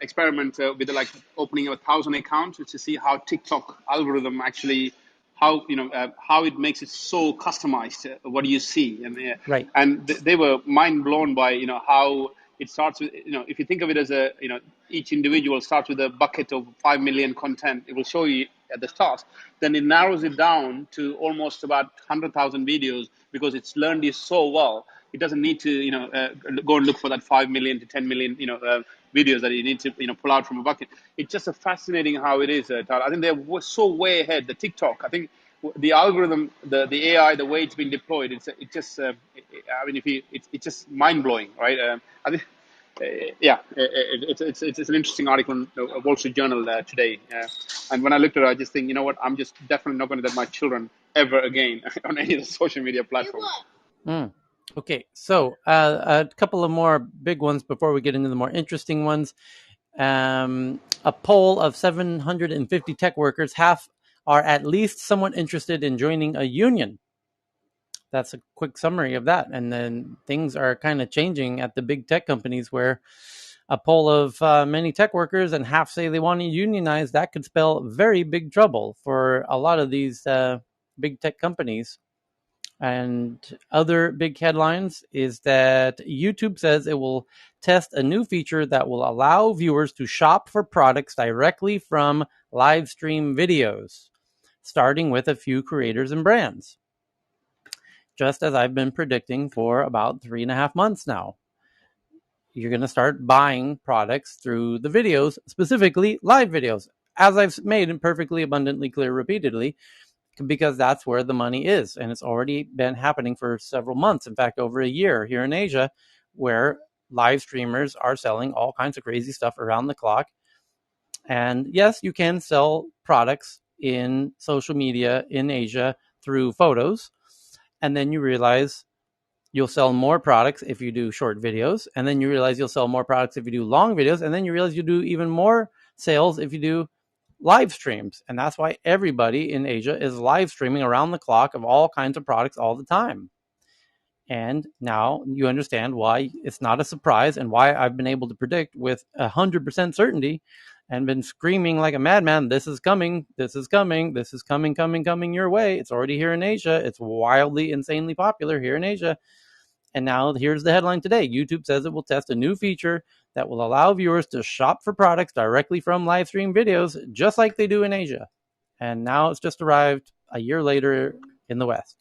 experiment with like opening 1,000 accounts to see how TikTok algorithm actually how it makes it so customized. What do you see? right. And they were mind blown by how it starts with if you think of it as each individual starts with a bucket of 5 million content. It will show you at the start. Then it narrows it down to almost about 100,000 videos because it's learned you so well. It doesn't need to go and look for that 5 million to 10 million videos that you need to pull out from a bucket. It's just a fascinating how it is. Tyler. I think they're so way ahead. The TikTok, I think the algorithm, the AI, the way it's been deployed, it's just mind blowing, right? I think. It's an interesting article in the Wall Street Journal today, and when I looked at it, I just think, you know what, I'm just definitely not going to let my children ever again on any of the social media platforms. Okay, so a couple of more big ones before we get into the more interesting ones. A poll of 750 tech workers, half are at least somewhat interested in joining a union. That's a quick summary of that. And then things are kind of changing at the big tech companies where a poll of many tech workers and half say they want to unionize. That could spell very big trouble for a lot of these big tech companies. And other big headlines is that YouTube says it will test a new feature that will allow viewers to shop for products directly from live stream videos, starting with a few creators and brands. Just as I've been predicting for about 3.5 months now. You're going to start buying products through the videos, specifically live videos. As I've made it perfectly abundantly clear repeatedly, because that's where the money is. And it's already been happening for several months. In fact, over a year here in Asia, where live streamers are selling all kinds of crazy stuff around the clock. And yes, you can sell products in social media in Asia through photos. And then you realize you'll sell more products if you do short videos. And then you realize you'll sell more products if you do long videos. And then you realize you do even more sales if you do live streams. And that's why everybody in Asia is live streaming around the clock of all kinds of products all the time. And now you understand why it's not a surprise and why I've been able to predict with 100% certainty and been screaming like a madman, this is coming, this is coming, this is coming, coming your way. It's already here in Asia. It's wildly, insanely popular here in Asia. And now here's the headline today. YouTube says it will test a new feature that will allow viewers to shop for products directly from live stream videos, just like they do in Asia. And now it's just arrived a year later in the West.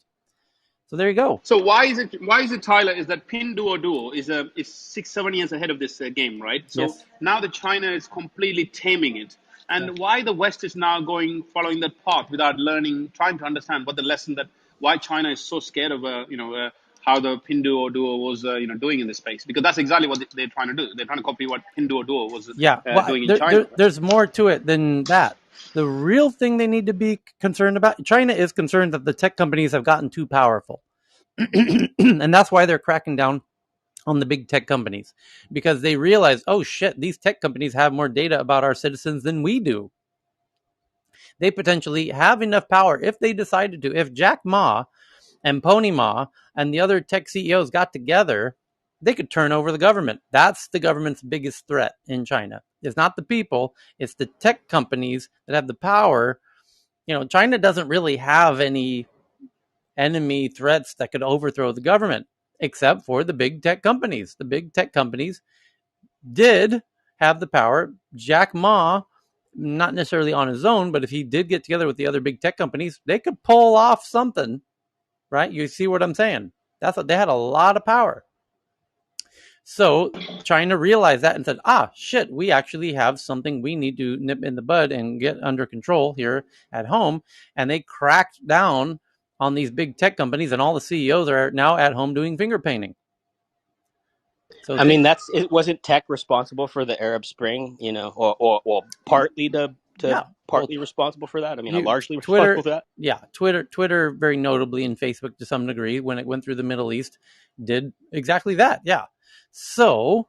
So there you go. So why is it Tyler? Is that Pinduoduo is 6-7 years ahead of this game, right? So Yes. now that China is completely taming it, and why the West is now following that path without learning, trying to understand what the lesson that why China is so scared of how the Pinduoduo was doing in this space, because that's exactly what they're trying to do. They're trying to copy what Pinduoduo was doing in China. There's more to it than that. The real thing they need to be concerned about, China is concerned that the tech companies have gotten too powerful. And that's why they're cracking down on the big tech companies, because they realize, oh shit, these tech companies have more data about our citizens than we do. They potentially have enough power if they decided to. If Jack Ma and Pony Ma and the other tech CEOs got together, they could turn over the government. That's the government's biggest threat in China. It's not the people, it's the tech companies that have the power. China doesn't really have any enemy threats that could overthrow the government, except for the big tech companies. The big tech companies did have the power. Jack Ma, not necessarily on his own, but if he did get together with the other big tech companies, they could pull off something, right? You see what I'm saying? They had a lot of power. So China realized that and said, shit, we actually have something we need to nip in the bud and get under control here at home. And they cracked down on these big tech companies, and all the CEOs are now at home doing finger painting. So I mean, it wasn't tech responsible for the Arab Spring, or partly partly responsible for that. I mean, largely responsible for that. Yeah, Twitter, very notably, and Facebook to some degree, when it went through the Middle East, did exactly that. Yeah. So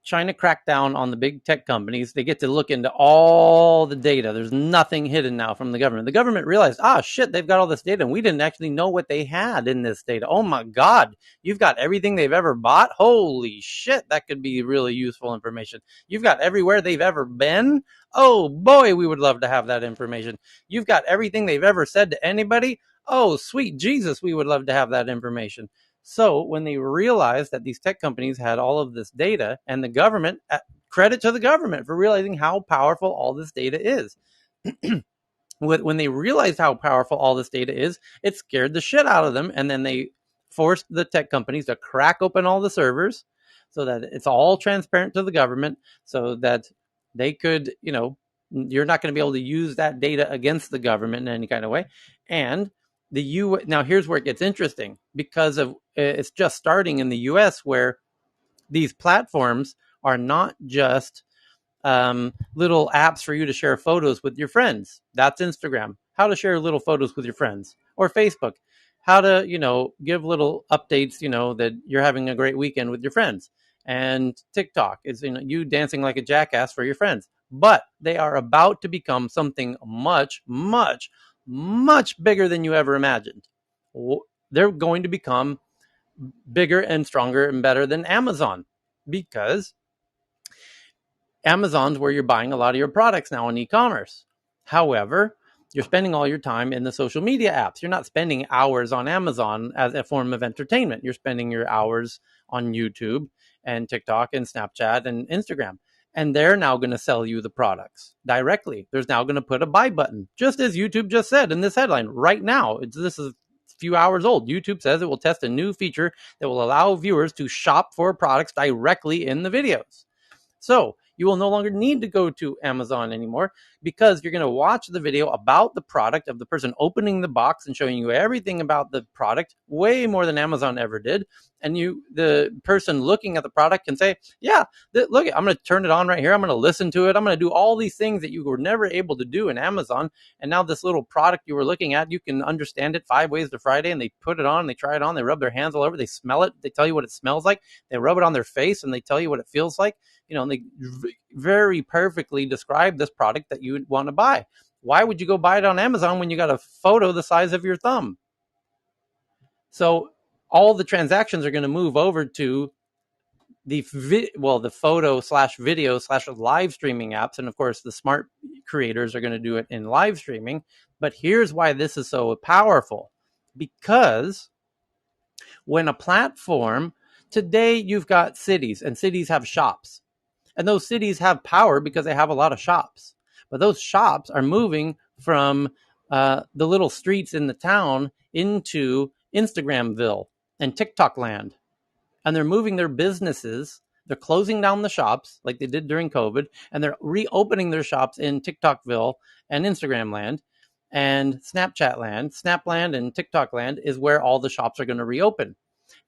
China cracked down on the big tech companies. They get to look into all the data. There's nothing hidden now from the government. The government realized, shit, they've got all this data, and we didn't actually know what they had in this data. Oh my God, you've got everything they've ever bought? Holy shit, that could be really useful information. You've got everywhere they've ever been? Oh boy, we would love to have that information. You've got everything they've ever said to anybody? Oh, sweet Jesus, we would love to have that information. So when they realized that these tech companies had all of this data, and the government, credit to the government for realizing how powerful all this data is. When they realized how powerful all this data is, it scared the shit out of them. And then they forced the tech companies to crack open all the servers so that it's all transparent to the government, so that they could, you're not going to be able to use that data against the government in any kind of way. And now here's where it gets interesting, because of it's just starting in the US, where these platforms are not just little apps for you to share photos with your friends. That's Instagram. How to share little photos with your friends. Or Facebook. How to, give little updates, that you're having a great weekend with your friends. And TikTok is, you dancing like a jackass for your friends. But they are about to become something much, much, much bigger than you ever imagined. They're going to become bigger and stronger and better than Amazon, because Amazon's where you're buying a lot of your products now on e-commerce. However, you're spending all your time in the social media apps. You're not spending hours on Amazon as a form of entertainment. You're spending your hours on YouTube and TikTok and Snapchat and Instagram. And they're now going to sell you the products directly. There's now going to put a buy button, just as YouTube just said in this headline right now. This is a few hours old. YouTube says it will test a new feature that will allow viewers to shop for products directly in the videos. So You will no longer need to go to Amazon anymore because you're going to watch the video about the product of the person opening the box and showing you everything about the product, way more than Amazon ever did. And the person looking at the product can say, yeah, look, I'm going to turn it on right here. I'm going to listen to it. I'm going to do all these things that you were never able to do in Amazon. And now this little product you were looking at, you can understand it 5 ways to Friday, and they put it on, they try it on, they rub their hands all over, they smell it, they tell you what it smells like, they rub it on their face, and they tell you what it feels like. And they very perfectly describe this product that you would want to buy. Why would you go buy it on Amazon when you got a photo the size of your thumb? So all the transactions are going to move over to the photo / video / live streaming apps. And of course, the smart creators are going to do it in live streaming. But here's why this is so powerful. Because when a platform, today you've got cities, and cities have shops. And those cities have power because they have a lot of shops. But those shops are moving from the little streets in the town into Instagramville and TikTok land. And they're moving their businesses. They're closing down the shops like they did during COVID, and they're reopening their shops in TikTokville and Instagram land and Snapchat land. Snapland and TikTok land is where all the shops are going to reopen.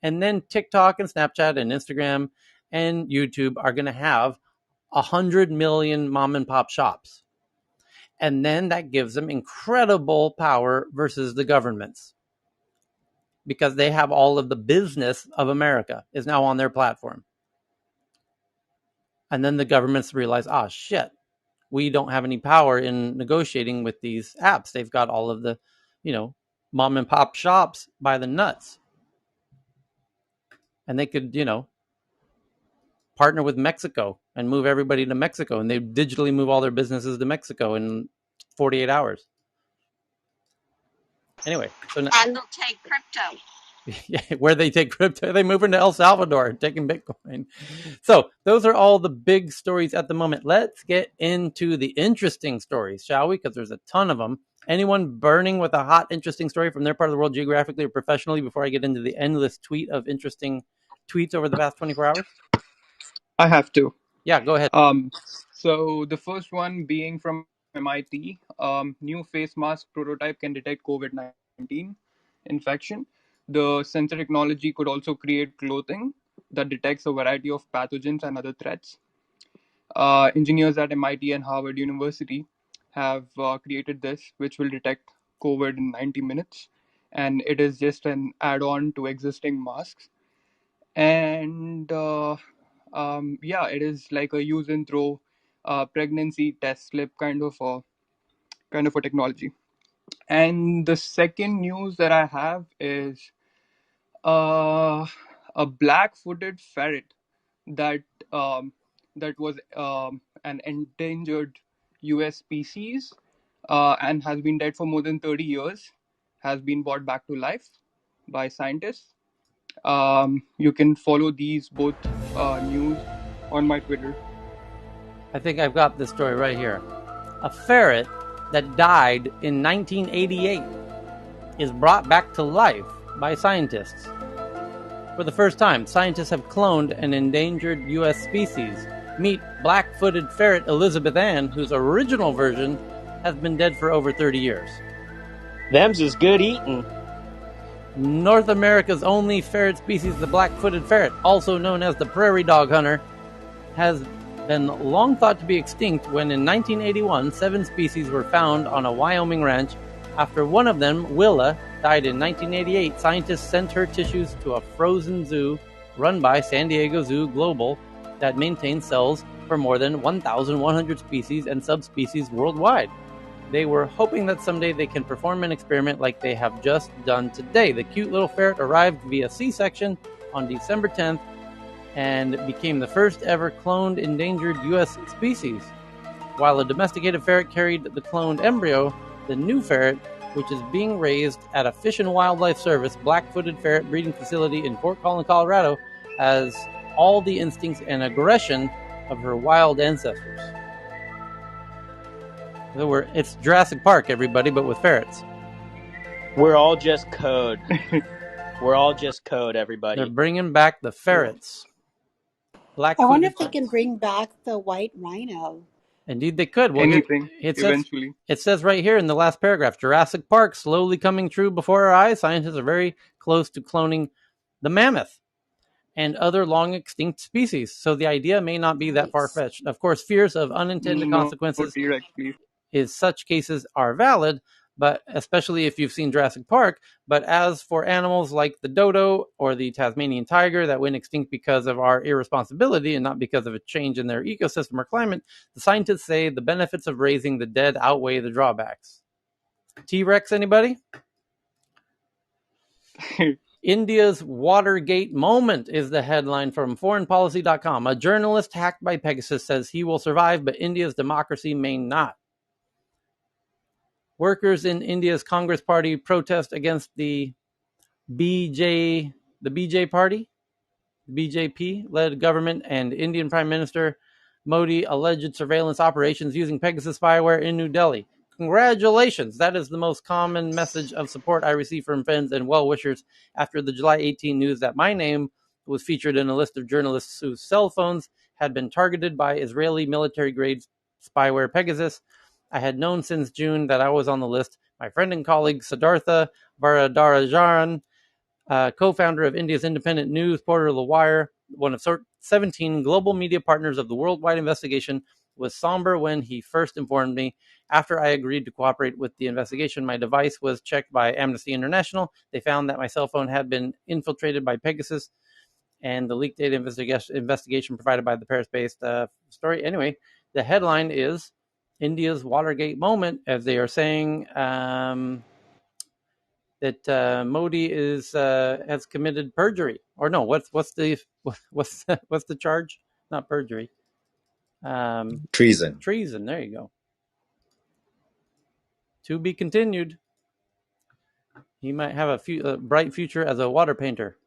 And then TikTok and Snapchat and Instagram and YouTube are going to have 100 million mom and pop shops. And then that gives them incredible power versus the governments, because they have all of the business of America is now on their platform. And then the governments realize, shit, we don't have any power in negotiating with these apps. They've got all of the, mom and pop shops by the nuts. And they could, partner with Mexico and move everybody to Mexico. And they digitally move all their businesses to Mexico in 48 hours. Anyway, so now, and they'll take crypto. Yeah, where they take crypto, they move into El Salvador, taking Bitcoin. So those are all the big stories at the moment. Let's get into the interesting stories, shall we? Because there's a ton of them. Anyone burning with a hot, interesting story from their part of the world, geographically or professionally, before I get into the endless tweet of interesting tweets over the past 24 hours? I have to. Yeah, go ahead. So the first one being from MIT, new face mask prototype can detect COVID-19 infection. The sensor technology could also create clothing that detects a variety of pathogens and other threats. Engineers at MIT and Harvard University have created this, which will detect COVID in 90 minutes. And it is just an add-on to existing masks. And it is like a use and throw pregnancy test slip kind of a technology. And the second news that I have is a black-footed ferret that that was an endangered U.S. species and has been dead for more than 30 years, has been brought back to life by scientists. You can follow these both news on my Twitter. I think I've got this story right here. A ferret that died in 1988 is brought back to life by scientists. For the first time, scientists have cloned an endangered U.S. species. Meet black-footed ferret Elizabeth Ann, whose original version has been dead for over 30 years. Them's is good eating. North America's only ferret species, the black-footed ferret, also known as the prairie dog hunter, has been long thought to be extinct when in 1981, 7 species were found on a Wyoming ranch. After one of them, Willa, died in 1988, scientists sent her tissues to a frozen zoo run by San Diego Zoo Global that maintains cells for more than 1,100 species and subspecies worldwide. They were hoping that someday they can perform an experiment like they have just done today. The cute little ferret arrived via C-section on December 10th and became the first ever cloned endangered U.S. species. While a domesticated ferret carried the cloned embryo, the new ferret, which is being raised at a Fish and Wildlife Service black-footed ferret breeding facility in Fort Collins, Colorado, has all the instincts and aggression of her wild ancestors. So it's Jurassic Park, everybody, but with ferrets. We're all just code. We're all just code, everybody. They're bringing back the ferrets. I wonder black-footed if they can bring back the white rhino. Indeed, they could. Well, here Anything, it says. eventually. It says right here in the last paragraph: Jurassic Park slowly coming true before our eyes. Scientists are very close to cloning the mammoth and other long extinct species. So the idea may not be that far Nice. fetched. Of course, fears of unintended No consequences T-Rex, please. is such cases are valid, but especially if you've seen Jurassic Park. But as for animals like the dodo or the Tasmanian tiger that went extinct because of our irresponsibility and not because of a change in their ecosystem or climate, the scientists say the benefits of raising the dead outweigh the drawbacks. T-Rex, anybody? India's Watergate moment is the headline from foreignpolicy.com. A journalist hacked by Pegasus says he will survive, but India's democracy may not. Workers in India's Congress Party protest against the BJ party, BJP-led government and Indian Prime Minister Modi alleged surveillance operations using Pegasus spyware in New Delhi. Congratulations! That is the most common message of support I receive from friends and well-wishers after the July 18 news that my name was featured in a list of journalists whose cell phones had been targeted by Israeli military-grade spyware Pegasus. I had known since June that I was on the list. My friend and colleague Siddhartha Varadarajan, co-founder of India's independent news portal The Wire, one of 17 global media partners of the worldwide investigation, was somber when he first informed me. After I agreed to cooperate with the investigation, my device was checked by Amnesty International. They found that my cell phone had been infiltrated by Pegasus, and the leaked data investigation provided by the Paris-based story. Anyway, the headline is India's Watergate moment, as they are saying that Modi has committed perjury, or no? What's the charge? Not perjury. Treason. Treason. There you go. To be continued. He might have a bright future as a water painter.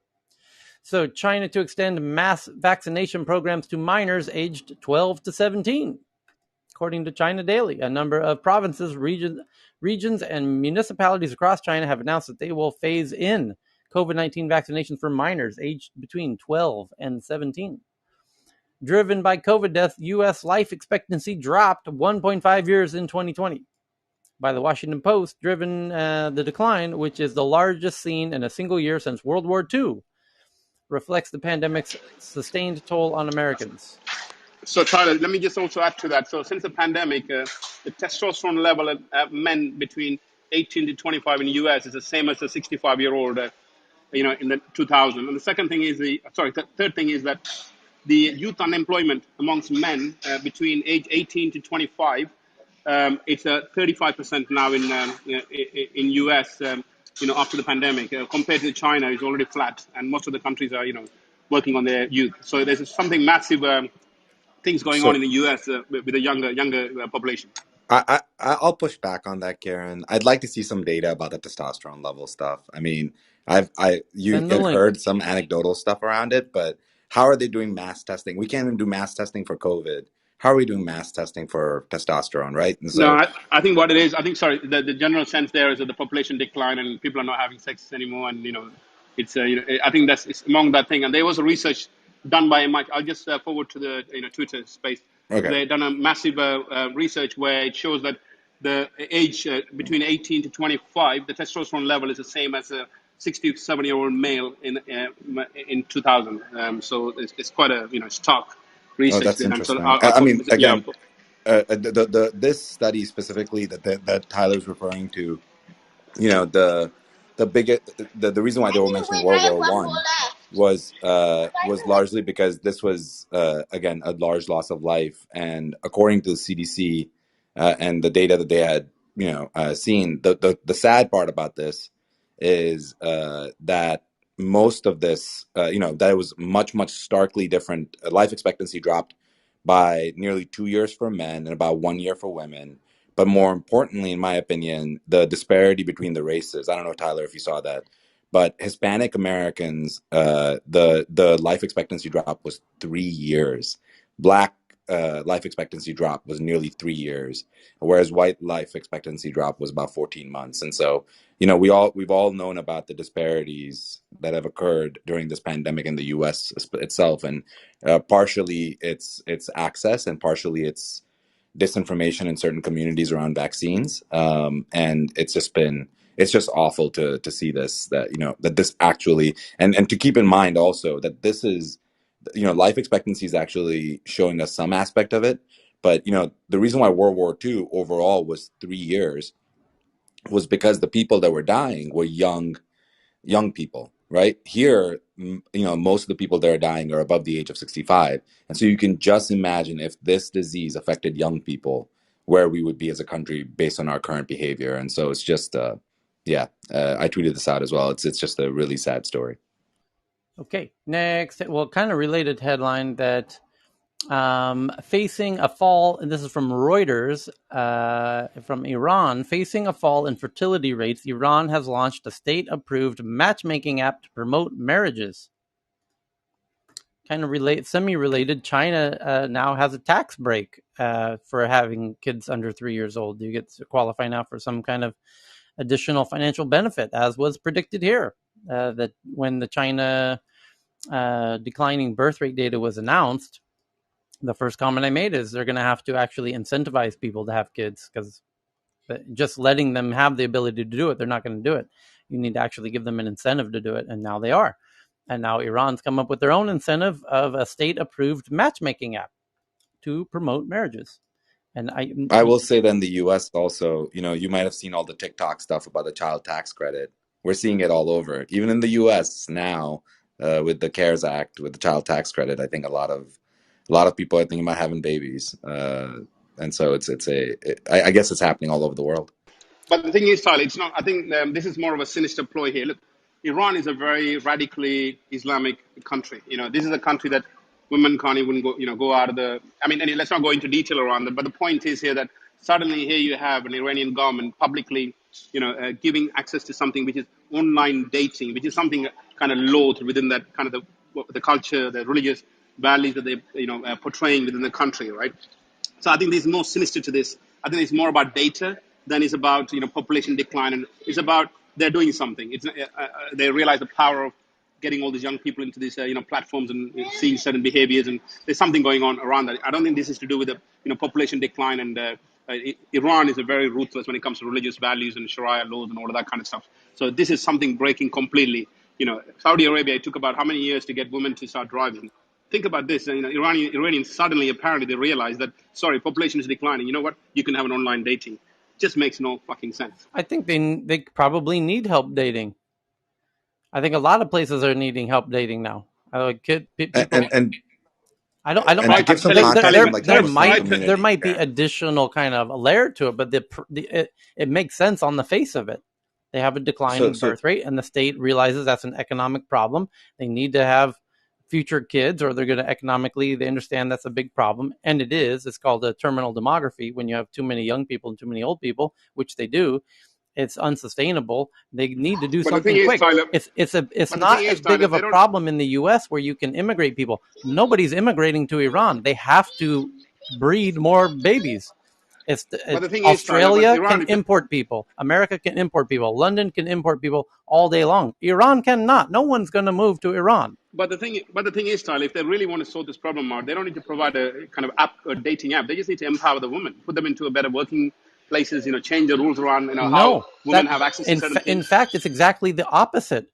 So, China to extend mass vaccination programs to minors aged 12 to 17. According to China Daily, a number of provinces, regions, and municipalities across China have announced that they will phase in COVID-19 vaccinations for minors aged between 12 and 17. Driven by COVID death, U.S. life expectancy dropped 1.5 years in 2020. By the Washington Post, driven the decline, which is the largest seen in a single year since World War II, reflects the pandemic's sustained toll on Americans. So, Tyler, let me just also add to that. So, since the pandemic, the testosterone level of men between 18 to 25 in the US is the same as a 65-year-old, in the 2000. And the second thing is third thing is that the youth unemployment amongst men between age 18 to 25, it's 35% now in US. After the pandemic, compared to China, it's already flat, and most of the countries are working on their youth. So there's something massive. Things going on So in the U.S. With the younger population. I'll push back on that, Karen. I'd like to see some data about the testosterone level stuff. I mean, you Send the had link. heard some anecdotal stuff around it, but how are they doing mass testing? We can't even do mass testing for COVID. How are we doing mass testing for testosterone, right? And No, so, I think what it is, the general sense there is that the population decline and people are not having sex anymore, and it's I think it's among that thing. And there was a research done by Mike. I'll just forward to the Twitter space. okay. They done a massive research where it shows that the age between 18 to 25, the testosterone level is the same as a 67-year-old male in 2000. So it's quite a stark Oh, research that's there. And so interesting. I'll I put mean, yeah. again, this study specifically that Tyler's referring to, the biggest the reason why they were mentioning World War I was largely because this was again a large loss of life, and according to the CDC and the data that they had seen, the sad part about this is that most of this that it was much starkly different. Life expectancy dropped by nearly 2 years for men and about 1 year for women. But more importantly, in my opinion, the disparity between the races. I don't know, Tyler, if you saw that, but Hispanic Americans, the life expectancy drop was 3 years. Black life expectancy drop was nearly 3 years, whereas white life expectancy drop was about 14 months. And so, we've all known about the disparities that have occurred during this pandemic in the U.S. itself, and partially it's access, and partially it's disinformation in certain communities around vaccines. And it's just awful to see this, that that this actually, and to keep in mind also that this is, life expectancy is actually showing us some aspect of it. But the reason why World War II overall was 3 years was because the people that were dying were young people. Right here, most of the people that are dying are above the age of 65, and so you can just imagine if this disease affected young people, where we would be as a country based on our current behavior. And so it's just, yeah, I tweeted this out as well. It's just a really sad story. Okay, next, well, kind of related headline that facing a fall, and this is from Reuters, from Iran, facing a fall in fertility rates, Iran has launched a state-approved matchmaking app to promote marriages. Kind of semi-related, China now has a tax break for having kids under 3 years old. You get to qualify now for some kind of additional financial benefit, as was predicted here. That when the China declining birth rate data was announced, the first comment I made is they're going to have to actually incentivize people to have kids, because just letting them have the ability to do it, they're not going to do it. You need to actually give them an incentive to do it, and now they are. And now Iran's come up with their own incentive of a state-approved matchmaking app to promote marriages. And I will say that in the US also, you might have seen all the TikTok stuff about the child tax credit. We're seeing it all over, even in the US now, with the CARES Act, with the child tax credit. I think a lot of people are thinking about having babies, and so I guess it's happening all over the world. But the thing is, Tyler, it's not. I think this is more of a sinister ploy here. Look, Iran is a very radically Islamic country. This is a country that women can't even go out of the. I mean, and let's not go into detail around it. But the point is here that suddenly here you have an Iranian government publicly, giving access to something which is online dating, which is something kind of loathed within that kind of the culture, the religious values that they portraying within the country, right? So I think there's more sinister to this. I think it's more about data than it's about population decline, and it's about they're doing something. It's they realize the power of getting all these young people into these platforms and seeing certain behaviors, and there's something going on around that. I don't think this is to do with the population decline, and Iran is a very ruthless when it comes to religious values and Sharia laws and all of that kind of stuff. So this is something breaking completely. Saudi Arabia, it took about how many years to get women to start driving? Think about this. Iranians suddenly, apparently, they realize that, sorry, population is declining. You know what? You can have an online dating. Just makes no fucking sense. I think they probably need help dating. I think a lot of places are needing help dating now. People. And I don't. and to give some context from like the Muslim community, there might be additional kind of a layer to it, but it makes sense on the face of it. They have a declining birth rate, and the state realizes that's an economic problem. They need to have future kids, or they're going to economically. They understand that's a big problem, and it is. It's called a terminal demography. When you have too many young people and too many old people, which they do, it's unsustainable. They need to do something quick. It's not as big of a problem in the U.S. where you can immigrate people. Nobody's immigrating to Iran. They have to breed more babies. Australia can import people. America can import people. London can import people all day long. Iran cannot. No one's going to move to Iran. But the thing is, Tyler, if they really want to sort this problem out, they don't need to provide a kind of app, a dating app. They just need to empower the women, put them into a better working places. Change the rules around. How women have access to certain things. In fact, it's exactly the opposite.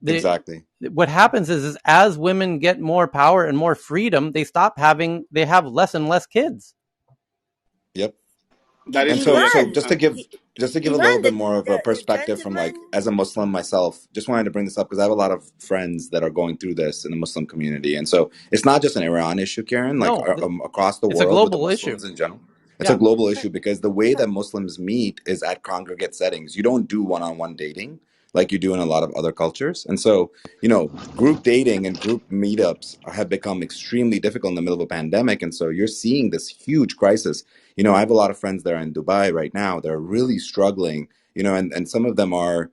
Exactly. What happens is as women get more power and more freedom, they have less and less kids. Yep. That is so just to give a little bit more of a perspective from like as a Muslim myself, just wanted to bring this up because I have a lot of friends that are going through this in the Muslim community, and so it's not just an Iran issue, Karen. Like across the world, a global with the Muslims in general. It's a global issue because the way that Muslims meet is at congregate settings. You don't do one-on-one dating like you do in a lot of other cultures. And so, group dating and group meetups have become extremely difficult in the middle of a pandemic. And so you're seeing this huge crisis. I have a lot of friends that are in Dubai right now. They're really struggling, and some of them are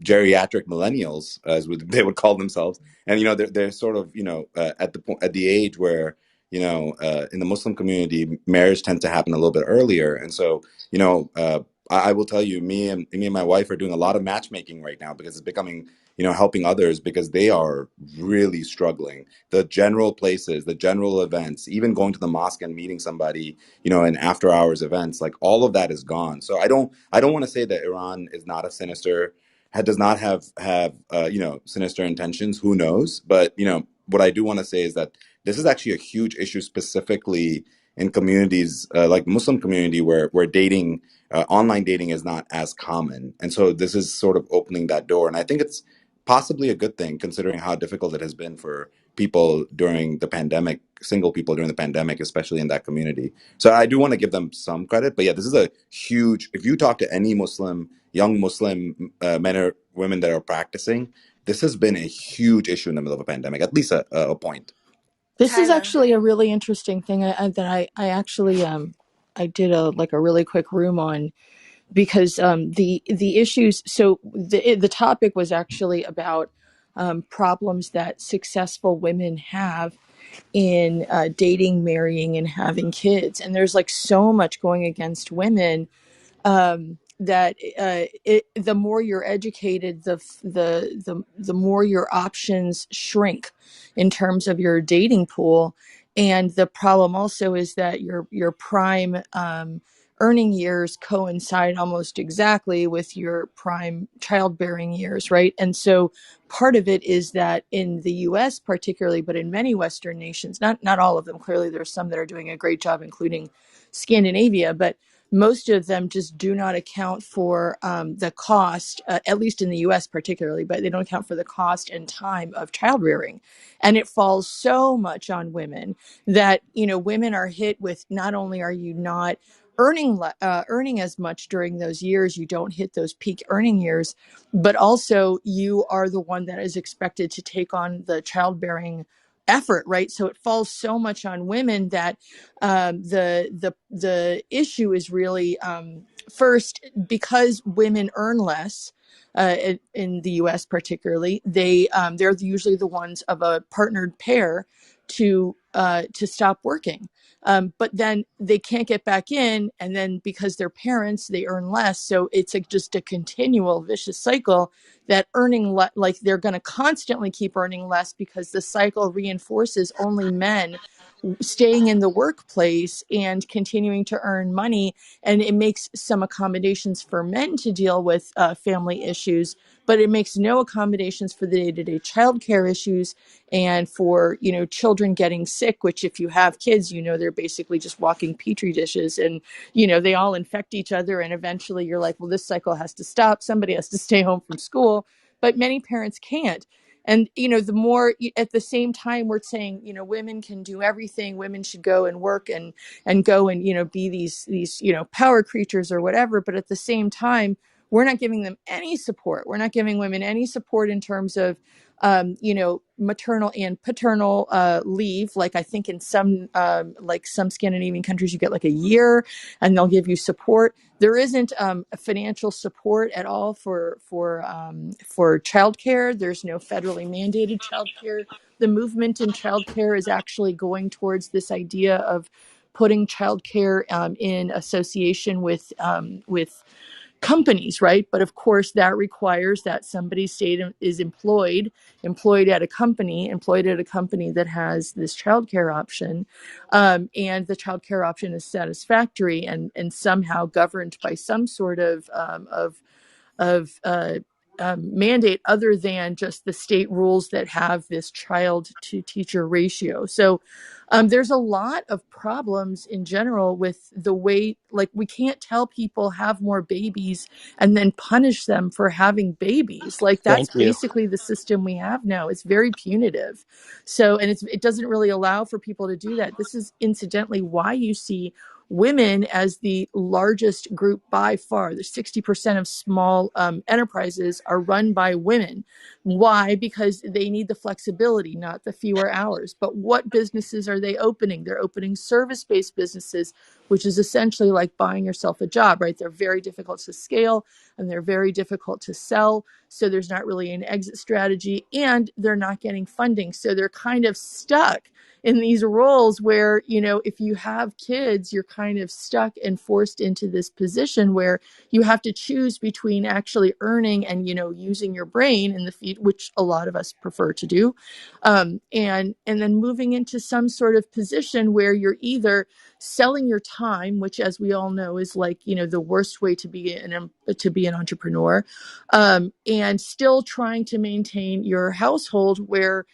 geriatric millennials, as they would call themselves, and they're sort of at the point, at the age where in the Muslim community, marriage tends to happen a little bit earlier, and so I will tell you, me and my wife are doing a lot of matchmaking right now because it's becoming helping others because they are really struggling. The general places, the general events, even going to the mosque and meeting somebody, in after hours events, like all of that is gone. So I don't want to say that Iran is not a sinister, does not have sinister intentions. Who knows? But what I do want to say is that this is actually a huge issue, specifically in communities like Muslim community, where dating, online dating, is not as common, and so this is sort of opening that door. And I think it's possibly a good thing, considering how difficult it has been for people during the pandemic, single people during the pandemic, especially in that community. So I do want to give them some credit. But yeah, this is a huge, if you talk to any Muslim, young Muslim men or women that are practicing, this has been a huge issue in the middle of a pandemic, at least a point. This is Tyler. actually a really interesting thing I actually I did a really quick room on, because the issues. So the topic was actually about problems that successful women have in dating, marrying, and having kids, and there's like so much going against women, that the more you're educated, the more your options shrink in terms of your dating pool. And the problem also is that your prime earning years coincide almost exactly with your prime childbearing years, right? And so part of it is that in the US particularly, but in many Western nations, not all of them, clearly there's some that are doing a great job, including Scandinavia, but most of them just do not account for the cost, at least in the US particularly, but they don't account for the cost and time of child rearing. And it falls so much on women that, women are hit with, not only are you not earning as much during those years, you don't hit those peak earning years, but also you are the one that is expected to take on the childbearing effort, right? So it falls so much on women that the issue is really, first, because women earn less. In the U.S., particularly, they're usually the ones of a partnered pair to stop working, but then they can't get back in, and then because they're parents, they earn less. So it's just a continual vicious cycle that like they're going to constantly keep earning less because the cycle reinforces only men staying in the workplace and continuing to earn money. And it makes some accommodations for men to deal with family issues, but it makes no accommodations for the day-to-day childcare issues and for, children getting sick, which, if you have kids, they're basically just walking petri dishes, and, they all infect each other. And eventually you're like, well, this cycle has to stop. Somebody has to stay home from school, but many parents can't. And, the more, at the same time, we're saying, women can do everything. Women should go and work and go and, be these, power creatures or whatever. But at the same time, we're not giving them any support. We're not giving women any support in terms of, maternal and paternal leave. Like I think in some Scandinavian countries, you get like a year and they'll give you support. There isn't financial support at all for childcare. There's no federally mandated childcare. The movement in childcare is actually going towards this idea of putting childcare in association with companies, right? But of course, that requires that somebody is employed at a company, that has this childcare option, and the childcare option is satisfactory and somehow governed by some sort of mandate other than just the state rules that have this child to teacher ratio. So there's a lot of problems in general with the way, like, we can't tell people have more babies and then punish them for having babies. Like, that's Thank you. basically the system we have now. It's very punitive. So, and it doesn't really allow for people to do that. This is incidentally why you see women as the largest group by far. The 60% of small enterprises are run by women. Why? Because they need the flexibility, not the fewer hours. But what businesses are they opening? They're opening service-based businesses which is essentially like buying yourself a job, right? They're very difficult to scale and they're very difficult to sell. So there's not really an exit strategy and they're not getting funding. So they're kind of stuck in these roles where, you know, if you have kids, you're kind of stuck and forced into this position where you have to choose between actually earning and, you know, using your brain in the field, which a lot of us prefer to do, and then moving into some sort of position where you're either selling your time, which, as we all know, is like, you know, the worst way to be an entrepreneur, and still trying to maintain your household where,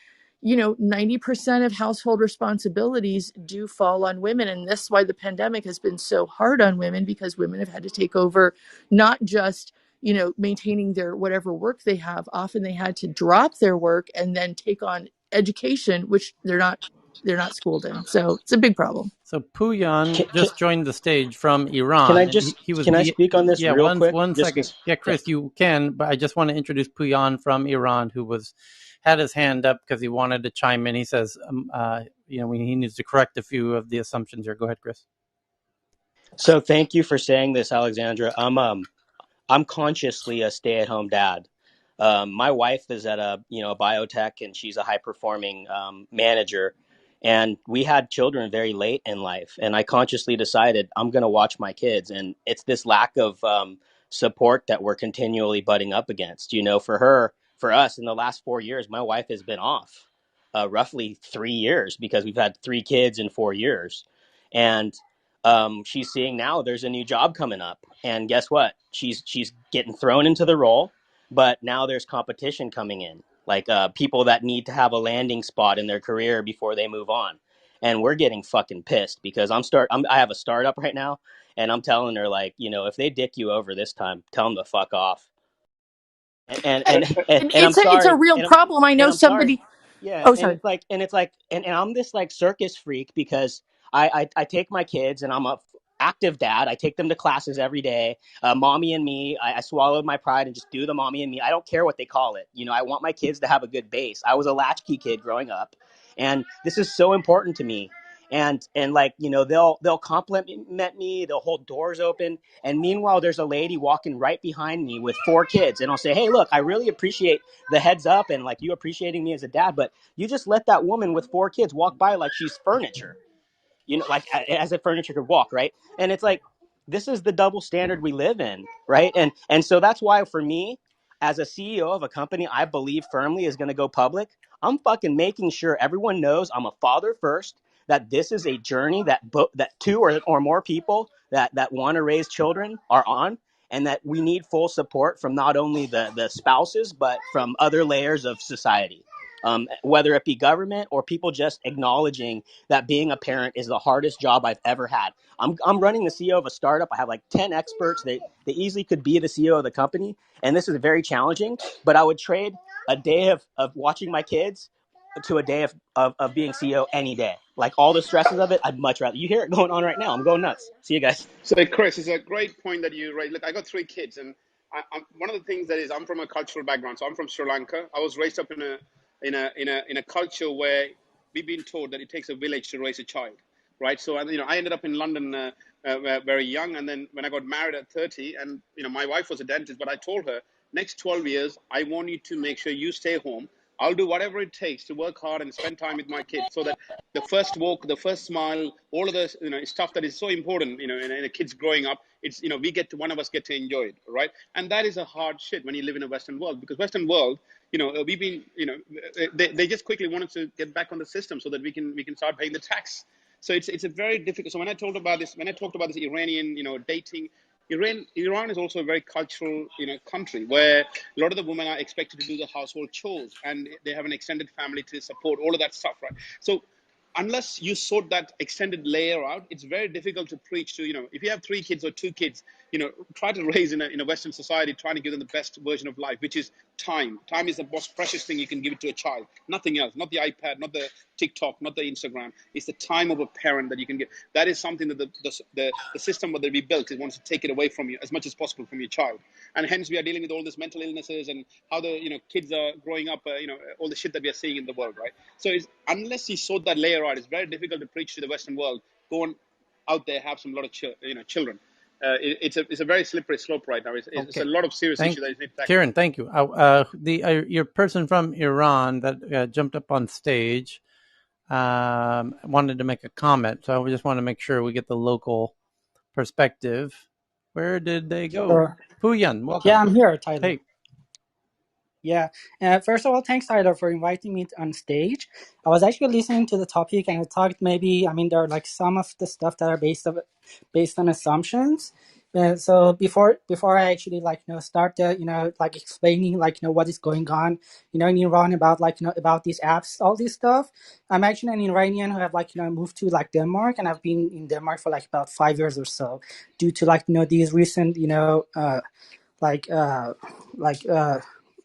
you know, 90% of household responsibilities do fall on women. And that's why the pandemic has been so hard on women, because women have had to take over not just, you know, maintaining their whatever work they have. Often they had to drop their work and then take on education, which they're not schooled in. So it's a big problem. So Puyan Can, just joined the stage from can I Iran, and just he was can I speak on this yeah, real quick? one Just second. because, Yeah, yeah. Chris, you can, but I just want to introduce Puyan from Iran, who had his hand up because he wanted to chime in. He says, you know, he needs to correct a few of the assumptions here. Go ahead, Chris. So thank you for saying this, Alexandra. I'm consciously a stay-at-home dad. My wife is at a biotech, and she's a high-performing manager. And we had children very late in life, and I consciously decided I'm going to watch my kids. And it's this lack of support that we're continually butting up against. You know, for us, in the last 4 years, my wife has been off roughly 3 years because we've had 3 kids in 4 years, and she's seeing now there's a new job coming up, and guess what, she's getting thrown into the role, but now there's competition coming in, like people that need to have a landing spot in their career before they move on, and we're getting fucking pissed because I have a startup right now, and I'm telling her, like, you know, if they dick you over this time, tell them to fuck off. and And, and and, and and I'm it's a sorry, real problem. I and know I'm sorry. somebody. Yeah, Oh, and sorry. and I'm this like circus freak because I take my kids and I'm a active dad. I take them to classes every day. Mommy and me. I swallowed my pride and just do the mommy and me. I don't care what they call it. You know, I want my kids to have a good base. I was a latchkey kid growing up, and this is so important to me. And like, you know, they'll compliment me. They'll hold doors open. And meanwhile, there's a lady walking right behind me with 4 kids, and I'll say, "Hey, look, I really appreciate the heads up and like you appreciating me as a dad, but you just let that woman with 4 kids walk by like she's furniture, you know, like as if furniture could walk, right?" And it's like, this is the double standard we live in, right? And so that's why for me, as a CEO of a company I believe firmly is going to go public, I'm fucking making sure everyone knows I'm a father first, that this is a journey that that two or more people that want to raise children are on, and that we need full support from not only the spouses but from other layers of society, whether it be government or people just acknowledging that being a parent is the hardest job I've ever had. I'm running the CEO of a startup. I have like 10 experts. They easily could be the CEO of the company. And this is very challenging, but I would trade a day of watching my kids to a day of being CEO any day. Like all the stresses of it, I'd much rather. You hear it going on right now. I'm going nuts. See you guys. So, Chris, it's a great point that you raised. Look, I got 3 kids, and one of the things that is, I'm from a cultural background. So I'm from Sri Lanka. I was raised up in a culture where we've been taught that it takes a village to raise a child, right? So, you know, I ended up in London very young, and then when I got married at 30, and you know, my wife was a dentist, but I told her, next 12 years, I want you to make sure you stay home. I'll do whatever it takes to work hard and spend time with my kids, so that the first walk, the first smile, all of the, you know, stuff that is so important, you know, in a kid's growing up, it's, you know, one of us get to enjoy it, right? And that is a hard shit when you live in a Western world, because Western world, you know, we've been, you know, they just quickly wanted to get back on the system so that we can start paying the tax. So it's a very difficult. So when I talked about this Iranian, you know, dating, Iran is also a very cultural, you know, country where a lot of the women are expected to do the household chores, and they have an extended family to support all of that stuff, right? So unless you sort that extended layer out, it's very difficult to preach to, you know, if you have 3 kids or 2 kids, you know, try to raise in a Western society, trying to give them the best version of life, which is time. Time is the most precious thing you can give it to a child. Nothing else, not the iPad, not the TikTok, not the Instagram. It's the time of a parent that you can give. That is something that the system that we built, it wants to take it away from you as much as possible from your child. And hence we are dealing with all these mental illnesses and how the, you know, kids are growing up, you know, all the shit that we are seeing in the world, right? So unless you sort that layer out, it's very difficult to preach to the Western world. Go on, out there have some lot of children. It's a very slippery slope right now. It's a Okay. lot of serious issues that you need to tackle. Kieran, thank you. Your person from Iran that jumped up on stage wanted to make a comment, so we just want to make sure we get the local perspective. Where did they go? Sure. Puyan, welcome. Yeah, I'm here, Tyler. Hey. Yeah. First of all, thanks, Tyler, for inviting me on stage. I was actually listening to the topic, and I thought maybe, I mean, there are like some of the stuff that are based on assumptions. So before I actually start like explaining what is going on in Iran about about these apps, all this stuff. I'm actually an Iranian who have moved to Denmark, and I've been in Denmark for about 5 years or so, due to these recent like uh, like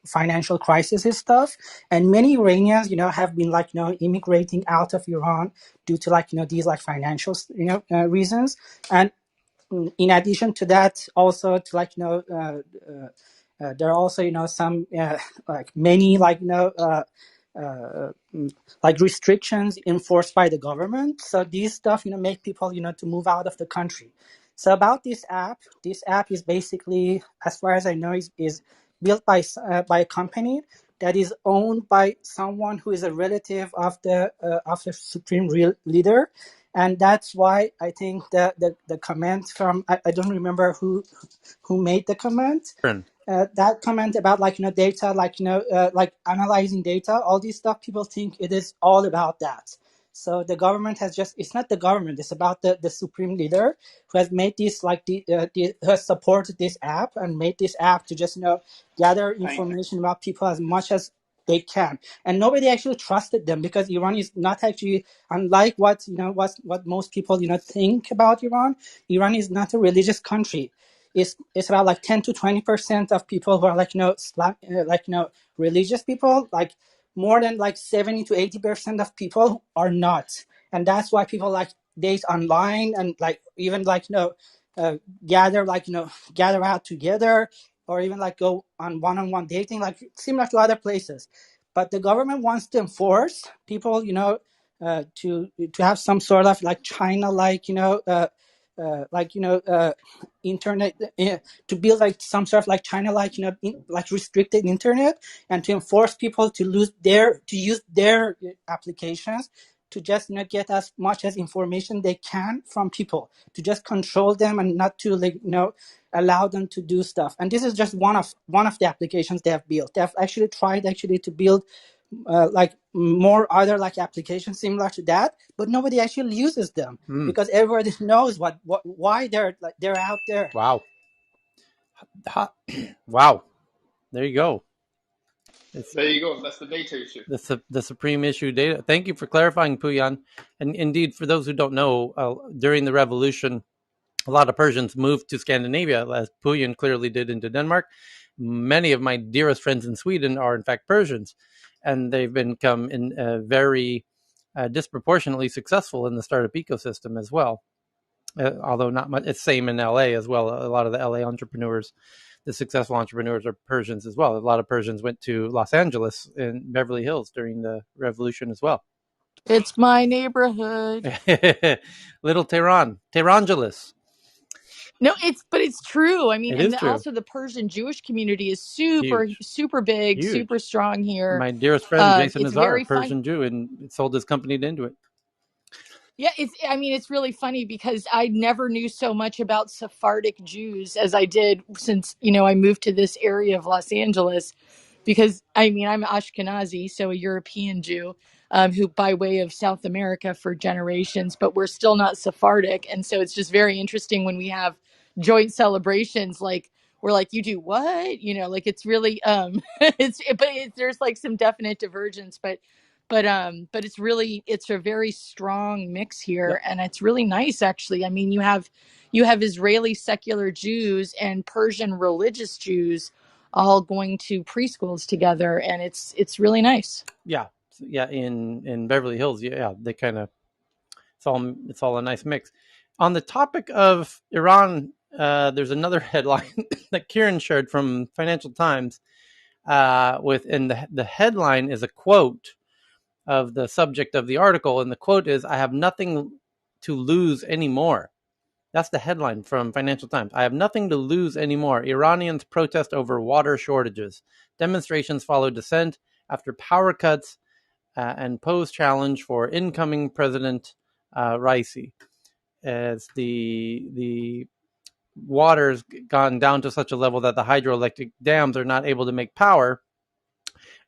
financial crisis and stuff. And many Iranians have been immigrating out of Iran due to these financial reasons. And in addition to that, also to there are also some many restrictions enforced by the government. So these stuff make people to move out of the country. So about this app is basically, as far as I know, is built by a company that is owned by someone who is a relative of the supreme real leader. And that's why I think the comment from, I don't remember who made the comment. That comment about data, analyzing data, all this stuff, people think it is all about that. So the government has it's not the government, it's about the supreme leader who has made this who has supported this app and made this app to just gather information about people as much as they can. And nobody actually trusted them, because Iran is not actually, unlike what what most people think about Iran. Iran is not a religious country. It's about 10 to 20% of people who are religious people. Like more than 70 to 80% of people are not. And that's why people date online, and even gather gather out together, or even go on one-on-one dating, similar to other places. But the government wants to enforce people to have some sort of China internet, to build some sort of China restricted internet, and to enforce people to use their applications to just get as much as information they can from people, to just control them and not to allow them to do stuff. And this is just one of the applications they have built. They have actually tried to build more other applications similar to that, but nobody actually uses them, because everybody knows why they're out there. Wow. Wow. There you go. There you go. That's the data issue. The supreme issue data. Thank you for clarifying, Puyan. And indeed, for those who don't know, during the revolution, a lot of Persians moved to Scandinavia, as Puyan clearly did into Denmark. Many of my dearest friends in Sweden are, in fact, Persians, and they've become very disproportionately successful in the startup ecosystem as well. Although not much, it's same in LA as well. A lot of the LA entrepreneurs, the successful entrepreneurs, are Persians as well. A lot of Persians went to Los Angeles and Beverly Hills during the revolution as well. It's my neighborhood. Little Tehran, Tehrangeles. No, it's true. I mean, It and is true. also the Persian Jewish community is super Huge. super big, Huge. super strong here. My dearest friend Jason it's Nazar, very Persian fun. Jew, and sold his company to Intuit. Yeah, it's really funny because I never knew so much about Sephardic Jews as I did since, I moved to this area of Los Angeles, because I'm Ashkenazi, so a European Jew, who by way of South America for generations, but we're still not Sephardic. And so it's just very interesting when we have joint celebrations, we're like, you do what? It's really, there's some definite divergence, but it's a very strong mix here. Yep. And it's really nice, actually. I mean, you have Israeli secular Jews and Persian religious Jews all going to preschools together, and it's really nice. Yeah in Beverly Hills, they kind of, it's all a nice mix. On the topic of Iran, there's another headline that Kieran shared from Financial Times, and the headline is a quote of the subject of the article, and the quote is, "I have nothing to lose anymore. That's the headline from Financial Times. I have nothing to lose anymore. Iranians protest over water shortages. Demonstrations follow dissent after power cuts and pose challenge for incoming President Raisi. As the water's gone down to such a level that the hydroelectric dams are not able to make power.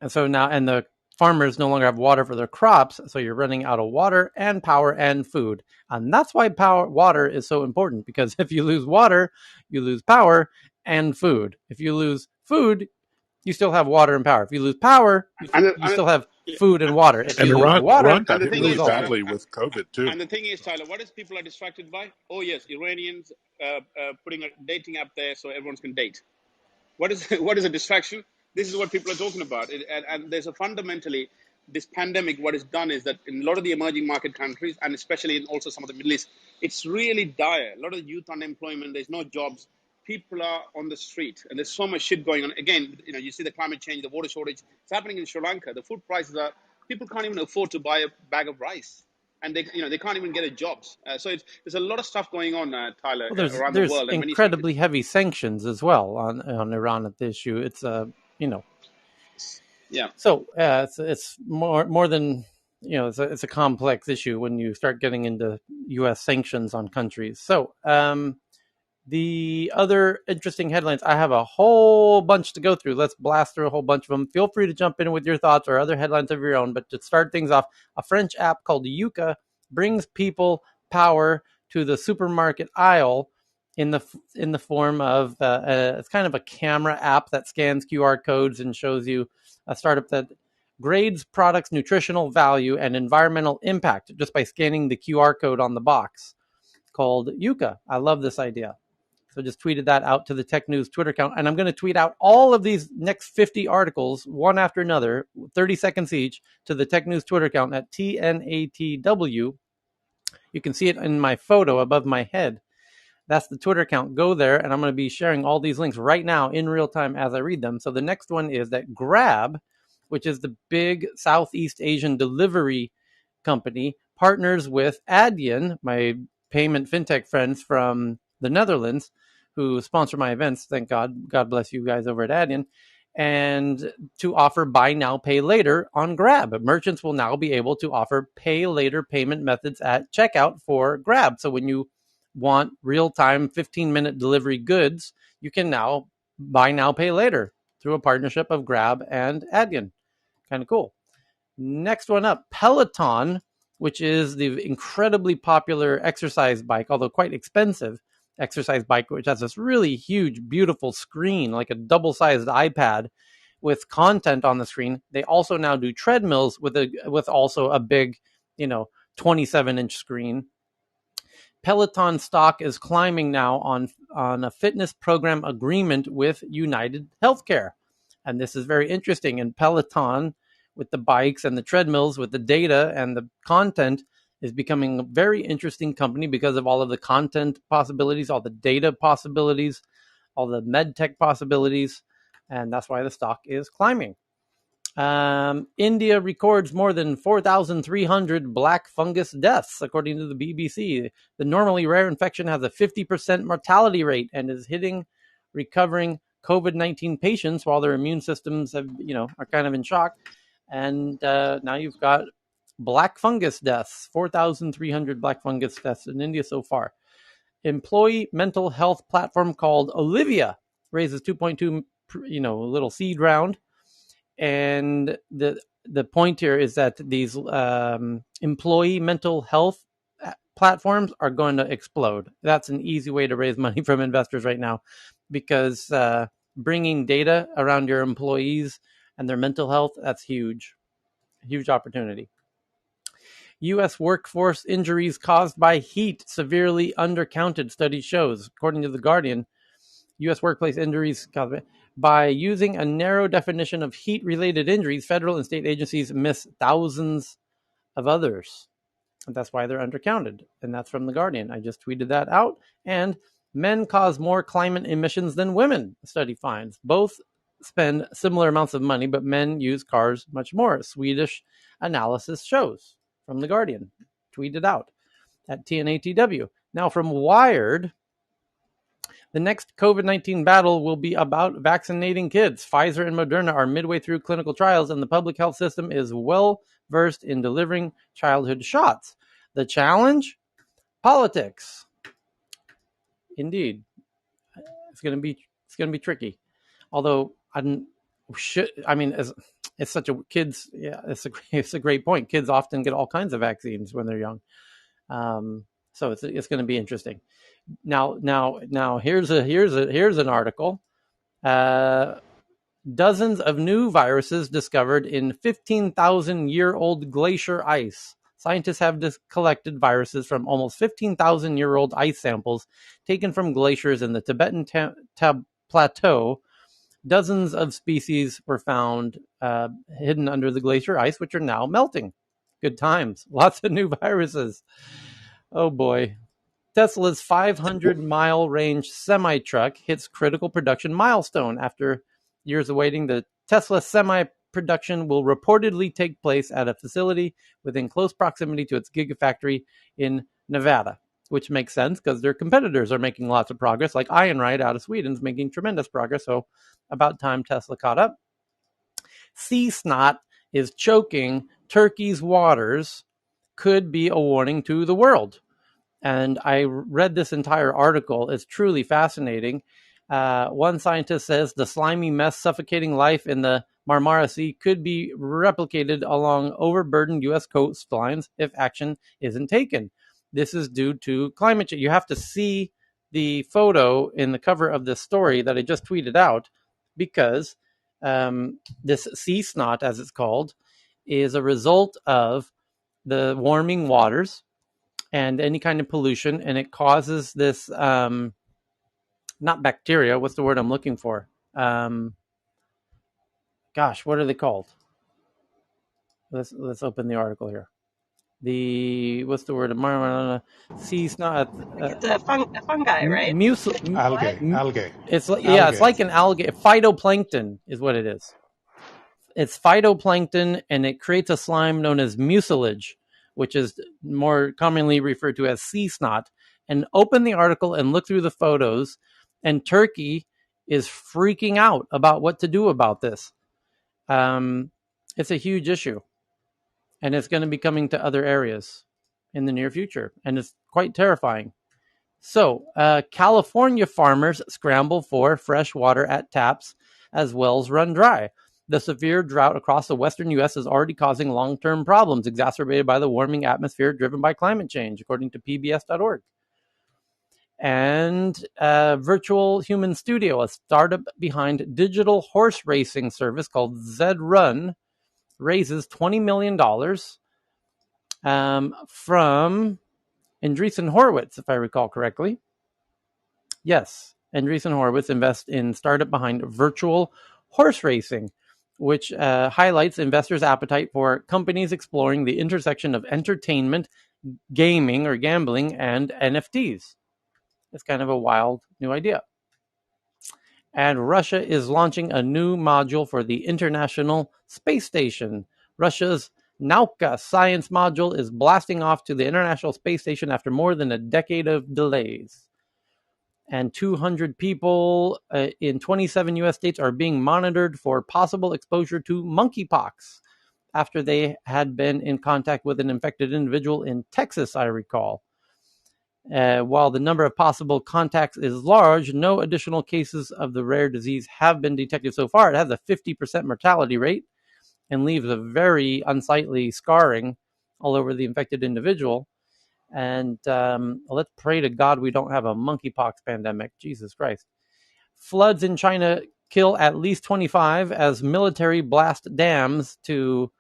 And so now, and the farmers no longer have water for their crops. So you're running out of water and power and food. And that's why water is so important, because if you lose water, you lose power and food. If you lose food, you still have water and power. If you lose power, you still have food and water. If And you lose Iran water, got and the hit you thing lose really is, all Tyler, food. badly with COVID too. and the thing is, Tyler, what is people are distracted by? Oh yes, Iranians putting a dating app there so everyone can date. What is what is a distraction? This is what people are talking about. And there's a fundamentally, this pandemic, what it's done is that in a lot of the emerging market countries, and especially in also some of the Middle East, it's really dire. A lot of youth unemployment, there's no jobs. People are on the street, and there's so much shit going on. Again, you see the climate change, the water shortage. It's happening in Sri Lanka. The food prices are, people can't even afford to buy a bag of rice, and they can't even get a jobs. So there's a lot of stuff going on, Tyler, Well, around the there's world. And when you speak to, incredibly heavy sanctions as well on Iran at the issue. It's you know yeah. so it's more than it's a complex issue when you start getting into U.S. sanctions on countries. So the other interesting headlines, I have a whole bunch to go through. Let's blast through a whole bunch of them. Feel free to jump in with your thoughts or other headlines of your own. But to start things off, a French app called Yuka brings people power to the supermarket aisle in the form of it's kind of a camera app that scans QR codes and shows you a startup that grades products' nutritional value and environmental impact just by scanning the QR code on the box, called Yuka. I love this idea. So just tweeted that out to the Tech News Twitter account. And I'm going to tweet out all of these next 50 articles, one after another, 30 seconds each, to the Tech News Twitter account at TNATW. You can see it in my photo above my head. That's the Twitter account. Go there, and I'm going to be sharing all these links right now in real time as I read them. So the next one is that Grab, which is the big Southeast Asian delivery company, partners with Adyen, my payment fintech friends from the Netherlands, who sponsor my events. Thank God. God bless you guys over at Adyen. And to offer buy now, pay later on Grab. Merchants will now be able to offer pay later payment methods at checkout for Grab. So when you want real-time 15-minute delivery goods, you can now buy now, pay later through a partnership of Grab and Adyen. Kind of cool. Next one up, Peloton, which is the incredibly popular exercise bike, although quite expensive exercise bike, which has this really huge, beautiful screen, like a double-sized iPad with content on the screen. They also now do treadmills with also a big, 27-inch screen. Peloton stock is climbing now on a fitness program agreement with United Healthcare. And this is very interesting. And Peloton, with the bikes and the treadmills, with the data and the content, is becoming a very interesting company because of all of the content possibilities, all the data possibilities, all the med tech possibilities. And that's why the stock is climbing. India records more than 4,300 black fungus deaths, according to the BBC. The normally rare infection has a 50% mortality rate and is hitting recovering COVID-19 patients while their immune systems are kind of in shock. And now you've got black fungus deaths, 4,300 black fungus deaths in India so far. Employee mental health platform called Olivia raises 2.2, a little seed round. And the point here is that these employee mental health platforms are going to explode. That's an easy way to raise money from investors right now, because bringing data around your employees and their mental health, that's huge opportunity. U.S. workforce injuries caused by heat severely undercounted, study shows. According to The Guardian, U.S. workplace injuries caused by using a narrow definition of heat-related injuries, federal and state agencies miss thousands of others. And that's why they're undercounted. And that's from The Guardian. I just tweeted that out. And men cause more climate emissions than women, the study finds. Both spend similar amounts of money, but men use cars much more. Swedish analysis shows, from The Guardian. Tweeted out. at TNATW. Now, from Wired, the next COVID-19 battle will be about vaccinating kids. Pfizer and Moderna are midway through clinical trials, and the public health system is well versed in delivering childhood shots. The challenge? Politics. Indeed, it's going to be tricky. Although it's such a kids. Yeah, it's a great point. Kids often get all kinds of vaccines when they're young, so it's going to be interesting. Now here's an article. Dozens of new viruses discovered in 15,000-year-old glacier ice. Scientists have collected viruses from almost 15,000-year-old ice samples taken from glaciers in the Tibetan Plateau. Dozens of species were found hidden under the glacier ice, which are now melting. Good times. Lots of new viruses. Oh boy. Tesla's 500-mile range semi-truck hits critical production milestone. After years of waiting, the Tesla semi-production will reportedly take place at a facility within close proximity to its Gigafactory in Nevada, which makes sense because their competitors are making lots of progress, like Ironride out of Sweden is making tremendous progress, so about time Tesla caught up. Sea snot is choking Turkey's waters, could be a warning to the world. And I read this entire article. It's truly fascinating. One scientist says the slimy mess suffocating life in the Marmara Sea could be replicated along overburdened U.S. coastlines if action isn't taken. This is due to climate change. You have to see the photo in the cover of this story that I just tweeted out, because this sea snot, as it's called, is a result of the warming waters and any kind of pollution, and it causes this not bacteria, what's the word I'm looking for? Gosh, what are they called? Let's open the article here. What's the word? Sea snot. It's a fungi, right? Algae. It's like, yeah, it's Algae. like an algae. Phytoplankton is what it is. It's phytoplankton, and it creates a slime known as mucilage, which is more commonly referred to as sea snot. And open the article and look through the photos, and Turkey is freaking out about what to do about this. It's a huge issue, and it's going to be coming to other areas in the near future, and it's quite terrifying. So, California farmers scramble for fresh water at taps as wells run dry. The severe drought across the western U.S. is already causing long-term problems, exacerbated by the warming atmosphere driven by climate change, according to PBS.org. And Virtual Human Studio, a startup behind digital horse racing service called Zed Run, raises $20 million from Andreessen Horowitz, if I recall correctly. Yes, Andreessen Horowitz invests in startup behind virtual horse racing, which highlights investors' appetite for companies exploring the intersection of entertainment, gaming or gambling, and NFTs. It's kind of a wild new idea. And Russia is launching a new module for the International Space Station. Russia's Nauka science module is blasting off to the International Space Station after more than a decade of delays. And 200 people in 27 U.S. states are being monitored for possible exposure to monkeypox after they had been in contact with an infected individual in Texas, I recall. While the number of possible contacts is large, no additional cases of the rare disease have been detected so far. It has a 50% mortality rate and leaves a very unsightly scarring all over the infected individual. And let's pray to God we don't have a monkeypox pandemic. Jesus Christ. Floods in China kill at least 25 as military blast dams to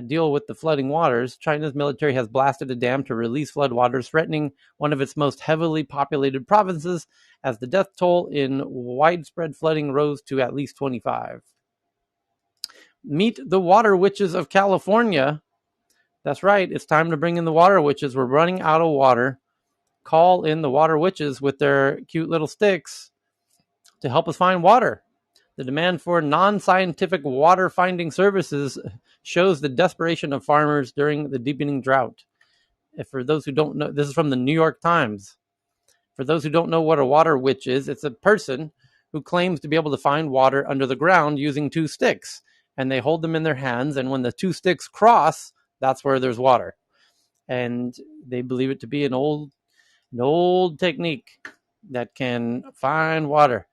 deal with the flooding waters. China's military has blasted a dam to release flood waters, threatening one of its most heavily populated provinces as the death toll in widespread flooding rose to at least 25. Meet the water witches of California. That's right. It's time to bring in the water witches. We're running out of water. Call in the water witches with their cute little sticks to help us find water. The demand for non-scientific water finding services shows the desperation of farmers during the deepening drought. If for those who don't know, this is from the New York Times. For those who don't know what a water witch is, it's a person who claims to be able to find water under the ground using two sticks. And they hold them in their hands, and when the two sticks cross, that's where there's water. And they believe it to be an old technique that can find water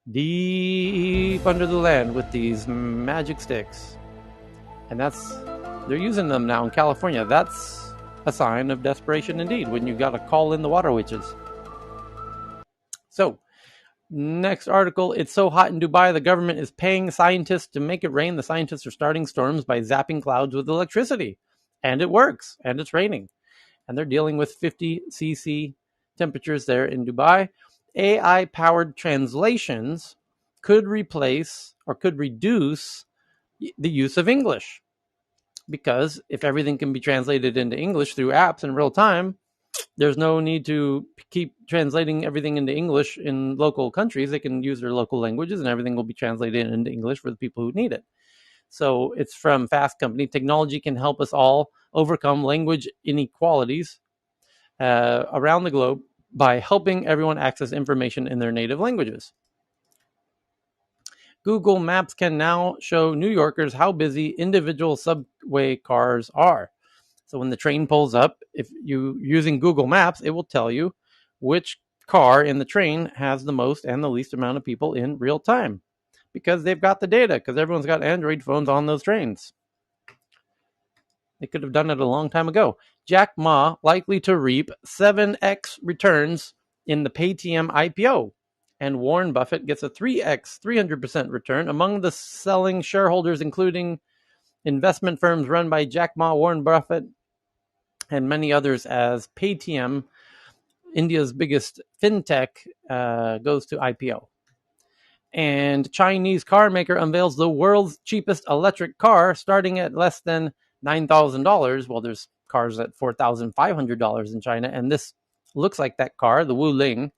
deep under the land with these magic sticks. And they're using them now in California. That's a sign of desperation indeed, when you got to call in the water witches. So, next article. It's so hot in Dubai, the government is paying scientists to make it rain. The scientists are starting storms by zapping clouds with electricity. And it works. And it's raining. And they're dealing with 50 cc temperatures there in Dubai. AI-powered translations could replace or could reduce the use of English. Because if everything can be translated into English through apps in real time, there's no need to keep translating everything into English in local countries. They can use their local languages and everything will be translated into English for the people who need it. So it's from Fast Company. Technology can help us all overcome language inequalities around the globe by helping everyone access information in their native languages. Google Maps can now show New Yorkers how busy individual subway cars are. So when the train pulls up, if you're using Google Maps, it will tell you which car in the train has the most and the least amount of people in real time, because they've got the data, because everyone's got Android phones on those trains. They could have done it a long time ago. Jack Ma likely to reap 7x returns in the Paytm IPO. And Warren Buffett gets a 3x, 300% return. Among the selling shareholders, including investment firms run by Jack Ma, Warren Buffett, and many others, as Paytm, India's biggest fintech, goes to IPO. And Chinese car maker unveils the world's cheapest electric car, starting at less than $9,000. Well, there's cars at $4,500 in China, and this looks like that car, the Wu Ling.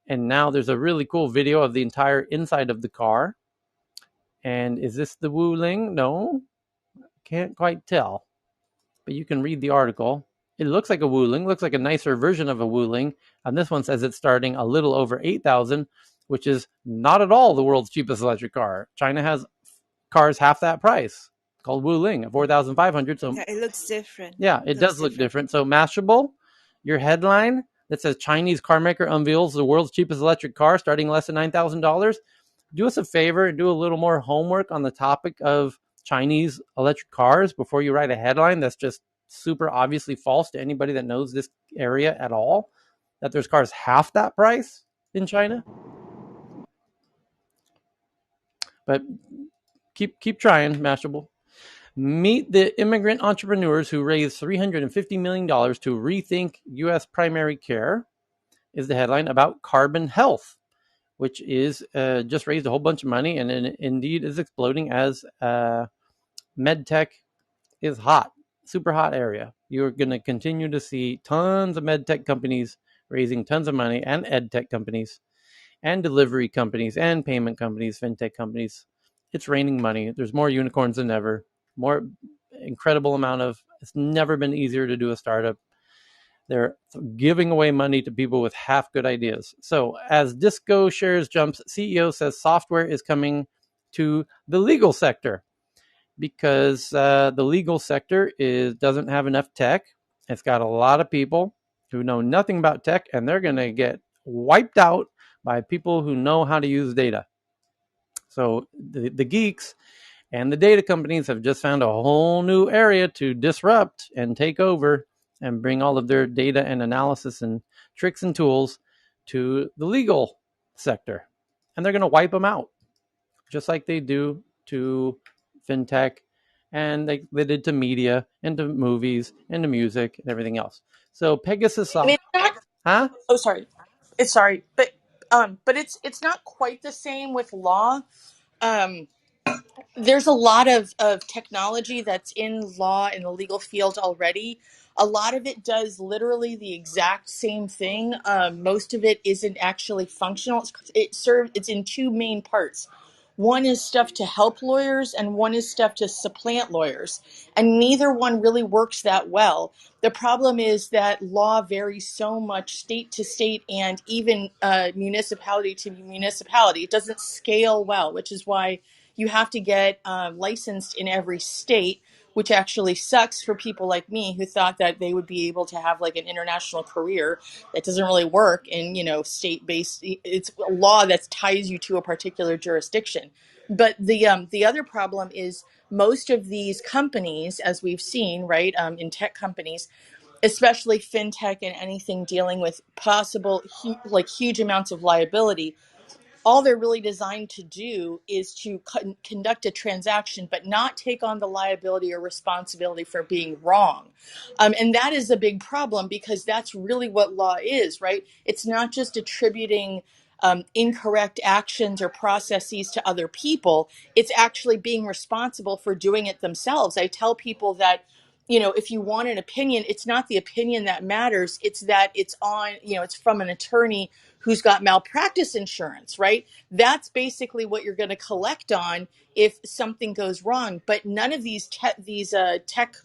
And now there's a really cool video of the entire inside of the car. And is this the Wu Ling? No, can't quite tell. But you can read the article. It looks like a Wu Ling, looks like a nicer version of a Wu Ling. And this one says it's starting a little over 8,000, which is not at all the world's cheapest electric car. China has cars half that price, called Wu Ling at 4,500. So Yeah, it looks different. yeah, it does look different. So Mashable, your headline that says Chinese car maker unveils the world's cheapest electric car starting less than $9,000. Do us a favor and do a little more homework on the topic of Chinese electric cars before you write a headline that's just super obviously false to anybody that knows this area at all, that there's cars half that price in China. But keep trying, Mashable. Meet the immigrant entrepreneurs who raised $350 million to rethink U.S. primary care, is the headline about Carbon Health, which is just raised a whole bunch of money and indeed is exploding as medtech is hot, super hot area. You're going to continue to see tons of medtech companies raising tons of money, and edtech companies and delivery companies and payment companies, fintech companies. It's raining money. There's more unicorns than ever. More incredible amount of, it's never been easier to do a startup. They're giving away money to people with half good ideas. So as Disco shares jumps, CEO says software is coming to the legal sector because the legal sector doesn't have enough tech. It's got a lot of people who know nothing about tech, and they're going to get wiped out by people who know how to use data. So the geeks and the data companies have just found a whole new area to disrupt and take over and bring all of their data and analysis and tricks and tools to the legal sector. And they're going to wipe them out, just like they do to fintech, and they did to media and to movies and to music and everything else. So Pegasus, I mean, it's not. huh? Oh, sorry. It's sorry, but it's not quite the same with law. Um, there's a lot of technology that's in law in the legal field already. A lot of it does literally the exact same thing. Most of it isn't actually functional. It's in two main parts. One is stuff to help lawyers and one is stuff to supplant lawyers. And neither one really works that well. The problem is that law varies so much state to state and even municipality to municipality. It doesn't scale well, which is why you have to get licensed in every state, which actually sucks for people like me who thought that they would be able to have like an international career. That doesn't really work in, state-based. It's a law that ties you to a particular jurisdiction. But the other problem is most of these companies, as we've seen, right, in tech companies, especially fintech and anything dealing with possible huge amounts of liability, all they're really designed to do is to conduct a transaction, but not take on the liability or responsibility for being wrong. And that is a big problem because that's really what law is, right? It's not just attributing incorrect actions or processes to other people. It's actually being responsible for doing it themselves. I tell people that, if you want an opinion, it's not the opinion that matters. It's that it's from an attorney who's got malpractice insurance, right? That's basically what you're going to collect on if something goes wrong. But none of these tech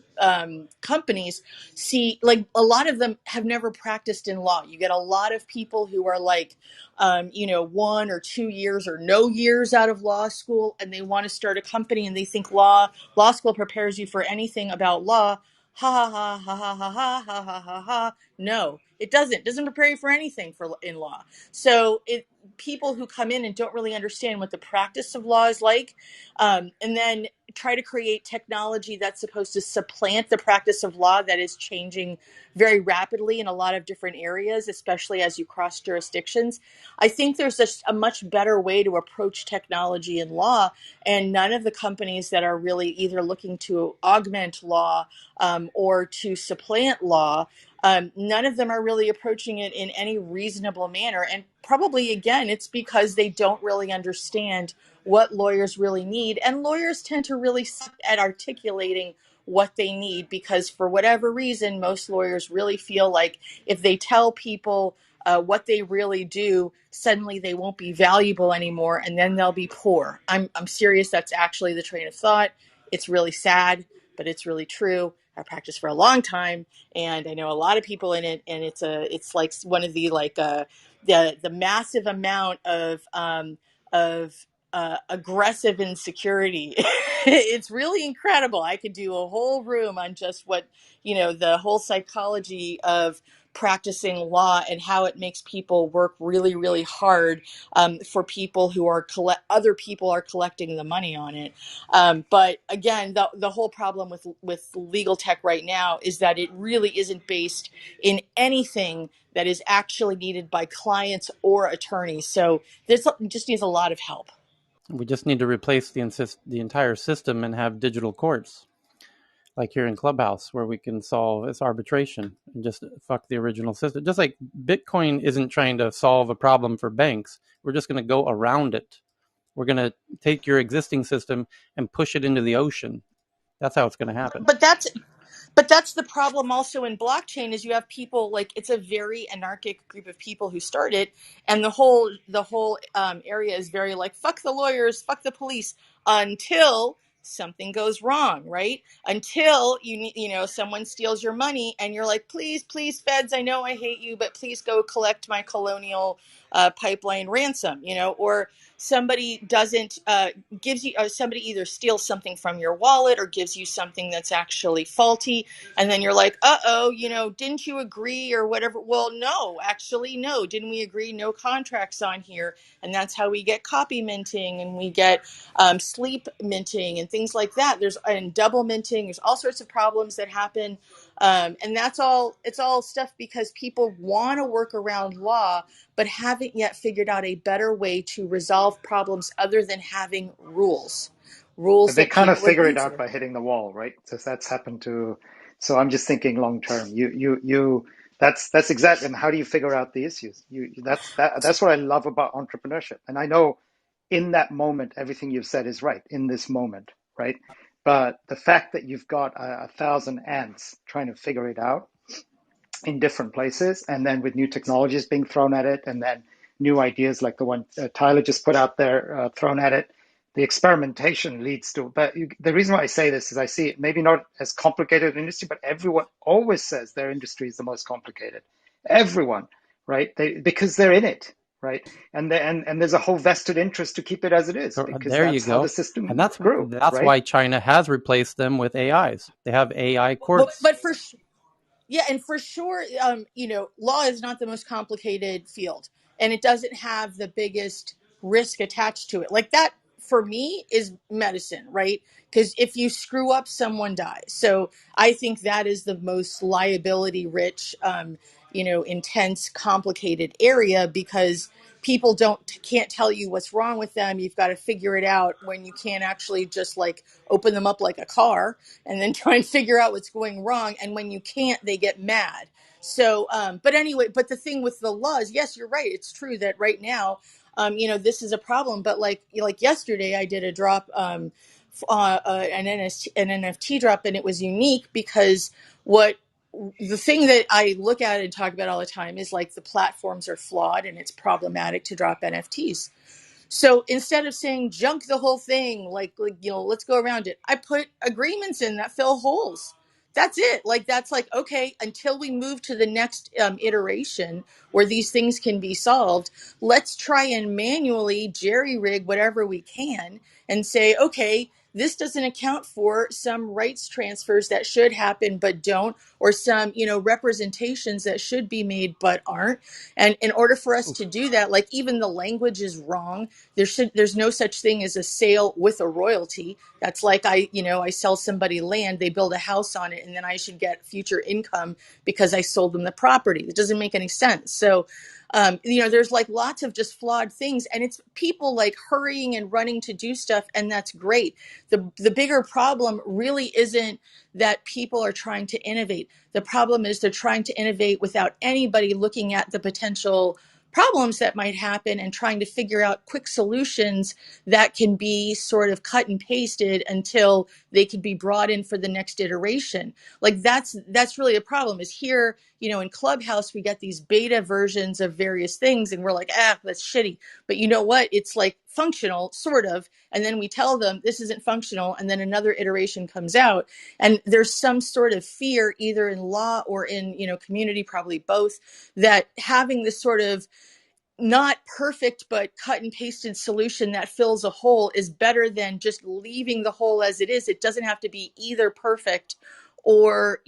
companies see, like, a lot of them have never practiced in law. You get a lot of people who are like, 1 or 2 years or no years out of law school, and they want to start a company, and they think law school prepares you for anything about law. Ha ha ha ha ha ha ha ha ha ha. No, it doesn't. It doesn't prepare you for anything in law. So people who come in and don't really understand what the practice of law is like, and then try to create technology that's supposed to supplant the practice of law that is changing very rapidly in a lot of different areas, especially as you cross jurisdictions. I think there's a much better way to approach technology in law, and none of the companies that are really either looking to augment law or to supplant law, none of them are really approaching it in any reasonable manner. And probably, again, it's because they don't really understand what lawyers really need. And lawyers tend to really suck at articulating what they need because, for whatever reason, most lawyers really feel like if they tell people what they really do, suddenly they won't be valuable anymore and then they'll be poor. I'm serious. That's actually the train of thought. It's really sad, but it's really true. I practiced for a long time and I know a lot of people in it, and it's like one of the the massive amount of aggressive insecurity. It's really incredible. I could do a whole room on just what, the whole psychology of practicing law and how it makes people work really, really hard for people who are other people are collecting the money on it. But again, the whole problem with legal tech right now is that it really isn't based in anything that is actually needed by clients or attorneys. So this just needs a lot of help. We just need to replace the entire system and have digital courts, like here in Clubhouse, where we can solve this arbitration and just fuck the original system. Just like Bitcoin isn't trying to solve a problem for banks, we're just going to go around it. We're going to take your existing system and push it into the ocean. That's how it's going to happen. But that's the problem also in blockchain is you have people, like, it's a very anarchic group of people who start it, and the whole area is very like, fuck the lawyers, fuck the police, until something goes wrong, right? Until someone steals your money and you're like, please feds, I know I hate you, but please go collect my colonial pipeline ransom, or somebody doesn't gives you somebody either steals something from your wallet or gives you something that's actually faulty, and then you're like, uh-oh, didn't you agree or whatever? Well, no, actually, no. Didn't we agree? No contracts on here. And that's how we get copy minting, and we get sleep minting and things like that. And double minting. There's all sorts of problems that happen. And it's all stuff because people want to work around law, but haven't yet figured out a better way to resolve problems other than having rules They that kind of people figure agree it out to. by hitting the wall, right? So that's happened to. So I'm just thinking long term. You. That's exactly. And how do you figure out the issues? That's what I love about entrepreneurship. And I know, in that moment, everything you've said is right in this moment, right? But the fact that you've got a thousand ants trying to figure it out in different places, and then with new technologies being thrown at it, and then new ideas like the one Tyler just put out there thrown at it, the experimentation leads to, but the reason why I say this is I see it maybe not as complicated an industry, but everyone always says their industry is the most complicated. Everyone, right? Because they're in it, right? And there's a whole vested interest to keep it as it is because There you that's how the go. And system that's grew, that's right? why China has replaced them with AIs. They have AI courts. But yeah, and for sure, law is not the most complicated field, and it doesn't have the biggest risk attached to it. Like that, for me, is medicine, right? Because if you screw up, someone dies. So I think that is the most liability rich, intense, complicated area because people can't tell you what's wrong with them. You've got to figure it out when you can't actually just like open them up like a car and then try and figure out what's going wrong. And when you can't, they get mad. So, but anyway, but the thing with the laws, yes, you're right. It's true that right now, this is a problem. But like yesterday, I did a drop, an NFT drop, and it was unique because what the thing that I look at and talk about all the time is like the platforms are flawed and it's problematic to drop NFTs. So instead of saying junk the whole thing, let's go around it, I put agreements in that fill holes. That's it. Like, that's like, okay, until we move to the next iteration where these things can be solved, let's try and manually jerry rig whatever we can and say, okay, this doesn't account for some rights transfers that should happen but don't, or some, representations that should be made but aren't. And in order for us to do that, like even the language is wrong. There's no such thing as a sale with a royalty. That's like I sell somebody land, they build a house on it, and then I should get future income because I sold them the property. It doesn't make any sense. So there's like lots of just flawed things, and it's people like hurrying and running to do stuff, and that's great. The bigger problem really isn't that people are trying to innovate. The problem is they're trying to innovate without anybody looking at the potential problems that might happen and trying to figure out quick solutions that can be sort of cut and pasted until they can be brought in for the next iteration. Like that's really a problem. Is here, in Clubhouse we get these beta versions of various things and we're like, that's shitty. But you know what? It's like functional, sort of. And then we tell them this isn't functional, and then another iteration comes out. And there's some sort of fear, either in law or in, community, probably both, that having this sort of not perfect but cut and pasted solution that fills a hole is better than just leaving the hole as it is. It doesn't have to be either perfect or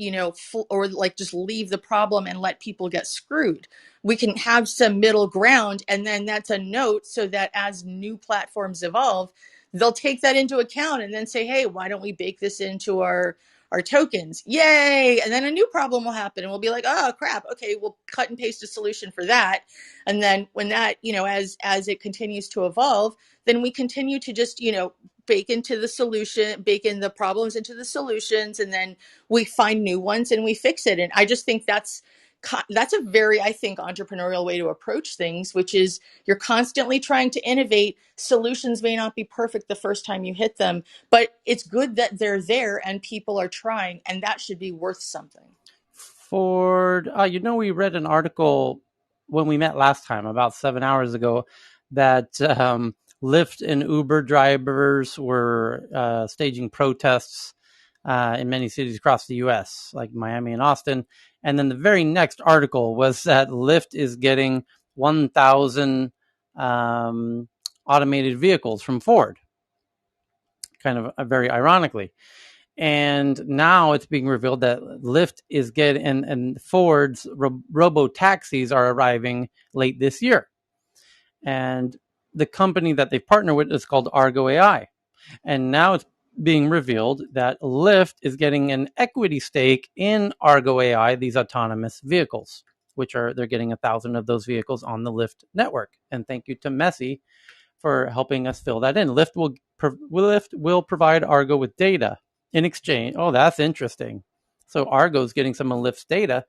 or like just leave the problem and let people get screwed. We can have some middle ground, and then that's a note so that as new platforms evolve, they'll take that into account and then say, hey, why don't we bake this into our tokens? Yay. And then a new problem will happen and we'll be like, oh crap, okay, we'll cut and paste a solution for that. And then when that, as it continues to evolve, then we continue to just, bake into the solution, bake in the problems into the solutions, and then we find new ones and we fix it. And I just think that's a very, I think, entrepreneurial way to approach things, which is you're constantly trying to innovate. Solutions may not be perfect the first time you hit them, but it's good that they're there and people are trying, and that should be worth something. Ford, we read an article when we met last time, about 7 hours ago, that Lyft and Uber drivers were staging protests in many cities across the U.S., like Miami and Austin. And then the very next article was that Lyft is getting 1,000 automated vehicles from Ford, kind of very ironically. And now it's being revealed that Lyft is getting, and Ford's robo taxis are arriving late this year. And the company that they partner with is called Argo AI. And now it's being revealed that Lyft is getting an equity stake in Argo AI, these autonomous vehicles, they're getting 1,000 of those vehicles on the Lyft network. And thank you to Messi for helping us fill that in. Lyft will provide Argo with data in exchange. Oh, that's interesting. So Argo's getting some of Lyft's data,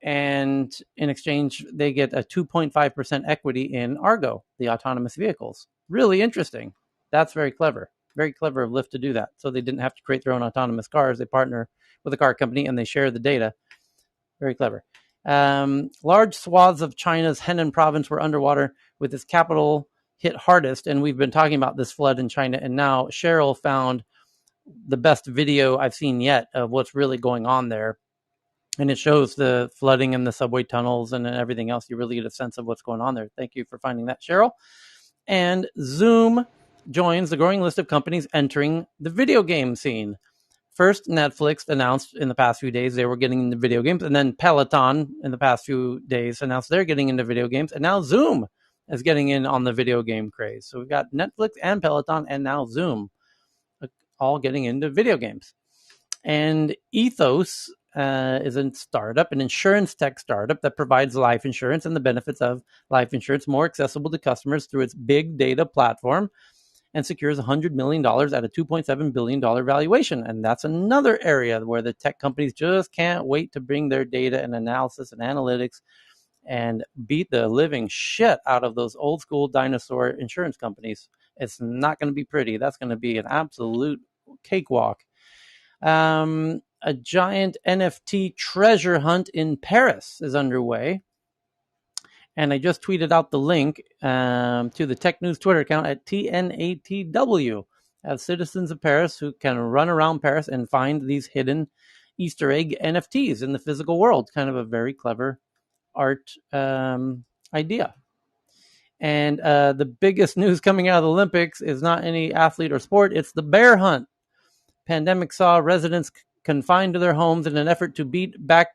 and in exchange, they get a 2.5% equity in Argo, the autonomous vehicles. Really interesting. That's very clever. Very clever of Lyft to do that. So they didn't have to create their own autonomous cars. They partner with a car company and they share the data. Very clever. Large swaths of China's Henan province were underwater, with its capital hit hardest. And we've been talking about this flood in China. And now Cheryl found the best video I've seen yet of what's really going on there. And it shows the flooding in the subway tunnels and everything else. You really get a sense of what's going on there. Thank you for finding that, Cheryl. And Zoom joins the growing list of companies entering the video game scene. First, Netflix announced in the past few days they were getting into video games, and then Peloton in the past few days announced they're getting into video games, and now Zoom is getting in on the video game craze. So we've got Netflix and Peloton, and now Zoom, all getting into video games. And Ethos is a startup, an insurance tech startup that provides life insurance and the benefits of life insurance more accessible to customers through its big data platform, and secures $100 million at a $2.7 billion valuation. And that's another area where the tech companies just can't wait to bring their data and analysis and analytics and beat the living shit out of those old school dinosaur insurance companies. It's not going to be pretty. That's going to be an absolute cakewalk. A giant NFT treasure hunt in Paris is underway. And I just tweeted out the link to the Tech News Twitter account at TNATW. As citizens of Paris who can run around Paris and find these hidden Easter egg NFTs in the physical world. Kind of a very clever art idea. And the biggest news coming out of the Olympics is not any athlete or sport. It's the bear hunt. Pandemic saw residents confined to their homes in an effort to beat back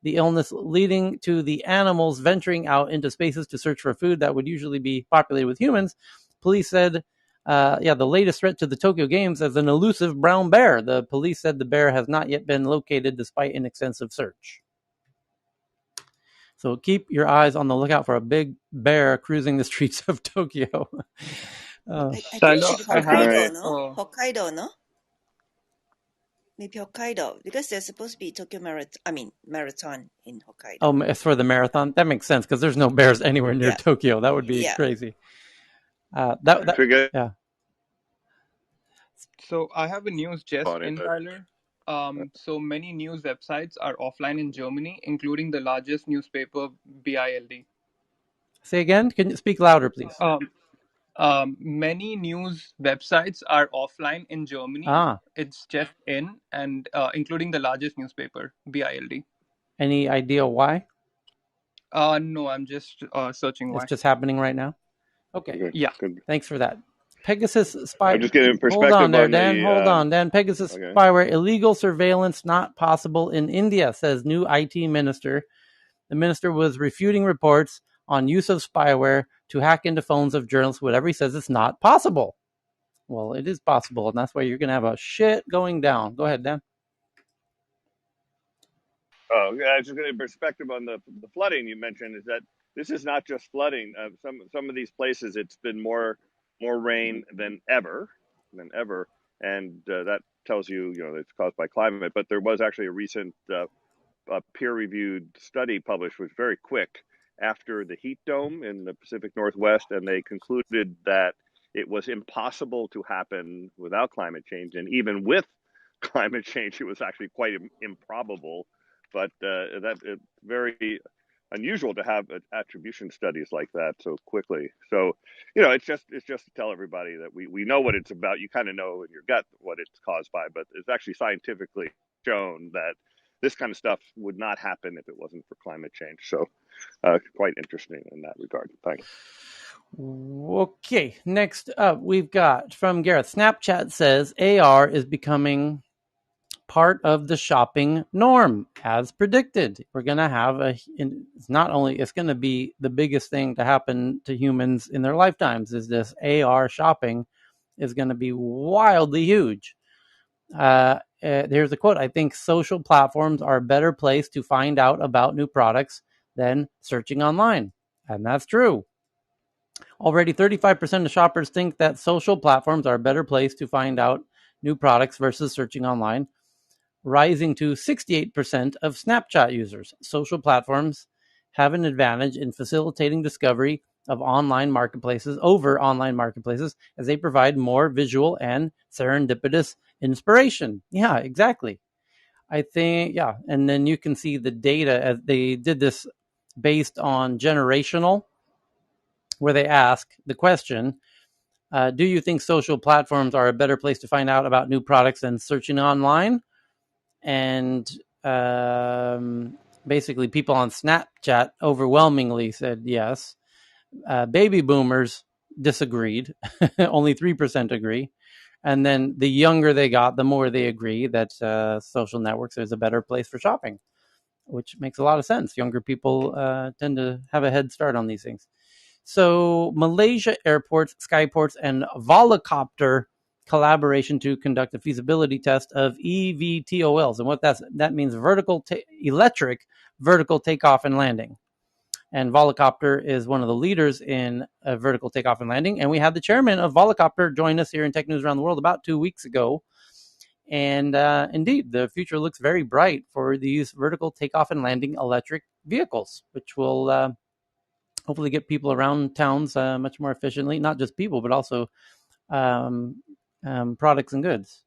the illness, leading to the animals venturing out into spaces to search for food that would usually be populated with humans. Police said, the latest threat to the Tokyo Games is an elusive brown bear. The police said the bear has not yet been located despite an extensive search. So keep your eyes on the lookout for a big bear cruising the streets of Tokyo. I think it Tyler, should be I have. Hokkaido, no? Hokkaido, no? Maybe Hokkaido, because there's supposed to be Tokyo Marathon in Hokkaido. Oh, it's for the marathon? That makes sense because there's no bears anywhere near Tokyo. That would be crazy. Yeah. So I have a news just in, Tyler. So many news websites are offline in Germany, including the largest newspaper, BILD. Say again? Can you speak louder, please? Many news websites are offline in Germany. It's just in, and including the largest newspaper, BILD. Any idea why? No, I'm just searching why. It's just happening right now? Okay. Yeah. Thanks for that. Pegasus spy. I'm just getting perspective. Hold on there, Dan. Hold on, Dan. Pegasus spyware, illegal surveillance not possible in India, says new IT minister. The minister was refuting reports on use of spyware to hack into phones of journalists, whatever he says it's not possible. Well, it is possible, and that's why you're going to have a shit going down. Go ahead, Dan. Oh, just getting perspective on the flooding you mentioned is that this is not just flooding. Some of these places it's been more rain than ever, and that tells you it's caused by climate. But there was actually a recent peer-reviewed study published, was very quick after the heat dome in the Pacific Northwest, and they concluded that it was impossible to happen without climate change, and even with climate change, it was actually quite improbable. But it's very unusual to have attribution studies like that so quickly. So, it's just to tell everybody that we know what it's about. You kind of know in your gut what it's caused by, but it's actually scientifically shown that this kind of stuff would not happen if it wasn't for climate change. So, quite interesting in that regard. Thanks. Okay, next up we've got from Gareth. Snapchat says AR is becoming part of the shopping norm, as predicted. We're going to have it's going to be the biggest thing to happen to humans in their lifetimes, is this AR shopping is going to be wildly huge. Here's a quote. I think social platforms are a better place to find out about new products than searching online. And that's true. Already 35% of shoppers think that social platforms are a better place to find out new products versus searching online, rising to 68% of Snapchat users. Social platforms have an advantage in facilitating discovery of online marketplaces over online marketplaces, as they provide more visual and serendipitous inspiration. Yeah, exactly. I think, and then you can see the data as they did this based on generational where they ask the question, do you think social platforms are a better place to find out about new products than searching online? And basically people on Snapchat overwhelmingly said yes. Baby boomers disagreed. Only 3% agree. And then the younger they got, the more they agree that social networks is a better place for shopping, which makes a lot of sense. Younger people tend to have a head start on these things. So Malaysia airports, skyports, and Volocopter collaboration to conduct a feasibility test of EVTOLs. And what that means, electric vertical takeoff and landing. And Volocopter is one of the leaders in vertical takeoff and landing. And we had the chairman of Volocopter join us here in Tech News Around the World about 2 weeks ago. And indeed, the future looks very bright for these vertical takeoff and landing electric vehicles, which will hopefully get people around towns much more efficiently. Not just people, but also products and goods.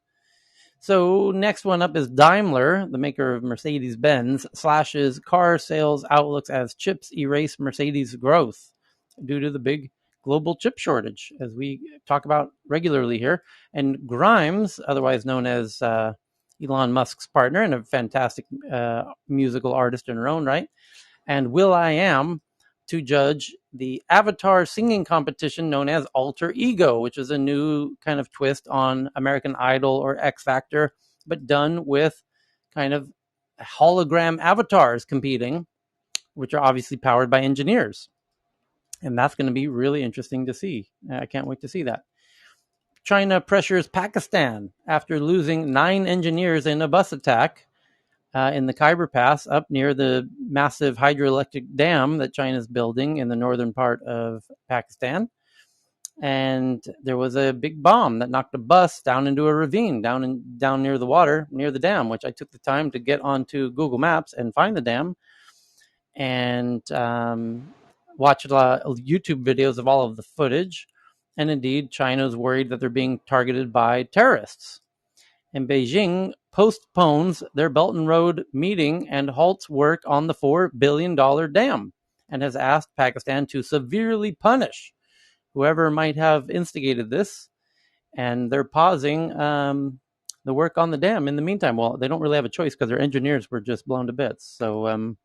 So next one up is Daimler, the maker of Mercedes-Benz, slashes car sales outlooks as chips erase Mercedes growth due to the big global chip shortage, as we talk about regularly here. And Grimes, otherwise known as Elon Musk's partner and a fantastic musical artist in her own right, and will.i.am to judge the Avatar singing competition known as Alter Ego, which is a new kind of twist on American Idol or X Factor, but done with kind of hologram avatars competing, which are obviously powered by engineers. And that's going to be really interesting to see. I can't wait to see that. China pressures Pakistan after losing 9 engineers in a bus attack in the Khyber Pass up near the massive hydroelectric dam that China's building in the northern part of Pakistan. And there was a big bomb that knocked a bus down into a ravine down near the water, near the dam, which I took the time to get onto Google Maps and find the dam and watch a lot of YouTube videos of all of the footage. And indeed, China's worried that they're being targeted by terrorists. And Beijing postpones their Belt and Road meeting and halts work on the $4 billion dam and has asked Pakistan to severely punish whoever might have instigated this. And they're pausing the work on the dam in the meantime. Well, they don't really have a choice because their engineers were just blown to bits. So,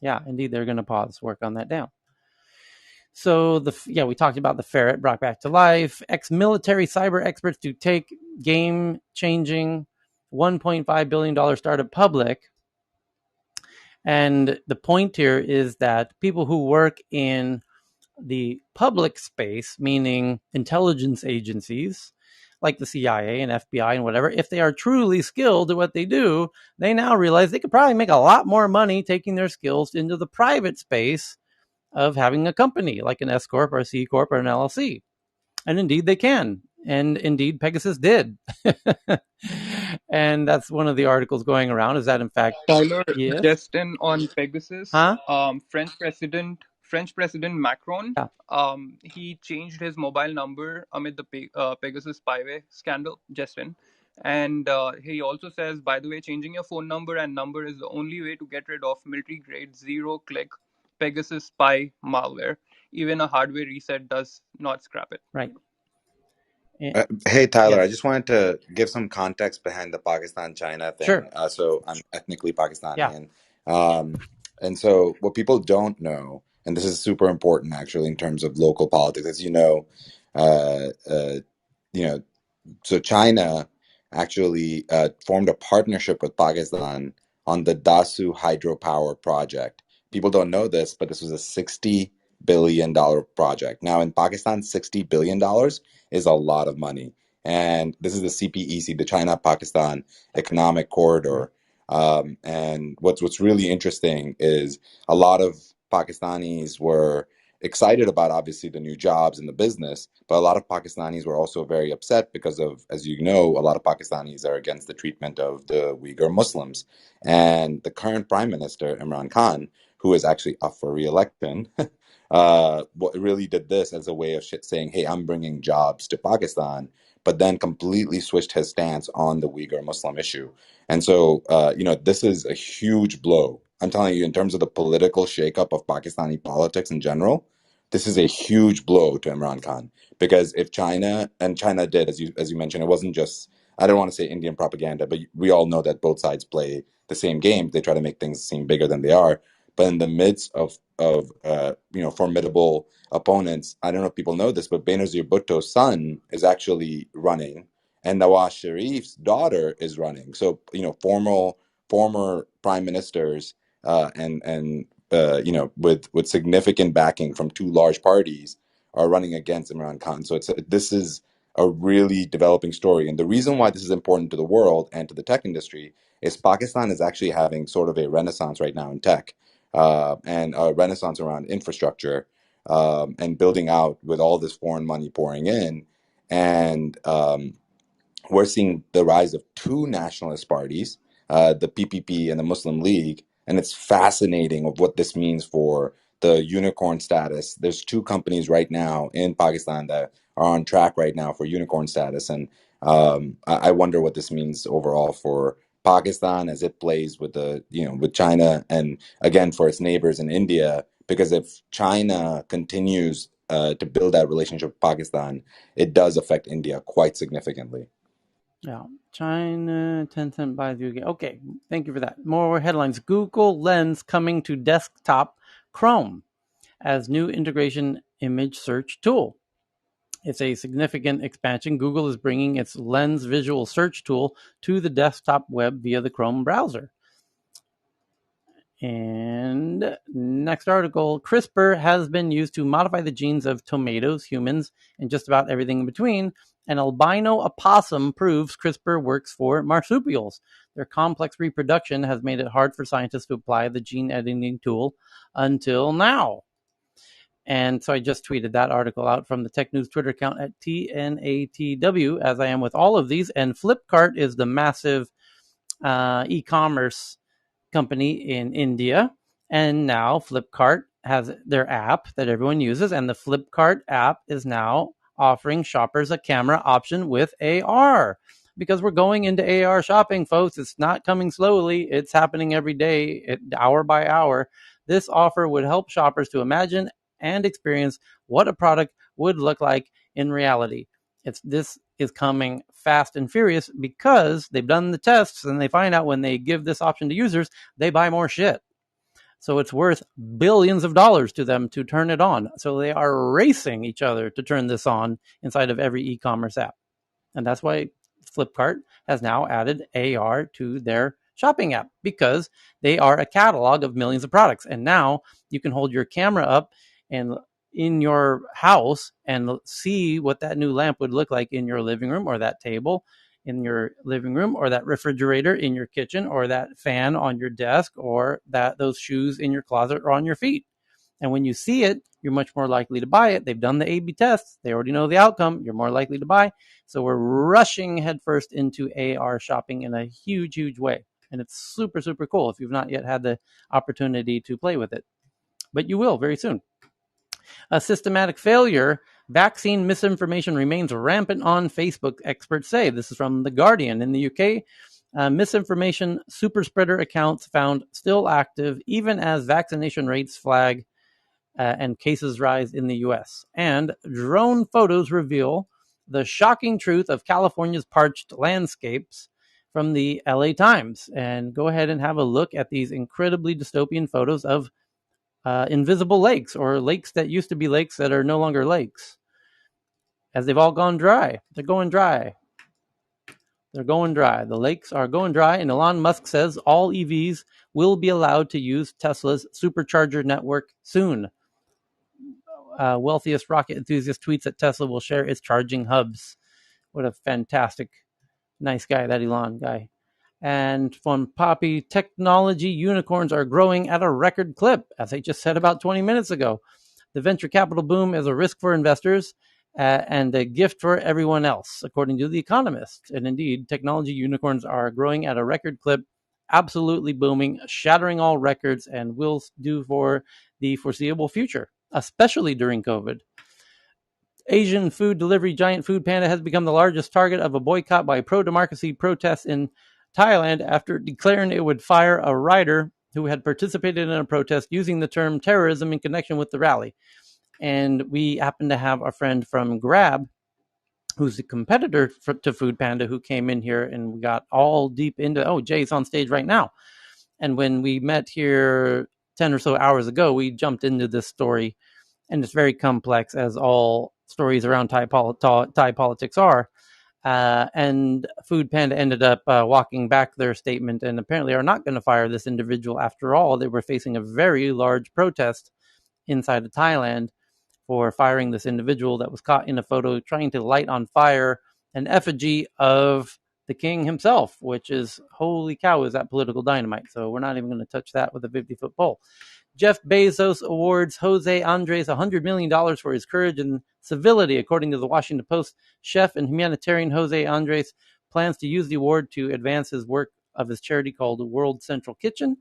yeah, indeed, they're going to pause work on that dam. So we talked about the ferret brought back to life. Ex-military cyber experts to take game-changing $1.5 billion startup public. And the point here is that people who work in the public space, meaning intelligence agencies like the CIA and FBI and whatever, if they are truly skilled at what they do, they now realize they could probably make a lot more money taking their skills into the private space of having a company like an S Corp or a C Corp or an LLC. And indeed they can. And indeed Pegasus did. And that's one of the articles going around is that in fact, Tyler, yes. just in on Pegasus, Huh? French President Macron, Yeah. he changed his mobile number amid the Pegasus spyware scandal. Just in, and he also says, by the way, changing your phone number and number is the only way to get rid of military-grade zero-click Pegasus spy malware. Even a hardware reset does not scrap it. Right. Hey, Tyler, I Yes. just wanted to give some context behind the Pakistan-China thing. Sure. So I'm ethnically Pakistani, Yeah. and so what people don't know, and this is super important actually in terms of local politics, as uh, uh, you know, so China actually formed a partnership with Pakistan on the Dasu hydropower project. People don't know this, but this was a $60 billion project. Now in Pakistan, $60 billion is a lot of money, and this is the CPEC, the China-Pakistan Economic Corridor. And what's really interesting is a lot of Pakistanis were excited about obviously the new jobs and the business, but a lot of Pakistanis were also very upset because of, as you know, a lot of Pakistanis are against the treatment of the Uyghur Muslims. And the current Prime Minister, Imran Khan, who is actually up for re-election, really did this as a way of saying, hey, I'm bringing jobs to Pakistan, but then completely switched his stance on the Uyghur Muslim issue. And so, this is a huge blow. I'm telling you, in terms of the political shakeup of Pakistani politics in general, this is a huge blow to Imran Khan, because if China, and China did, as you mentioned, it wasn't just, I don't want to say Indian propaganda, but we all know that both sides play the same game. They try to make things seem bigger than they are. But in the midst of formidable opponents, I don't know if people know this, but Benazir Bhutto's son is actually running, and Nawaz Sharif's daughter is running. So former prime ministers and with significant backing from two large parties are running against Imran Khan. So this is a really developing story, and the reason why this is important to the world and to the tech industry is Pakistan is actually having sort of a renaissance right now in tech, and a renaissance around infrastructure, and building out with all this foreign money pouring in, and we're seeing the rise of two nationalist parties, the PPP and the Muslim League, and it's fascinating of what this means for the unicorn status. There's two companies right now in Pakistan that are on track right now for unicorn status, and I wonder what this means overall for Pakistan as it plays with with China, and again for its neighbors in India. Because if China continues to build that relationship with Pakistan, it does affect India quite significantly. Yeah, China, Tencent buys you again. Okay, thank you for that. More headlines. Google Lens coming to desktop Chrome as new integration image search tool. It's a significant expansion. Google is bringing its Lens visual search tool to the desktop web via the Chrome browser. And next article, CRISPR has been used to modify the genes of tomatoes, humans, and just about everything in between. An albino opossum proves CRISPR works for marsupials. Their complex reproduction has made it hard for scientists to apply the gene editing tool until now. And so I just tweeted that article out from the Tech News Twitter account at TNATW, as I am with all of these. And Flipkart is the massive e-commerce company in India. And now Flipkart has their app that everyone uses. And the Flipkart app is now offering shoppers a camera option with AR. Because we're going into AR shopping, folks. It's not coming slowly. It's happening every day, hour by hour. This offer would help shoppers to imagine and experience what a product would look like in reality. This is coming fast and furious because they've done the tests and they find out when they give this option to users, they buy more shit. So it's worth billions of dollars to them to turn it on. So they are racing each other to turn this on inside of every e-commerce app. And that's why Flipkart has now added AR to their shopping app, because they are a catalog of millions of products. And now you can hold your camera up and in your house and see what that new lamp would look like in your living room, or that table in your living room, or that refrigerator in your kitchen, or that fan on your desk, or those shoes in your closet or on your feet. And when you see it, you're much more likely to buy it. They've done the A/B tests. They already know the outcome. You're more likely to buy. So we're rushing headfirst into AR shopping in a huge, huge way. And it's super, super cool if you've not yet had the opportunity to play with it. But you will very soon. A systematic failure. Vaccine misinformation remains rampant on Facebook, experts say. This is from The Guardian in the UK. Misinformation super spreader accounts found still active even as vaccination rates flag and cases rise in the US. And drone photos reveal the shocking truth of California's parched landscapes from the LA Times. And go ahead and have a look at these incredibly dystopian photos of invisible lakes, or lakes that used to be lakes that are no longer lakes, as they've all gone dry. They're going dry. They're going dry. The lakes are going dry, and Elon Musk says all EVs will be allowed to use Tesla's supercharger network soon. Wealthiest rocket enthusiast tweets that Tesla will share its charging hubs. What a fantastic, nice guy, that Elon guy. And from Poppy, technology unicorns are growing at a record clip, as I just said about 20 minutes ago. The venture capital boom is a risk for investors and a gift for everyone else, according to The Economist. And indeed, technology unicorns are growing at a record clip, absolutely booming, shattering all records, and will do for the foreseeable future, especially during COVID. Asian food delivery giant Food Panda has become the largest target of a boycott by pro-democracy protests in Thailand after declaring it would fire a rider who had participated in a protest using the term terrorism in connection with the rally. And we happen to have a friend from Grab, who's a competitor to Food Panda, who came in here, and we got all deep into, oh, Jay's on stage right now. And when we met here 10 or so hours ago, we jumped into this story, and it's very complex, as all stories around Thai politics are. And Food Panda ended up walking back their statement and apparently are not going to fire this individual after all. They were facing a very large protest inside of Thailand for firing this individual that was caught in a photo trying to light on fire an effigy of the king himself, which is, holy cow, is that political dynamite. So we're not even going to touch that with a 50-foot pole. Jeff Bezos awards Jose Andres $100 million for his courage and civility. According to the Washington Post, chef and humanitarian Jose Andres plans to use the award to advance his work of his charity called World Central Kitchen.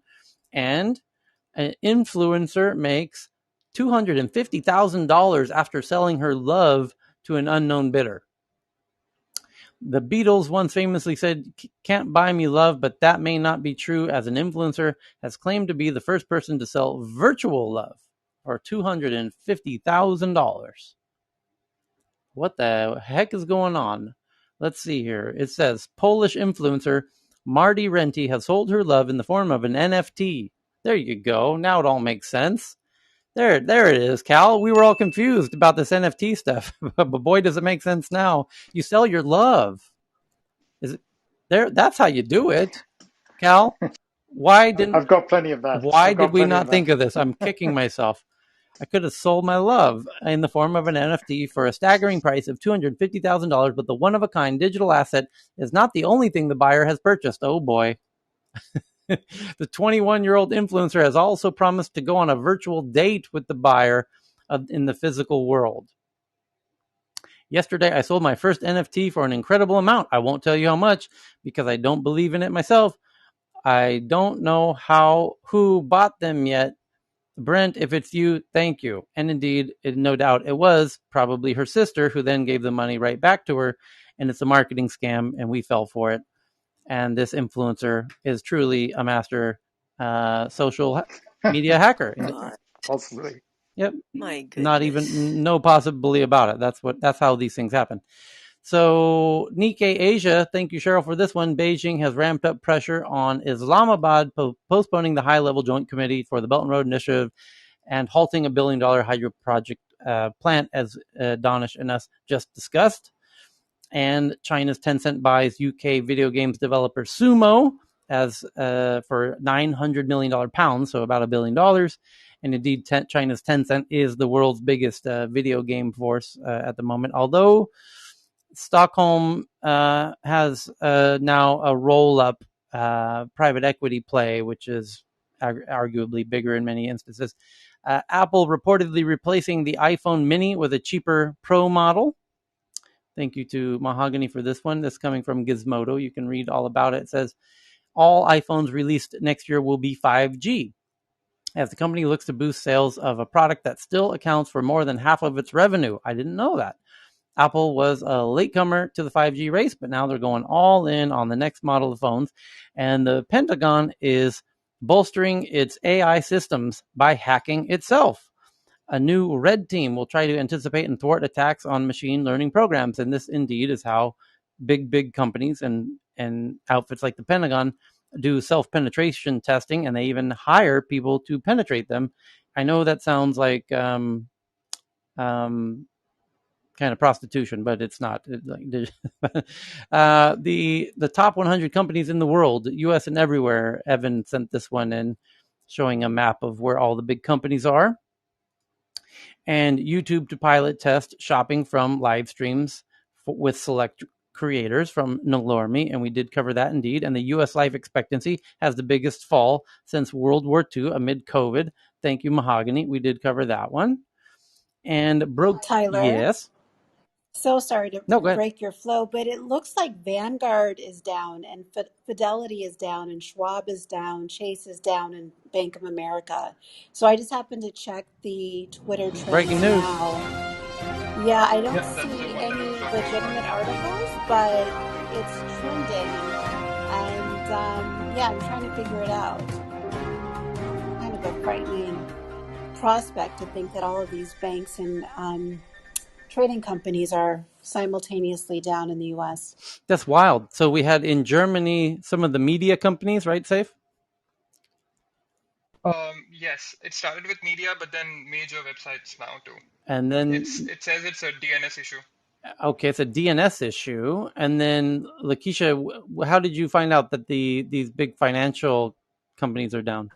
And an influencer makes $250,000 after selling her love to an unknown bidder. The Beatles once famously said, "Can't buy me love," but that may not be true, as an influencer has claimed to be the first person to sell virtual love for $250,000. What the heck is going on? Let's see here. It says Polish influencer Marty Renty has sold her love in the form of an NFT. There you go. Now it all makes sense. There it is, Cal. We were all confused about this NFT stuff, but boy, does it make sense now. You sell your love. Is it there? That's how you do it, Cal. Why I've got plenty of that. I've did got we plenty of not think that. of this? I'm kicking myself. I could have sold my love in the form of an NFT for a staggering price of $250,000, but the one-of-a-kind digital asset is not the only thing the buyer has purchased. Oh, boy. The 21-year-old influencer has also promised to go on a virtual date with the buyer in the physical world. Yesterday, I sold my first NFT for an incredible amount. I won't tell you how much because I don't believe in it myself. I don't know who bought them yet. Brent, if it's you, thank you. And indeed, no doubt it was probably her sister who then gave the money right back to her. And it's a marketing scam, and we fell for it. And this influencer is truly a master social media hacker. God, Possibly. Yep. my Not goodness. even, no possibility about it. That's how these things happen. So Nikkei Asia, thank you, Cheryl, for this one. Beijing has ramped up pressure on Islamabad, postponing the high-level joint committee for the Belt and Road Initiative and halting a $1 billion hydro project plant, as Donish and us just discussed. And China's Tencent buys UK video games developer Sumo as for £900 million, so about $1 billion. And indeed, China's Tencent is the world's biggest video game force at the moment, although Stockholm has now a roll-up private equity play, which is arguably bigger in many instances. Apple reportedly replacing the iPhone mini with a cheaper Pro model. Thank you to Mahogany for this one. This is coming from Gizmodo. You can read all about it. It says, all iPhones released next year will be 5G, as the company looks to boost sales of a product that still accounts for more than half of its revenue. I didn't know that. Apple was a latecomer to the 5G race, but now they're going all in on the next model of phones. And the Pentagon is bolstering its AI systems by hacking itself. A new red team will try to anticipate and thwart attacks on machine learning programs. And this indeed is how big companies and outfits like the Pentagon do self-penetration testing, and they even hire people to penetrate them. I know that sounds like kind of prostitution, but it's not. The top 100 companies in the world, U.S. and everywhere. Evan sent this one in, showing a map of where all the big companies are. And YouTube to pilot test shopping from live streams with select creators from Nolormi, and we did cover that indeed. And the U.S. life expectancy has the biggest fall since World War II amid COVID. Thank you, Mahogany. We did cover that one. And Tyler, yes. so sorry to No, go ahead. break your flow, but it looks like Vanguard is down and Fidelity is down and Schwab is down, Chase is down, and Bank of America. So I just happened to check the Twitter Breaking trends news. now. Yeah, I don't Yeah, that's see what I was any about to say. legitimate articles, but it's trending. And yeah, I'm trying to figure it out. Kind of a frightening prospect to think that all of these banks and trading companies are simultaneously down in the U.S. That's wild. So we had in Germany some of the media companies, right, Safe? Yes, it started with media, but then major websites now too. And then It says it's a DNS issue. okay, it's a DNS issue. And then Lakeisha, how did you find out that these big financial companies are down?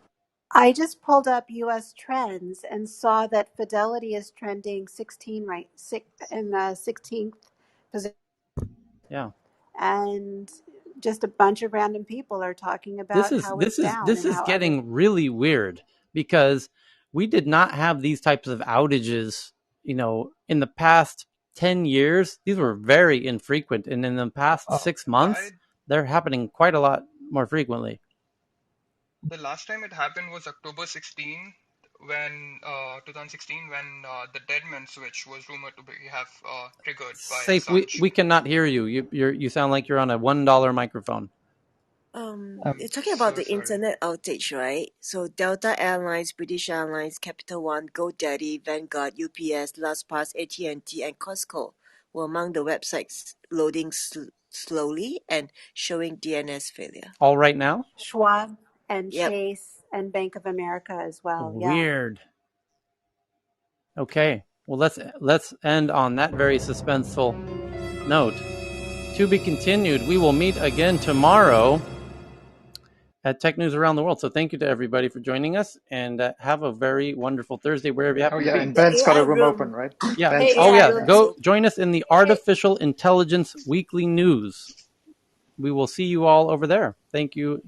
I just pulled up U.S. trends and saw that Fidelity is trending 16th position, Yeah. and just a bunch of random people are talking This about is how this it's is down this and is how other. getting really weird because we did not have these types of outages, in the past 10 years. These were very infrequent, and in the past 6 months I they're happening quite a lot more frequently. The last time it happened was October 16, when 2016, when the Deadman switch was rumored to have triggered by Safe, Assange. we cannot hear you. You sound like you're on a $1 microphone. You're I'm talking about so the sorry. internet outage, right? So Delta Airlines, British Airlines, Capital One, GoDaddy, Vanguard, UPS, LastPass, AT&T, and Costco were among the websites loading slowly and showing DNS failure. All right now? Schwab and Yep. Chase and Bank of America as well. Yeah. Weird. Okay. Well, let's end on that very suspenseful note. To be continued. We will meet again tomorrow at Tech News Around the World. So thank you to everybody for joining us, and have a very wonderful Thursday wherever you Oh happen to yeah, be. and The Ben's got AI a room room, open, right? Yeah. Ben's the got Oh, a AI yeah. room. room is Yeah. Go open. join us in the Artificial Intelligence Weekly News. We will see you all over there. Thank you.